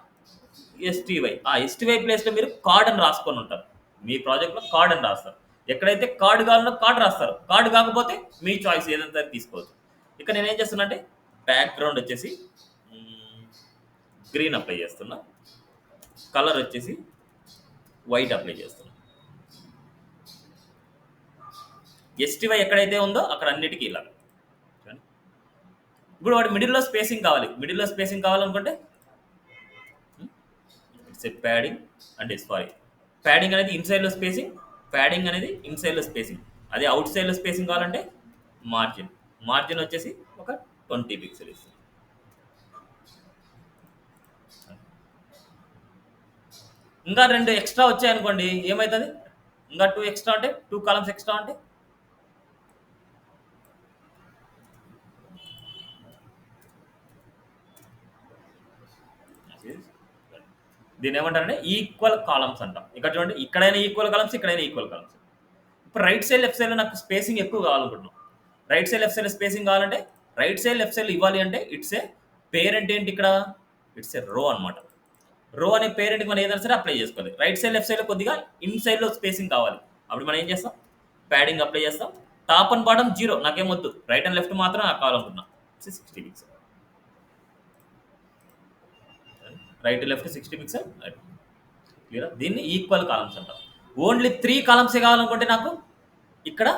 ఎస్టీవై. ఆ ఎస్టీవై ప్లేస్లో మీరు కార్డ్ అని రాసుకొని ఉంటారు. మీ ప్రాజెక్ట్లో కార్డ్ అని రాస్తారు. ఎక్కడైతే కార్డు కావాలన్నా కార్డు రాస్తారు. కార్డు కాకపోతే మీ చాయిస్ ఏదంతా తీసుకోవచ్చు. ఇక్కడ నేనేం చేస్తున్నా అంటే బ్యాక్గ్రౌండ్ వచ్చేసి గ్రీన్ అప్లై చేస్తున్నా, కలర్ వచ్చేసి వైట్ అప్లై చేస్తున్నా. ఎస్టీవై ఎక్కడైతే ఉందో అక్కడ అన్నిటికీ ఇలా. ఇప్పుడు వాటి మిడిల్లో స్పేసింగ్ కావాలి. మిడిల్లో స్పేసింగ్ కావాలనుకుంటే ఇట్స్ ఏ ప్యాడింగ్ అంటే సారీ, ప్యాడింగ్ అనేది ఇన్సైడ్లో స్పేసింగ్, ప్యాడింగ్ అనేది ఇన్సైడ్లో స్పేసింగ్. అదే అవుట్ సైడ్లో స్పేసింగ్ కావాలంటే మార్జిన్. మార్జిన్ వచ్చేసి ఒక 20 పిక్సెల్ ఇస్తుంది. ఇంకా 2 ఎక్స్ట్రా వచ్చాయనుకోండి ఏమవుతుంది, ఇంకా 2 ఎక్స్ట్రా అంటే 2 కాలమ్స్ ఎక్స్ట్రా అంటే దీన్ని ఏమంటారంటే ఈక్వల్ కాలమ్స్ అంటాం. ఇక్కడ చూడండి, ఇక్కడైనా ఈక్వల్ కాలమ్స్, ఇక్కడైనా ఈక్వల్ కాలమ్స్. ఇప్పుడు రైట్ సైడ్ లెఫ్ట్ సైడ్లో నాకు స్పేసింగ్ ఎక్కువ కావాలనుకుంటున్నాం. Right side left side spacing కావాలంటే రైట్ సైడ్ లెఫ్ట్ సైడ్ ఇవ్వాలి అంటే ఇట్స్ ఏ పేరెంట్. ఏంటి ఇక్కడ, ఇట్స్ ఏ రో అనమాట. రో అనే పేరెంట్కి మనం ఏదైనా సరే అప్లై చేసుకోవాలి. రైట్ సైడ్ లెఫ్ట్ సైడ్లో కొద్దిగా ఇన్సైడ్లో స్పేసింగ్ కావాలి. అప్పుడు మనం ఏం చేస్తాం, ప్యాడింగ్ అప్లై చేస్తాం. టాప్ అండ్ బాటమ్ 0 నాకేమొద్దు, రైట్ అండ్ లెఫ్ట్ మాత్రం నాకు కావాలనుకున్నా. 60 pixel right left, 60 pixel right. Clear? దీన్ని ఈక్వల్ కాలమ్స్ అంటాం. ఓన్లీ 3 కాలమ్సే కావాలనుకుంటే నాకు ఇక్కడ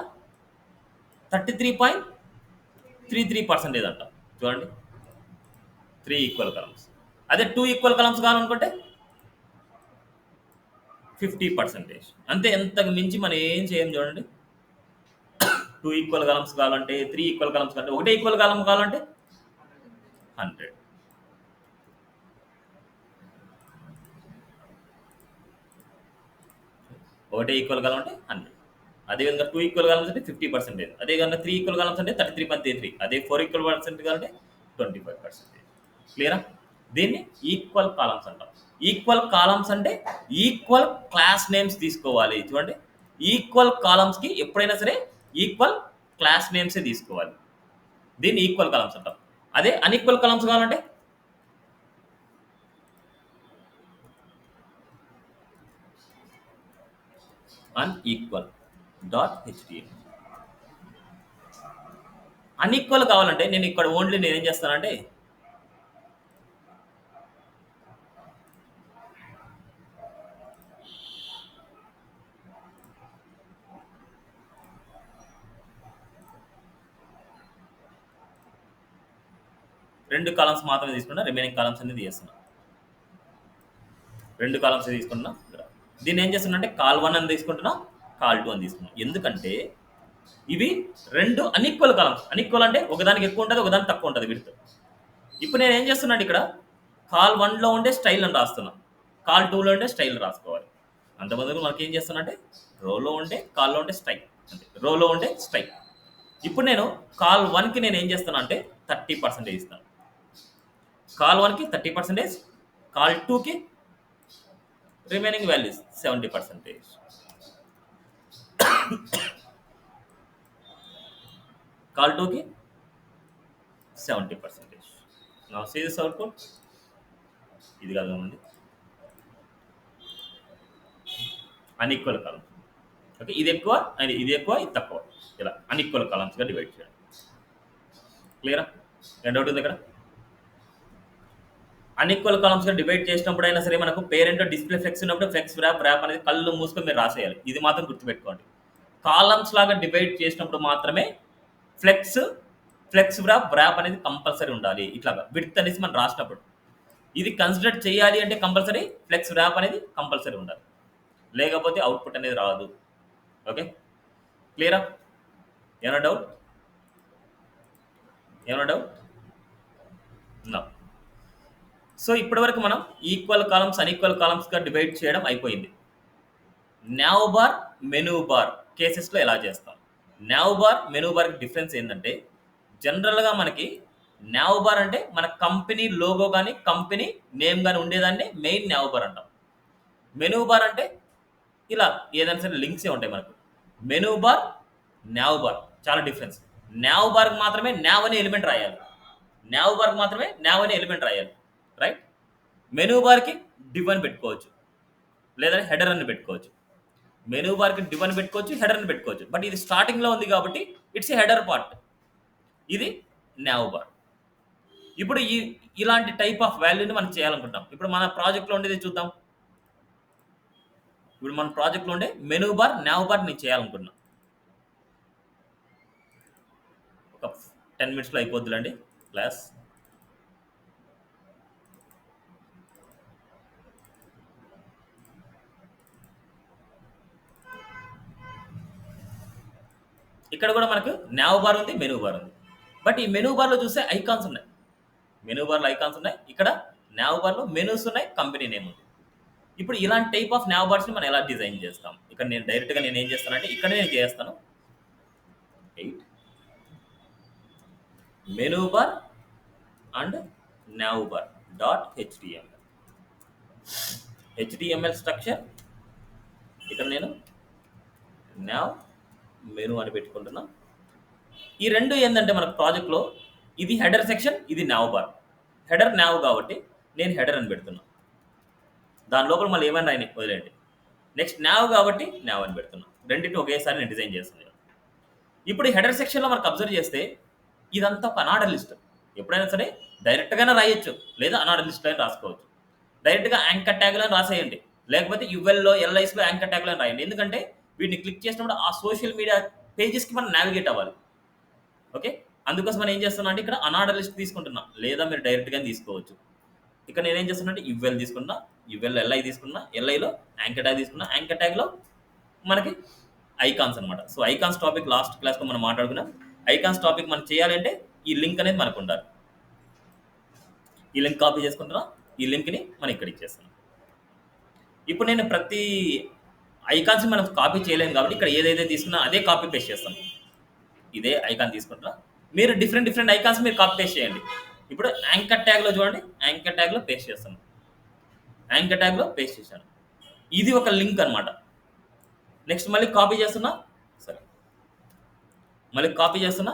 33.33% అంట. చూడండి, 3 ఈక్వల్ కాలమ్స్. అదే 2 ఈక్వల్ కాలమ్స్ కావాలనుకుంటే 50%. అంతే, ఎంతకు మించి మనం ఏం చేయం. చూడండి, 2 ఈక్వల్ కాలమ్స్ కావాలంటే, 3 ఈక్వల్ కాలమ్స్ కావాలంటే, ఒకటే ఈక్వల్ కాలమ్ కావాలంటే 100. ఒకటే ఈక్వల్ కాలం అంటే 100. అదేవిధంగా 2 ఈక్వల్ కాలమ్స్ అంటే 50%. అదే కనుక 3 ఈక్వల్ కాలమ్స్ అంటే 33.33. అదే 4 ఈక్వల్ పర్సెంట్ కావాలంటే 25%. క్లియరా? దీన్ని ఈక్వల్ కాలమ్స్ అంటాం. ఈక్వల్ కాలమ్స్ అంటే ఈక్వల్ క్లాస్ నేమ్స్ తీసుకోవాలి. చూడండి, ఈక్వల్ కాలమ్స్కి ఎప్పుడైనా సరే ఈక్వల్ క్లాస్ నేమ్సే తీసుకోవాలి. దీన్ని ఈక్వల్ కాలమ్స్ అంటాం. అదే అన్ఈక్వల్ కాలమ్స్ కావాలంటే అన్ఈక్వల్ డాట్ హెచ్టిఎల్. అన్ఈక్వల్ కావాలంటే నేను ఇక్కడ ఓన్లీ నేనేం చేస్తానంటే రెండు కాలమ్స్ మాత్రమే తీసుకున్నా, రిమైనింగ్ కాలమ్స్ అనేది చేస్తున్నా. 2 కాలమ్స్ తీసుకుంటున్నా. దీన్ని ఏం చేస్తున్నా అంటే కాల్ 1 అని తీసుకుంటున్నా, కాల్ 2 అని తీసుకున్నా. ఎందుకంటే ఇవి 2 అన్‌ఈక్వల్ కాలమ్స్. అన్‌ఈక్వల్ అంటే ఒకదానికి ఎక్కువ ఉంటది, ఒకదానికి తక్కువ ఉంటది విడ్త్. ఇప్పుడు నేను ఏం చేస్తున్నా అంటే ఇక్కడ కాల్ 1లో ఉండే స్టైల్ అని రాస్తున్నా. కాల్ 2లో ఉండే స్టైల్ రాసుకోవాలి. అంత బదులు మనకేం చేస్తున్నా అంటే రోలో ఉండే, కాల్‌లో ఉండే స్టైల్. అంతే. రోలో ఉండే స్టైల్. ఇప్పుడు నేను కాల్ 1కి నేను ఏం చేస్తున్నా అంటే 30% ఇస్తాను. కాల్ 1కి 30%, కాల్ 2కి రిమైనింగ్ వాల్యూస్ 70%. కాల్ 2కి 70%. Now see this output. ఇది కాదు ఉంది అన్‌ఈక్వల్ కాలమ్స్. ఓకే, ఇది ఎక్కువ అండ్ ఇది ఎక్కువ, ఇది తక్కువ. ఇలా అన్‌ఈక్వల్ కాలమ్స్‌గా డివైడ్ చేయాలి. క్లియరా? ఏం డౌట్ ఉంది ఇక్కడ? అన్‌ఈక్వల్ కాలమ్స్‌గా డివైడ్ చేసినప్పుడు అయినా సరే మనకు పేరెంట్ డిస్‌ప్లే ఫ్లెక్స్ ఉన్నప్పుడు ఫ్లెక్స్ వ్రాప్ అనేది కళ్ళు మూసుకొని మీరు రాసేయాలి. ఇది మాత్రం గుర్తుపెట్టుకోండి. కాలమ్స్ లాగా డివైడ్ చేసినప్పుడు మాత్రమే ఫ్లెక్స్ వ్రాప్ అనేది కంపల్సరీ ఉండాలి. ఇట్లాగా విడ్త్ అనేసి మనం రాసినప్పుడు ఇది కన్సిడర్ చేయాలి అంటే కంపల్సరీ ఫ్లెక్స్ వ్రాప్ అనేది కంపల్సరీ ఉండాలి. లేకపోతే అవుట్పుట్ అనేది రాదు. ఓకే, క్లియరా? ఏమైనా డౌట్? నో. సో ఇప్పటివరకు మనం ఈక్వల్ కాలమ్స్, అన్‌ఈక్వల్ కాలమ్స్‌గా డివైడ్ చేయడం అయిపోయింది. నావ్ బార్, మెనూ బార్ కేసెస్‌లో ఎలా చేస్తాం? నావ్ బార్, మెనూ బార్‌కి డిఫరెన్స్ ఏంటంటే జనరల్‌గా మనకి నావ్ బార్ అంటే మన కంపెనీ లోగో గాని, కంపెనీ నేమ్ గాని ఉండేదాన్ని మెయిన్ నావ్ బార్ అంటాం. మెనూ బార్ అంటే ఇలా ఏదైనా సరే లింక్సే ఉంటాయి మనకు. మెనూ బార్, నావ్ బార్ చాలా డిఫరెన్స్. నావ్ బార్‌కి మాత్రమే నావ్ అనే ఎలిమెంట్ రాయాలి. నావ్ బార్‌కి మాత్రమే నావ్ అనే ఎలిమెంట్ రాయాలి. రైట్? మెనూ బార్‌కి డివ్ అని పెట్టుకోవచ్చు. లేదా హెడర్ అని పెట్టుకోవచ్చు. మెనూ బార్‌కి డివ్ అని పెట్టుకోవచ్చు, హెడర్ అని పెట్టుకోవచ్చు. బట్ ఇది స్టార్టింగ్‌లో ఉంది కాబట్టి ఇట్స్ ఎ హెడర్ పార్ట్. ఇది నావ్ బార్. ఇప్పుడు ఇలాంటి టైప్ ఆఫ్ వాల్యూని మనం చేయాలనుకుంటాం. ఇప్పుడు మన ప్రాజెక్ట్‌లో ఉండేది చూద్దాం. ఇప్పుడు మన ప్రాజెక్ట్‌లో ఉండే మెనూ బార్, నావ్ బార్ నేను చేయాలనుకుంటున్నా. ఒక 10 మినిట్స్‌లో అయిపోద్దులండి క్లాస్. ఇక్కడ కూడా మనకు నావ్ బార్ ఉంది, మెనూ బార్ ఉంది. బట్ ఈ మెనూ బార్‌లో చూస్తే ఐకాన్స్ ఉన్నాయి. మెనూ బార్‌లో ఐకాన్స్ ఉన్నాయి. ఇక్కడ నావ్ బార్‌లో మెనూస్ ఉన్నాయి, కంపెనీ నేమ్ ఉంది. ఇప్పుడు ఇలాంటి టైప్ ఆఫ్ నావ్ బార్స్‌ని మనం ఎలా డిజైన్ చేస్తాం? ఇక్కడ నేను డైరెక్ట్‌గా నేనేం చేస్తానంటే ఇక్కడే నేను చేస్తాను. 8 menu bar and now bar dot HTML structure. ఇక్కడ నేను నావ్ మెనూ అని పెట్టుకుంటున్నా. ఈ రెండు ఏంటంటే మన ప్రాజెక్ట్లో ఇది హెడర్ సెక్షన్, ఇది నావ్ బార్. హెడర్ నావ్ కాబట్టి నేను హెడర్ అని పెడుతున్నా. దాని లోపల మళ్ళీ ఏమైనా రాయని వదిలేయండి. నెక్స్ట్ నావ్ కాబట్టి నావ్ అని పెడుతున్నా. రెండింటిని ఒకేసారి నేను డిజైన్ చేస్తున్నాను. ఇప్పుడు ఈ హెడర్ సెక్షన్లో మనకు అబ్జర్వ్ చేస్తే ఇదంతా ఒక అనార్డర్ లిస్ట్. ఎప్పుడైనా సరే డైరెక్ట్గానే రాయొచ్చు, లేదా అనార్డర్ లిస్ట్లో అయినా రాసుకోవచ్చు. డైరెక్ట్గా యాంకర్ ట్యాగ్లో రాసేయండి, లేకపోతే యువెల్లో, ఎల్ఐస్లో యాంకర్ ట్యాగ్లో రాయండి. ఎందుకంటే వీటిని క్లిక్ చేసినప్పుడు ఆ సోషల్ మీడియా పేజెస్కి మనం నావిగేట్ అవ్వాలి. ఓకే, అందుకోసం మనం ఏం చేస్తున్నా అంటే ఇక్కడ అనార్డర్ లిస్ట్ తీసుకుంటున్నా, లేదా మీరు డైరెక్ట్గానే తీసుకోవచ్చు. ఇక్కడ నేనేం చేస్తున్నా అంటే యువెల్ తీసుకున్నా, యువెల్ ఎల్ఐ తీసుకున్నా, ఎల్ఐలో యాంకర్ ట్యాగ్ తీసుకున్నా, యాంకర్ ట్యాగ్లో మనకి ఐకాన్స్ అనమాట. సో ఐకాన్స్ టాపిక్ లాస్ట్ క్లాస్లో మనం మాట్లాడుకున్నాం. ఐకాన్స్ టాపిక్ మనం చేయాలంటే ఈ లింక్ అనేది మనకు ఉండాలి. ఈ లింక్ కాపీ చేసుకుంటున్నా, ఈ లింక్ని మనం ఇక్కడ ఇచ్చేస్తున్నాం. ఇప్పుడు నేను ప్రతి ఐకాన్స్ మనం కాపీ చేయలేము కాబట్టి ఇక్కడ ఏదైతే తీసుకున్నా అదే కాపీ పేస్ట్ చేస్తాను. ఇదే ఐకాన్ తీసుకుంటున్నా, మీరు డిఫరెంట్ ఐకాన్స్ మీరు కాపీ పేస్ట్ చేయండి. ఇప్పుడు యాంకర్ ట్యాగ్లో చూడండి, యాంకర్ ట్యాగ్లో పేస్ట్ చేస్తాను. యాంకర్ ట్యాగ్లో పేస్ట్ చేశాను. ఇది ఒక లింక్ అనమాట. నెక్స్ట్ మళ్ళీ కాపీ చేస్తున్నా, సరే మళ్ళీ కాపీ చేస్తున్నా,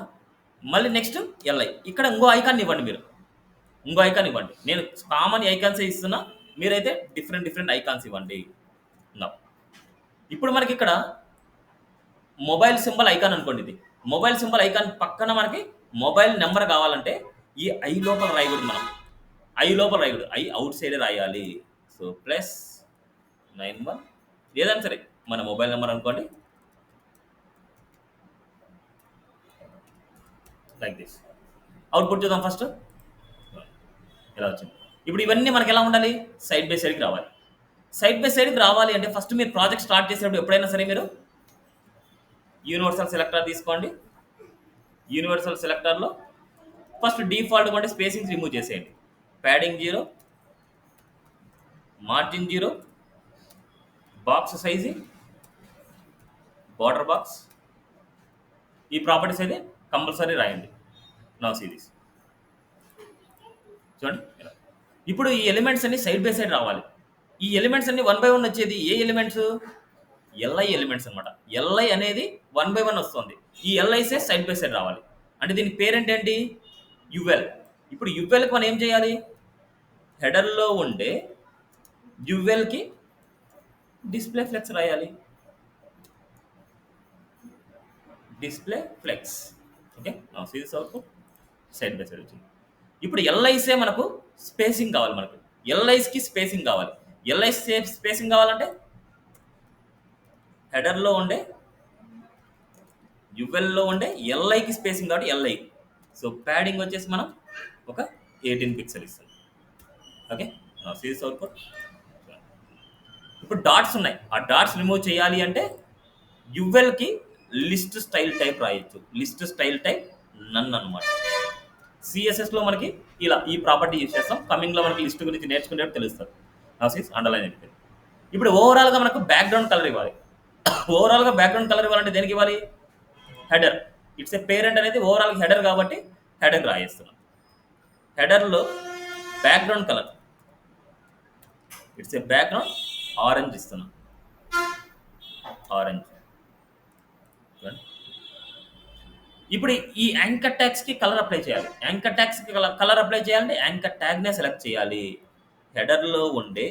మళ్ళీ నెక్స్ట్ ఎల్ఐ. ఇక్కడ ఇంకో ఐకాన్ ఇవ్వండి, మీరు ఇంకో ఐకాన్ ఇవ్వండి. నేను కామన్ ఐకాన్సే ఇస్తున్నా, మీరైతే డిఫరెంట్ ఐకాన్స్ ఇవ్వండి. ఇప్పుడు మనకి ఇక్కడ మొబైల్ సింబల్ ఐకాన్ అనుకోండి. ఇది మొబైల్ సింబల్ ఐకాన్ పక్కన మనకి మొబైల్ నెంబర్ కావాలంటే ఈ ఐ లోపల రాయకూడదు. మనం ఐ లోపల రాయకూడదు, ఐ అవుట్ సైడ్ రాయాలి. సో +91 ఏదైనా సరే మన మొబైల్ నెంబర్ అనుకోండి, లైక్ దిస్. అవుట్పుట్ చూద్దాం ఫస్ట్ ఎలా వచ్చింది. ఇప్పుడు ఇవన్నీ మనకి ఎలా ఉండాలి, సైడ్ బై సైడ్కి రావాలి. సైడ్ బై సైడ్కి రావాలి అంటే ఫస్ట్ మీరు ప్రాజెక్ట్ స్టార్ట్ చేసేటప్పుడు ఎప్పుడైనా సరే మీరు యూనివర్సల్ సెలెక్టర్ తీసుకోండి. యూనివర్సల్ సెలెక్టర్లో ఫస్ట్ డిఫాల్ట్ అంటే స్పేసింగ్స్ రిమూవ్ చేసేయండి. Padding 0, margin 0, box size, border box, ఈ ప్రాపర్టీస్ అయితే కంపల్సరీ రాయండి. నౌ సీ దిస్, చూడండి ఇలా. ఇప్పుడు ఈ ఎలిమెంట్స్ అన్ని సైడ్ బై సైడ్ రావాలి. ఈ ఎలిమెంట్స్ అన్ని 1 by 1 వచ్చేది ఏ ఎలిమెంట్స్? ఎల్ఐ ఎలిమెంట్స్ అనమాట. ఎల్ఐ అనేది 1 by 1 వస్తుంది. ఈ ఎల్ఐసే సైడ్ బై సైడ్ రావాలి. అంటే దీనికి పేరెంట్ ఏంటి? యువెల్. ఇప్పుడు యువెల్కి మనం ఏం చేయాలి? హెడర్లో ఉండే యువెల్కి డిస్ప్లే ఫ్లెక్స్ రాయాలి. Display flex. Okay, see this output side by side వచ్చింది. ఇప్పుడు ఎల్ఐసే మనకు స్పేసింగ్ కావాలి. మనకు ఎల్ఐస్కి స్పేసింగ్ కావాలి. ఎల్ఐస్ స్పేసింగ్ కావాలంటే హెడర్లో ఉండే యువెల్లో ఉండే ఎల్ఐకి స్పేసింగ్ కాబట్టి ఎల్ఐ. సో ప్యాడింగ్ వచ్చేసి మనం ఒక 18 పిక్సెల్ ఇస్తాం. Okay, see this output. ఇప్పుడు డాట్స్ ఉన్నాయి. ఆ డాట్స్ రిమూవ్ చేయాలి అంటే యువెల్కి లిస్ట్ స్టైల్ టైప్ రాయొచ్చు. లిస్ట్ స్టైల్ టైప్ నన్ అనమాట. సిఎస్ఎస్లో మనకి ఇలా ఈ ప్రాపర్టీ యూజ్ చేస్తాం. కమింగ్లో మనకి లిస్ట్ గురించి నేర్చుకునేటప్పుడు తెలుస్తుంది. అండర్లైన్ అయిపోయింది. ఇప్పుడు ఓవరాల్గా మనకు బ్యాక్గ్రౌండ్ కలర్ ఇవ్వాలి. ఓవరాల్గా బ్యాక్గ్రౌండ్ కలర్ ఇవ్వాలంటే దేనికి ఇవ్వాలి? హెడర్. ఇట్స్ ఏ పేరెంట్ అనేది ఓవరాల్ హెడర్ కాబట్టి హెడర్ రాయేస్తున్నాం. హెడర్లో background colour it's a background orange ఇస్తున్నాం. ఆరెంజ్. ఇప్పుడు ఈ యాంకర్ ట్యాగ్స్కి కలర్ అప్లై చేయాలి. యాంకర్ ట్యాగ్స్కి కలర్ అప్లై చేయాలంటే యాంకర్ ట్యాగ్నే సెలెక్ట్ చేయాలి. హెడర్లో ఉండే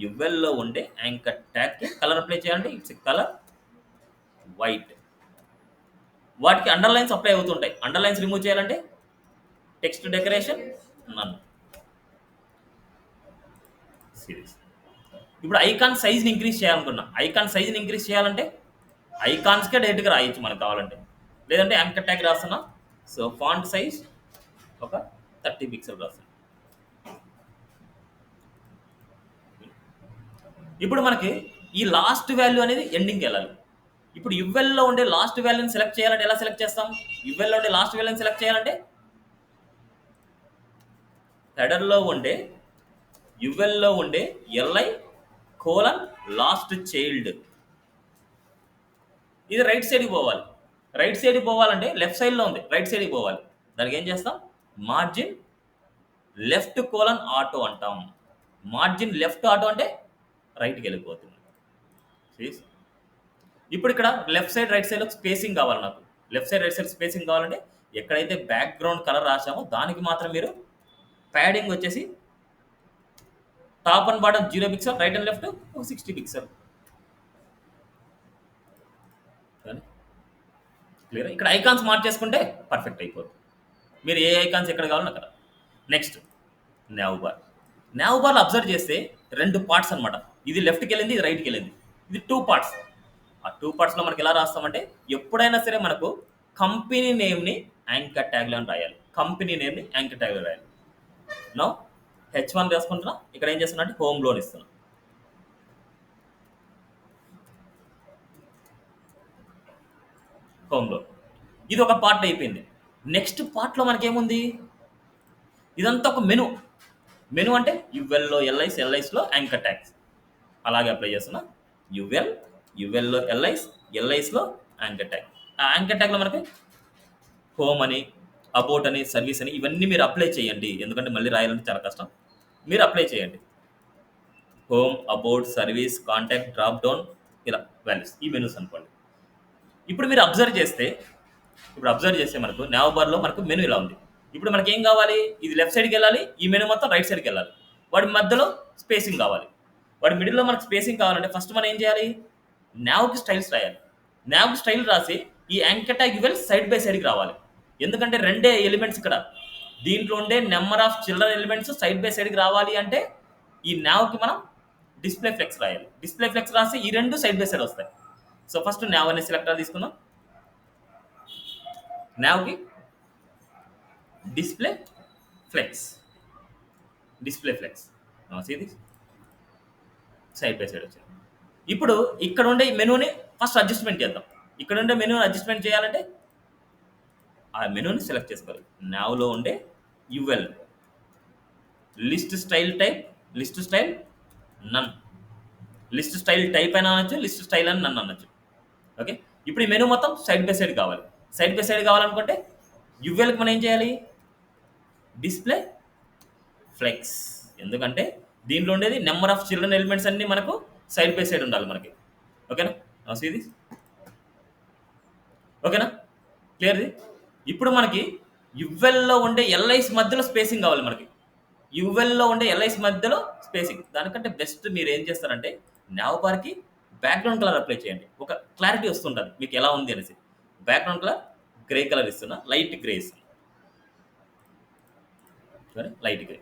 యువెల్లో ఉండే యాంకర్ ట్యాగ్కి కలర్ అప్లై చేయాలంటే ఇట్స్ కలర్ వైట్. వాటికి అండర్లైన్స్ అప్లై అవుతుంటాయి. అండర్లైన్స్ రిమూవ్ చేయాలంటే టెక్స్ట్ డెకరేషన్ నన్. సిరీస్. ఇప్పుడు ఐకాన్ సైజ్ని ఇంక్రీజ్ చేయాలనుకున్నా. ఐకాన్ సైజ్ని ఇంక్రీజ్ చేయాలంటే ఐకాన్స్కే డైరెక్ట్గా రాయొచ్చు మనకు కావాలంటే. లేదంటే యాంకర్ ట్యాగ్ రాస్తున్నా. సో ఫాంట్ సైజ్ ఒక 30 పిక్సెల్ రాస్తున్నా. ఇప్పుడు మనకి ఈ లాస్ట్ వాల్యూ అనేది ఎండింగ్కి వెళ్ళాలి. ఇప్పుడు యువెల్లో ఉండే లాస్ట్ వాల్యూని సెలెక్ట్ చేయాలంటే ఎలా సెలెక్ట్ చేస్తాం? యువెల్లో ఉండే లాస్ట్ వాల్యూని సెలెక్ట్ చేయాలంటే హెడర్లో ఉండే యువెల్లో ఉండే ఎల్ఐ కోలన్ లాస్ట్ చైల్డ్. ఇది రైట్ సైడ్కి పోవాలి. రైట్ సైడ్కి పోవాలంటే లెఫ్ట్ సైడ్లో ఉంది, రైట్ సైడ్కి పోవాలి. దానికి ఏం చేస్తాం? మార్జిన్ లెఫ్ట్ కోలన్ ఆటో అంటాం. మార్జిన్ లెఫ్ట్ ఆటో అంటే రైట్కి వెళ్ళిపోతుంది. ఇప్పుడు ఇక్కడ లెఫ్ట్ సైడ్ రైట్ సైడ్లో స్పేసింగ్ కావాలి నాకు. Left side right side spacing కావాలంటే ఎక్కడైతే బ్యాక్గ్రౌండ్ కలర్ రాసామో దానికి మాత్రం మీరు ప్యాడింగ్ వచ్చేసి top and bottom 0 pixel, right and left ఒక 60 పిక్సెల్. క్లియర్. ఇక్కడ ఐకాన్స్ మార్చేసుకుంటే పర్ఫెక్ట్ అయిపోతుంది. మీరు ఏ ఐకాన్స్ ఎక్కడ కావాలో అక్కడ. Next now bar. నావ్ బార్లో అబ్జర్వ్ చేస్తే 2 పార్ట్స్ అనమాట. ఇది లెఫ్ట్కి వెళ్ళింది, ఇది రైట్కి వెళ్ళింది. ఇది 2 పార్ట్స్. ఆ 2 పార్ట్స్లో మనకి ఎలా రాస్తామంటే ఎప్పుడైనా సరే మనకు కంపెనీ నేమ్ని యాంకర్ ట్యాగ్లో రాయాలి. కంపెనీ నేమ్ని యాంకర్ ట్యాగ్లో రాయాలి. నో H1 రాసుకుంటున్నా. ఇక్కడ ఏం చేస్తున్నా అంటే హోమ్ లోన్ ఇస్తున్నా. Home loan. ఇది ఒక పార్ట్ అయిపోయింది. నెక్స్ట్ పార్ట్లో మనకేముంది? ఇదంతా ఒక మెను. మెను అంటే యువెల్లో ఎల్ఐస్, ఎల్ఐస్లో యాంకర్ ట్యాగ్స్. అలాగే అప్లై చేస్తున్నా. యువెల్లో ఎల్ఐస్, ఎల్ఐస్లో యాంకర్ ట్యాగ్. ఆ యాంకర్ ట్యాగ్లో మనకి హోమ్ అని, అబౌట్ అని, సర్వీస్ అని ఇవన్నీ మీరు అప్లై చేయండి. ఎందుకంటే మళ్ళీ రాయాలంటే చాలా కష్టం. మీరు అప్లై చేయండి. Home, about, service, contact, drop down, ఇలా వాల్యూస్ ఈ మెనూస్ అనుకోండి. ఇప్పుడు మీరు అబ్జర్వ్ చేస్తే మనకు నావ్ బార్లో మనకు మెనూ ఇలా ఉంది. ఇప్పుడు మనకి ఏం కావాలి? ఇది లెఫ్ట్ సైడ్కి వెళ్ళాలి, ఈ మెనూ మొత్తం రైట్ సైడ్కి వెళ్ళాలి. వాటి మధ్యలో స్పేసింగ్ కావాలి. వాటి మిడిల్లో మనకు స్పేసింగ్ కావాలంటే ఫస్ట్ మనం ఏం చేయాలి? నావ్కి స్టైల్స్ రాయాలి. నావ్కి స్టైల్ రాసి ఈ anchor tag UL side by సైడ్కి రావాలి. ఎందుకంటే 2 ఎలిమెంట్స్ ఇక్కడ. దీంట్లో ఉండే number of children elements side by సైడ్కి రావాలి అంటే ఈ నావ్కి మనం డిస్ప్లే ఫ్లెక్స్ రాయాలి. డిస్ప్లే ఫ్లెక్స్ రాసి ఈ 2 సైడ్ బై సైడ్ వస్తాయి. సో ఫస్ట్ నావ్ అనే సెలెక్టర్ తీసుకుందాం. నావ్కి display flex. See this. Side by side వచ్చింది. ఇప్పుడు ఇక్కడ ఉండే ఈ మెనూని ఫస్ట్ అడ్జస్ట్మెంట్ చేద్దాం. ఇక్కడ ఉండే మెనూని అడ్జస్ట్మెంట్ చేయాలంటే ఆ మెనూని సెలెక్ట్ చేసుకోవాలి. నావ్లో ఉండే UL list style type, list style none, list style type అయినా అనొచ్చు, లిస్ట్ స్టైల్ అని నన్ను అనొచ్చు. ఓకే, ఇప్పుడు ఈ మెనూ మొత్తం సైడ్ బై సైడ్ కావాలి. సైడ్ బై సైడ్ కావాలనుకుంటే యుఎల్కి మనం ఏం చేయాలి, డిస్ప్లే ఫ్లెక్స్. ఎందుకంటే దీంట్లో ఉండేది నెంబర్ ఆఫ్ చిల్డ్రన్ ఎలిమెంట్స్ అన్ని మనకు సైడ్ బై సైడ్ ఉండాలి మనకి. ఓకేనా, సీ దిస్. ఓకేనా, క్లియర్ది. ఇప్పుడు మనకి యువెల్లో ఉండే ఎల్ఐస్ మధ్యలో స్పేసింగ్ కావాలి మనకి. యువెల్లో ఉండే ఎల్ఐస్ మధ్యలో స్పేసింగ్. దానికంటే బెస్ట్ మీరు ఏం చేస్తారంటే నావ్ బార్కి బ్యాక్గ్రౌండ్ కలర్ అప్లై చేయండి. ఒక క్లారిటీ వస్తుంటుంది మీకు ఎలా ఉంది అనేసి. బ్యాక్గ్రౌండ్ కలర్ గ్రే కలర్ ఇస్తున్నా, లైట్ గ్రే ఇస్తున్నా, లైట్ గ్రే.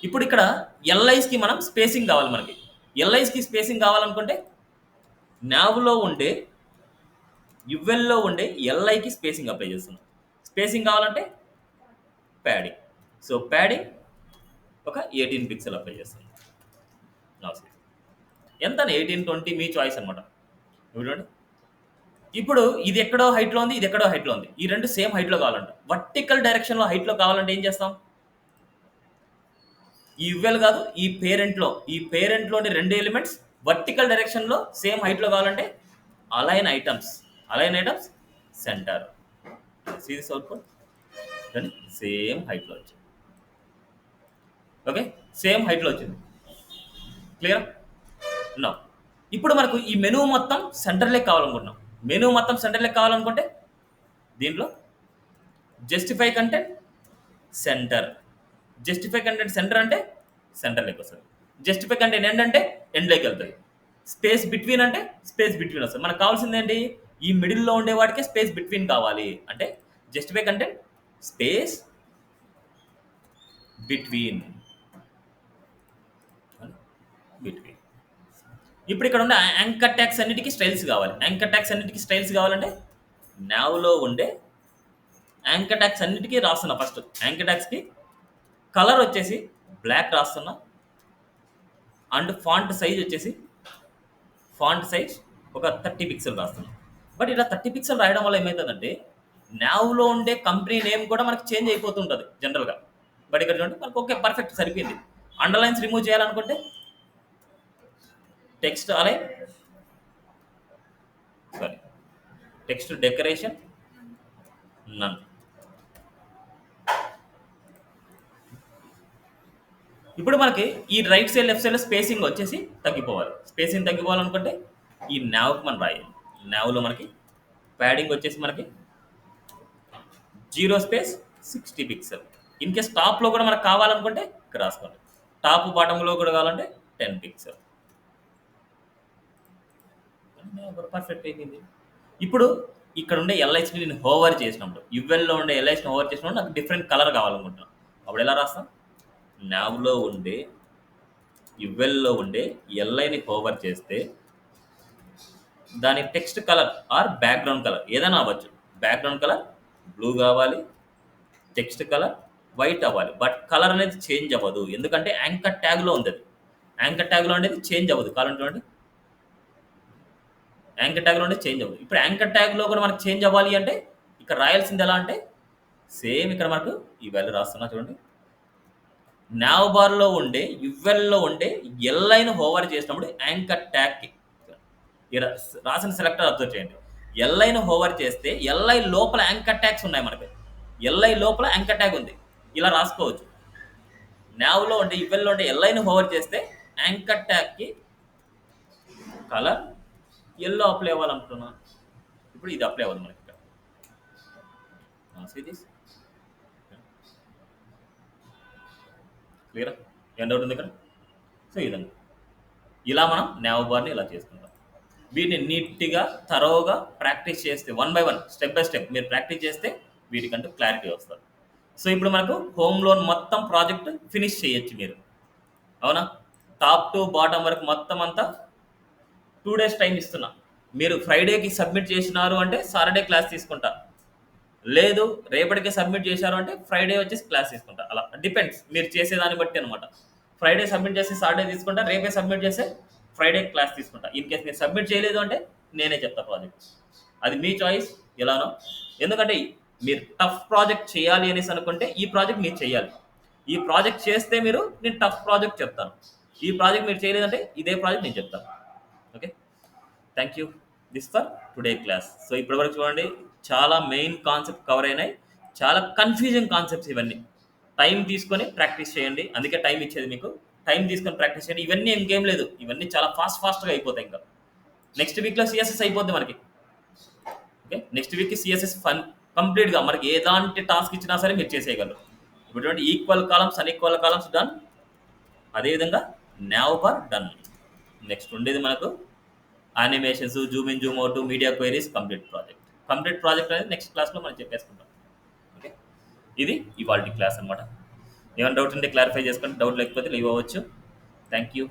ఇప్పుడు ఇక్కడ ఎల్ఐస్కి మనం స్పేసింగ్ కావాలి మనకి. ఎల్ఐస్కి స్పేసింగ్ కావాలనుకుంటే నావ్లో ఉండే యువెల్లో ఉండే ఎల్ఐకి స్పేసింగ్ అప్లై చేస్తున్నాం. స్పేసింగ్ కావాలంటే ప్యాడింగ్. సో ప్యాడింగ్ ఒక 18 పిక్సెల్ అప్లై చేస్తున్నాం. ఎంత 18-20 మీ చాయిస్ అనమాట. చూడండి, ఇప్పుడు ఇది ఎక్కడో హైట్లో ఉంది, ఇది ఎక్కడో హైట్లో ఉంది. ఈ రెండు సేమ్ హైట్లో కావాలంట. వర్టికల్ డైరెక్షన్లో హైట్లో కావాలంటే ఏం చేస్తాం, ఈ యువెల్ కాదు, ఈ పేరెంట్లోని రెండు ఎలిమెంట్స్ వర్టికల్ డైరెక్షన్లో సేమ్ హైట్లో కావాలంటే align items centre. See this output, same హైట్లో వచ్చింది. ఓకే, సేమ్ హైట్లో వచ్చింది. క్లియర్ నా. ఇప్పుడు మనకు ఈ మెనూ మొత్తం సెంటర్లే కావాలనుకుంటున్నాం. మెనూ మొత్తం సెంటర్లే కావాలనుకుంటే దీంట్లో justify content centre. Justify content centre అంటే సెంటర్లోకి వస్తుంది. జస్టిఫై కంటెంట్ ఎండ్ అంటే ఎండ్లోకి వెళ్తుంది. స్పేస్ బిట్వీన్ అంటే స్పేస్ బిట్వీన్ వస్తుంది. మనకు కావాల్సింది ఏంటి, ఈ మిడిల్లో ఉండే వాటికి స్పేస్ బిట్వీన్ కావాలి. అంటే జస్టిఫై కంటెంట్ స్పేస్ బిట్వీన్. ఇప్పుడు ఇక్కడ ఉండే యాంకర్ ట్యాగ్స్ అన్నిటికీ స్టైల్స్ కావాలి. యాంకర్ ట్యాగ్స్ అన్నిటికీ స్టైల్స్ కావాలంటే నావ్లో ఉండే యాంకర్ ట్యాగ్స్ అన్నిటికీ రాస్తున్నా. ఫస్ట్ యాంకర్ ట్యాగ్స్కి కలర్ వచ్చేసి బ్లాక్ రాస్తున్నా. అండ్ ఫాంట్ సైజ్ వచ్చేసి ఒక 30 పిక్సెల్ రాస్తున్నాం. బట్ ఇలా 30 పిక్సెల్ రాయడం వల్ల ఏమవుతుందంటే నావ్లో ఉండే కంపెనీ నేమ్ కూడా మనకు చేంజ్ అయిపోతుంటుంది జనరల్గా. బట్ ఇక్కడ చూడండి మనకు ఓకే, పర్ఫెక్ట్ సరిపోయింది. అండర్లైన్స్ రిమూవ్ చేయాలనుకుంటే టెక్స్ట్ అలైన్, టెక్స్ట్ డెకరేషన్ నన్. ఇప్పుడు మనకి ఈ right side left side spacing వచ్చేసి తగ్గిపోవాలి. స్పేసింగ్ తగ్గిపోవాలనుకుంటే ఈ నావ్కి మనం రాయాలి. నావ్లో మనకి ప్యాడింగ్ వచ్చేసి మనకి 0 స్పేస్ 60 పిక్సెల్. ఇన్ కేస్ టాప్లో కూడా మనకు కావాలనుకుంటే ఇక్కడ రాసుకోండి. టాప్ బాటంలో కూడా కావాలంటే 10 పిక్సెల్. పర్ఫెక్ట్ అయిపోయింది. ఇప్పుడు ఇక్కడ ఉండే ఎల్ఐస్ని నేను హోవర్ చేసినప్పుడు, యువెల్లో ఉండే ఎల్ఐస్ని హోవర్ చేసినప్పుడు నాకు డిఫరెంట్ కలర్ కావాలనుకుంటున్నాను. అప్పుడు ఎలా రాస్తాం, నావ్లో ఉండే యువెల్లో ఉండే ఎల్ఐని హోవర్ చేస్తే దాని text colour or background colour ఏదైనా అవ్వచ్చు. బ్యాక్గ్రౌండ్ కలర్ బ్లూ కావాలి, టెక్స్ట్ కలర్ వైట్ అవ్వాలి. బట్ కలర్ అనేది చేంజ్ అవ్వదు, ఎందుకంటే యాంకర్ ట్యాగ్లో ఉంది. అది యాంకర్ ట్యాగ్లో అనేది చేంజ్ అవ్వదు. కాలం చూడండి, యాంకర్ ట్యాగ్లో ఉండే చేంజ్ అవ్వదు. ఇప్పుడు యాంకర్ ట్యాగ్లో కూడా మనకు చేంజ్ అవ్వాలి అంటే ఇక్కడ రాయాల్సింది ఎలా అంటే సేమ్ ఇక్కడ మనకు ఈ వాల్యూ రాస్తున్నా చూడండి. నావ్ బార్లో ఉండే యువెల్లో ఉండే ఎల్ఐను హోవర్ చేసినప్పుడు యాంకర్ ట్యాగ్కి రాసిన సెలెక్టర్ అబ్జర్వ్ చేయండి. ఎల్ఐను హోవర్ చేస్తే ఎల్ఐ లోపల యాంకర్ ట్యాగ్స్ ఉన్నాయి మనకి. ఎల్ఐ లోపల యాంకర్ ట్యాగ్ ఉంది, ఇలా రాసుకోవచ్చు. నావ్లో ఉండే యువెల్లో ఉండే ఎల్ఐను హోవర్ చేస్తే యాంకర్ ట్యాగ్కి కలర్ ఎల్లో అప్లై అవ్వాలనుకున్నా. ఇప్పుడు ఇది అప్లై అవ్వదు మనకి. క్లియర్, ఎండ్ అవుతుంది ఇక్కడ. సో ఇదండి, ఇలా మనం నావ్ బార్ని ఇలా చేసుకుంటాం. వీటిని నీట్గా తరోగా ప్రాక్టీస్ చేస్తే 1 by 1 స్టెప్ బై స్టెప్ మీరు ప్రాక్టీస్ చేస్తే వీటికంటూ క్లారిటీ వస్తుంది. సో ఇప్పుడు మనకు హోమ్ లోన్ మొత్తం ప్రాజెక్ట్ ఫినిష్ చేయొచ్చు మీరు. అవునా, టాప్ టు బాటమ్ వరకు మొత్తం అంతా 2 days టైం ఇస్తున్నా. మీరు ఫ్రైడేకి సబ్మిట్ చేసినారు అంటే సాటర్డే క్లాస్ తీసుకుంటా, లేదు రేపటికే సబ్మిట్ చేశారు అంటే ఫ్రైడే వచ్చేసి క్లాస్ తీసుకుంటా. అలా డిపెండ్స్ మీరు చేసేదాన్ని బట్టి అనమాట. ఫ్రైడే సబ్మిట్ చేసి సాటర్డే తీసుకుంటా, రేపే సబ్మిట్ చేస్తే ఫ్రైడే క్లాస్ తీసుకుంటా. ఇన్ కేస్ మీరు సబ్మిట్ చేయలేదు అంటే నేనే చెప్తా ప్రాజెక్ట్. అది మీ చాయిస్ ఎలానో. ఎందుకంటే మీరు టఫ్ ప్రాజెక్ట్ చేయాలి అనేసి అనుకుంటే ఈ ప్రాజెక్ట్ మీరు చేయాలి. ఈ ప్రాజెక్ట్ చేస్తే నేను టఫ్ ప్రాజెక్ట్ చెప్తాను. ఈ ప్రాజెక్ట్ మీరు చేయలేదంటే ఇదే ప్రాజెక్ట్ నేను చెప్తాను. Okay, thank you. This for today class. So ఇప్పటివరకు చూడండి, చాలా మెయిన్ కాన్సెప్ట్ కవర్ అయినాయి. చాలా కన్ఫ్యూజింగ్ కాన్సెప్ట్స్ ఇవన్నీ. టైం తీసుకొని ప్రాక్టీస్ చేయండి. అందుకే టైం ఇచ్చేది మీకు. టైం తీసుకొని ప్రాక్టీస్ చేయండి. ఇవన్నీ ఇంకేం లేదు, ఇవన్నీ చాలా ఫాస్ట్గా అయిపోతాయి. ఇంకా నెక్స్ట్ వీక్లో సిఎస్ఎస్ అయిపోద్ది మనకి. ఓకే, నెక్స్ట్ వీక్కి సిఎస్ఎస్ కంప్లీట్గా మనకి ఏదాంటి టాస్క్ ఇచ్చినా సరే మీరు చేసేయగలరు. ఇప్పుడు equal columns, unequal columns done. అదేవిధంగా నెవర్ డన్. నెక్స్ట్ ఉండేది మనకు animations, Zoom in, Zoom out, media queries, complete project అనేది నెక్స్ట్ క్లాస్లో మనం చెప్పేసుకుంటాం. ఓకే, ఇది ఇవాల్టి క్లాస్ అనమాట. ఏమైనా డౌట్ ఉంటే క్లారిఫై చేసుకోండి. డౌట్ లేకపోతే లీవ్ అవ్వచ్చు. Thank you.